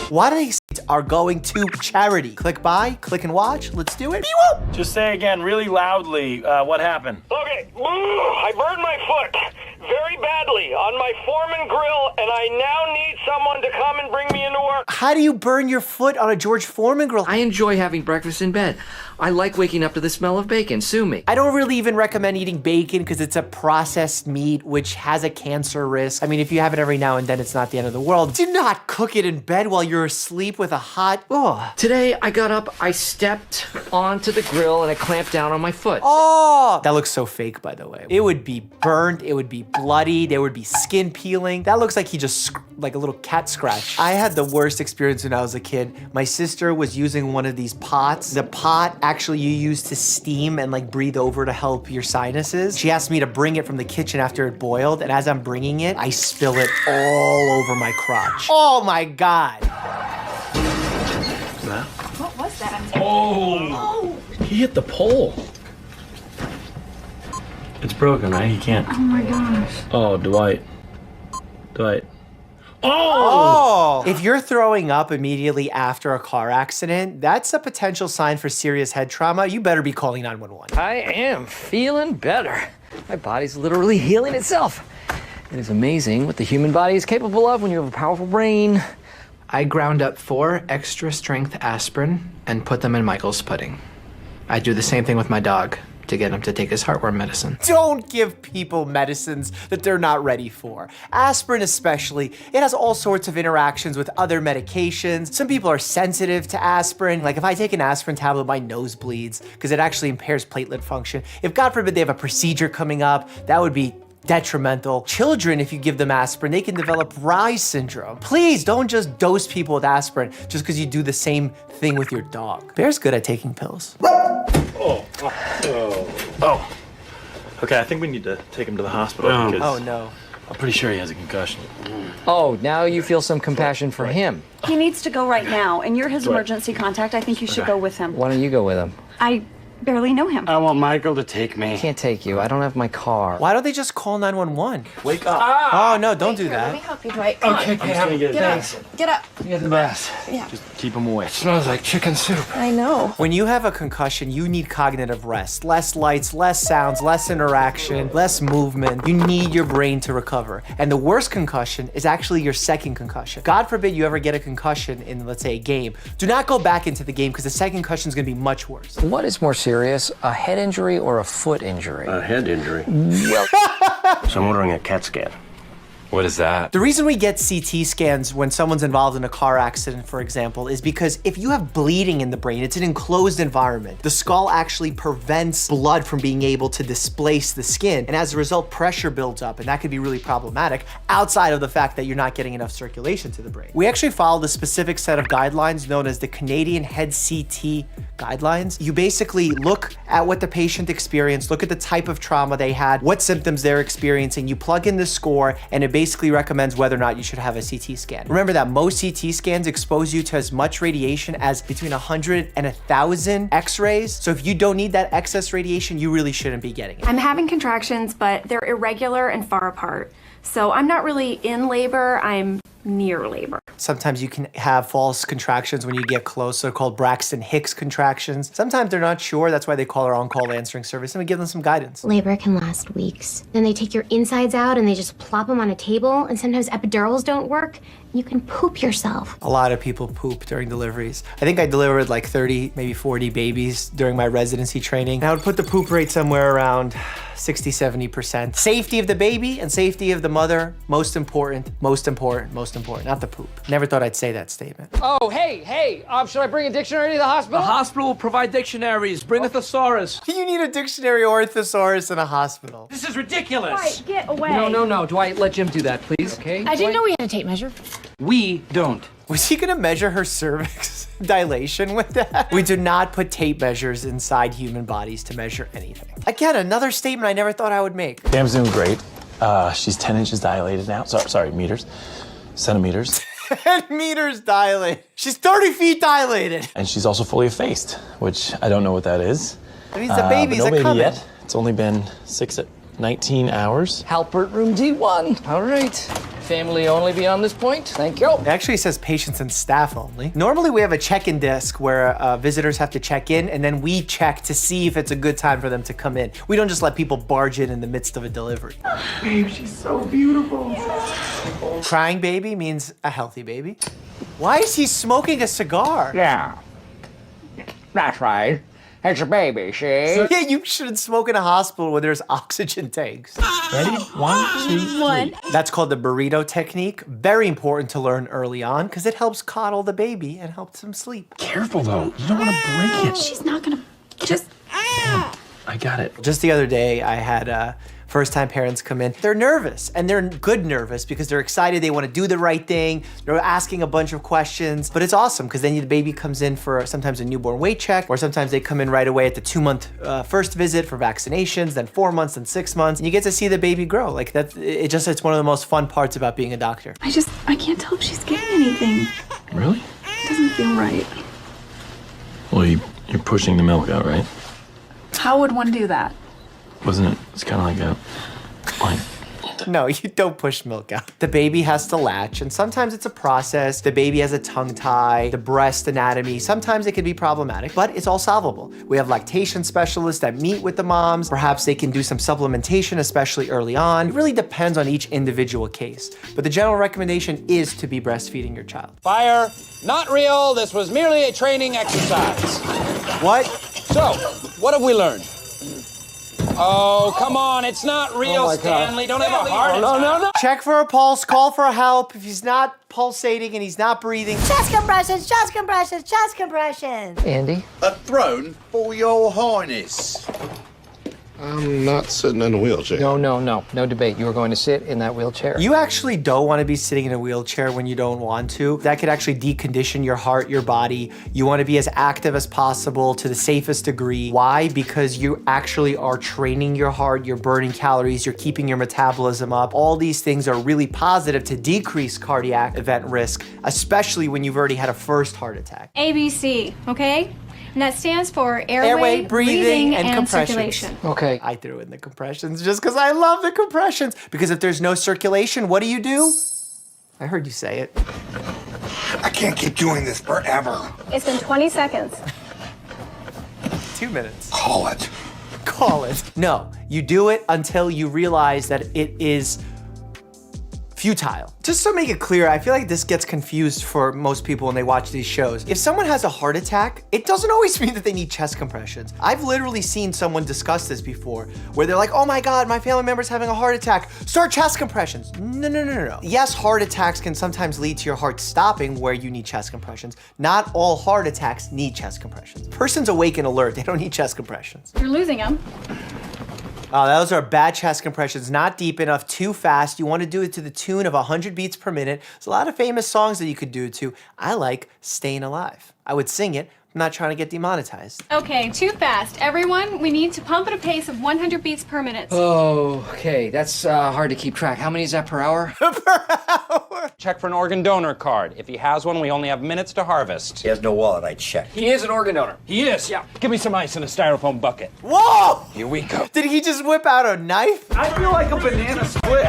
Why do they are going to charity? Click buy, click and watch, let's do it. Be-woo! Just say again really loudly what happened. Okay, I burned my foot very badly on my Foreman grill, and I now need someone to come and bring me into work. How do you burn your foot on a George Foreman grill? I enjoy having breakfast in bed. I like waking up to the smell of bacon. Sue me. I don't really even recommend eating bacon because it's a processed meat which has a cancer risk. I mean, if you have it every now and then, it's not the end of the world. Do not cook it in bed while you're asleep with a hot, ugh. Today, I got up, I stepped onto the grill, and I clamped down on my foot. Oh! That looks so fake, by the way. It would be burnt, it would be bloody, there would be skin peeling. That looks like he just, like a little cat scratch. I had the worst experience when I was a kid. My sister was using one of these pots. The pot actually you use to steam and like breathe over to help your sinuses. She asked me to bring it from the kitchen after it boiled, and as I'm bringing it, I spill it all over my crotch. Oh my God. What was that? Oh! He hit the pole. It's broken, right? He can't. Oh my gosh. Oh, Dwight. Oh! If you're throwing up immediately after a car accident, that's a potential sign for serious head trauma. You better be calling 911. I am feeling better. My body's literally healing itself. It is amazing what the human body is capable of when you have a powerful brain. I ground up 4 extra strength aspirin and put them in Michael's pudding. I do the same thing with my dog to get him to take his heartworm medicine. Don't give people medicines that they're not ready for. Aspirin especially, it has all sorts of interactions with other medications. Some people are sensitive to aspirin. Like if I take an aspirin tablet, my nose bleeds because it actually impairs platelet function. If God forbid they have a procedure coming up, that would be detrimental. Children, if you give them aspirin, they can develop Rye syndrome. Please don't just dose people with aspirin just because you do the same thing with your dog. Bear's good at taking pills. Oh. Okay, I think we need to take him to the hospital because oh no. I'm pretty sure he has a concussion. Oh, now you feel some compassion for him. He needs to go right now, and you're his emergency contact. I think you should go with him. Why don't you go with him? I barely know him. I want Michael to take me. I can't take you. I don't have my car. Why don't they just call 911? Wake up. Oh no, don't do Let me that. help you, Dwight. Come Okay, on. I'm just gonna get it. Thanks. Get up. You're the best. Yeah. Just keep him away. It smells like chicken soup. I know. When you have a concussion, you need cognitive rest. Less lights, less sounds, less interaction, less movement. You need your brain to recover. And the worst concussion is actually your second concussion. God forbid you ever get a concussion in, let's say, a game. Do not go back into the game because the second concussion is gonna be much worse. What is more serious, a head injury or a foot injury? A head injury. Well, So I'm ordering a CAT scan. What is that? The reason we get CT scans when someone's involved in a car accident, for example, is because if you have bleeding in the brain, it's an enclosed environment. The skull actually prevents blood from being able to displace the skin, and as a result, pressure builds up, and that could be really problematic outside of the fact that you're not getting enough circulation to the brain. We actually followed a specific set of guidelines known as the Canadian Head CT guidelines. You basically look at what the patient experienced, look at the type of trauma they had, what symptoms they're experiencing, you plug in the score, and it basically recommends whether or not you should have a CT scan. Remember that most CT scans expose you to as much radiation as between 100 and 1,000 x-rays. So if you don't need that excess radiation, you really shouldn't be getting it. I'm having contractions, but they're irregular and far apart. So I'm not really in labor, I'm near labor. Sometimes you can have false contractions when you get close. They're called Braxton Hicks contractions. Sometimes they're not sure. That's why they call our on-call answering service, and we give them some guidance. Labor can last weeks. Then they take your insides out and they just plop them on a table, and sometimes epidurals don't work. You can poop yourself. A lot of people poop during deliveries. I think I delivered like 30, maybe 40 babies during my residency training. And I would put the poop rate somewhere around 60, 70%. Safety of the baby and safety of the mother, most important, most important, most important, not the poop. Never thought I'd say that statement. Oh, hey, should I bring a dictionary to the hospital? The hospital will provide dictionaries. Bring a thesaurus. You need a dictionary or a thesaurus in a hospital. This is ridiculous. Right, get away. No. Dwight, let Jim do that, please, okay? I didn't know we had a tape measure. We don't. Was he gonna measure her cervix dilation with that? We do not put tape measures inside human bodies to measure anything. Again, another statement I never thought I would make. Cam's doing great. She's 10 inches dilated now. Sorry, meters. Centimeters. 10 meters dilated. She's 30 feet dilated. And she's also fully effaced, which I don't know what that is. That means the babies but no are baby coming. yet. It's only been 19 hours. Halpert room D1. All right. Family only beyond this point. Thank you. It actually says patients and staff only. Normally we have a check-in desk where visitors have to check in, and then we check to see if it's a good time for them to come in. We don't just let people barge in the midst of a delivery. Babe, she's so beautiful. Crying baby means a healthy baby. Why is he smoking a cigar? Yeah. That's right. It's a baby, see? Yeah, you shouldn't smoke in a hospital where there's oxygen tanks. Ready? 1, 2, 3. That's called the burrito technique. Very important to learn early on because it helps coddle the baby and helps him sleep. Careful though. You don't want to break it. She's not gonna just... I got it. Just the other day, I had first-time parents come in. They're nervous, and they're good nervous because they're excited. They want to do the right thing. They're asking a bunch of questions, but it's awesome because then the baby comes in for sometimes a newborn weight check, or sometimes they come in right away at the 2-month first visit for vaccinations, then 4 months, then 6 months, and you get to see the baby grow. Like it's one of the most fun parts about being a doctor. I can't tell if she's getting anything. Really? It doesn't feel right. Well, you're pushing the milk out, right? How would one do that? Wasn't it? It's kind of like a... No, you don't push milk out. The baby has to latch, and sometimes it's a process. The baby has a tongue tie, the breast anatomy. Sometimes it can be problematic, but it's all solvable. We have lactation specialists that meet with the moms. Perhaps they can do some supplementation, especially early on. It really depends on each individual case, but the general recommendation is to be breastfeeding your child. Fire. Not real. This was merely a training exercise. What? So, what have we learned? Oh, come on. It's not real, Stanley. Don't have a heart attack. No. Check for a pulse, call for help. If he's not pulsating and he's not breathing. Chest compressions, chest compressions, chest compressions. Andy? A throne for your highness. I'm not sitting in a wheelchair. No debate. You are going to sit in that wheelchair. You actually don't want to be sitting in a wheelchair when you don't want to. That could actually decondition your heart, your body. You want to be as active as possible to the safest degree. Why? Because you actually are training your heart, you're burning calories, you're keeping your metabolism up. All these things are really positive to decrease cardiac event risk, especially when you've already had a first heart attack. ABC, okay? And that stands for airway, breathing, and compressions. circulation. Okay. I threw in the compressions just because I love the compressions. Because if there's no circulation, what do? I heard you say it. I can't keep doing this forever. It's been 20 seconds. 2 minutes. Call it. Call it. No, you do it until you realize that it is futile. Just to make it clear, I feel like this gets confused for most people when they watch these shows. If someone has a heart attack, it doesn't always mean that they need chest compressions. I've literally seen someone discuss this before, where they're like, oh my God, my family member's having a heart attack. Start chest compressions. No. Yes, heart attacks can sometimes lead to your heart stopping where you need chest compressions. Not all heart attacks need chest compressions. Person's awake and alert, they don't need chest compressions. You're losing them. Oh, those are bad chest compressions, not deep enough, too fast. You want to do it to the tune of 100 beats per minute. There's a lot of famous songs that you could do it to. I like Staying Alive. I would sing it. I'm not trying to get demonetized. Okay, too fast. Everyone, we need to pump at a pace of 100 beats per minute. Oh, okay, that's hard to keep track. How many is that per hour? Check for an organ donor card. If he has one, we only have minutes to harvest. He has no wallet, I checked. He is an organ donor. He is, yeah. Give me some ice in a styrofoam bucket. Whoa! Here we go. Did he just whip out a knife? I feel like a banana split.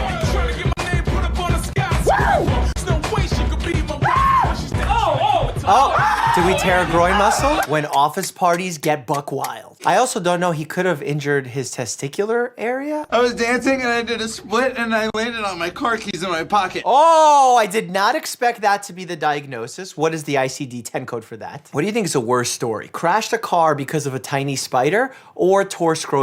Oh, did we tear a groin muscle? When office parties get buck wild. I also don't know, he could have injured his testicular area. I was dancing and I did a split and I landed on my car keys in my pocket. Oh, I did not expect that to be the diagnosis. What is the ICD-10 code for that? What do you think is a worse story? Crashed a car because of a tiny spider or tore scrotum?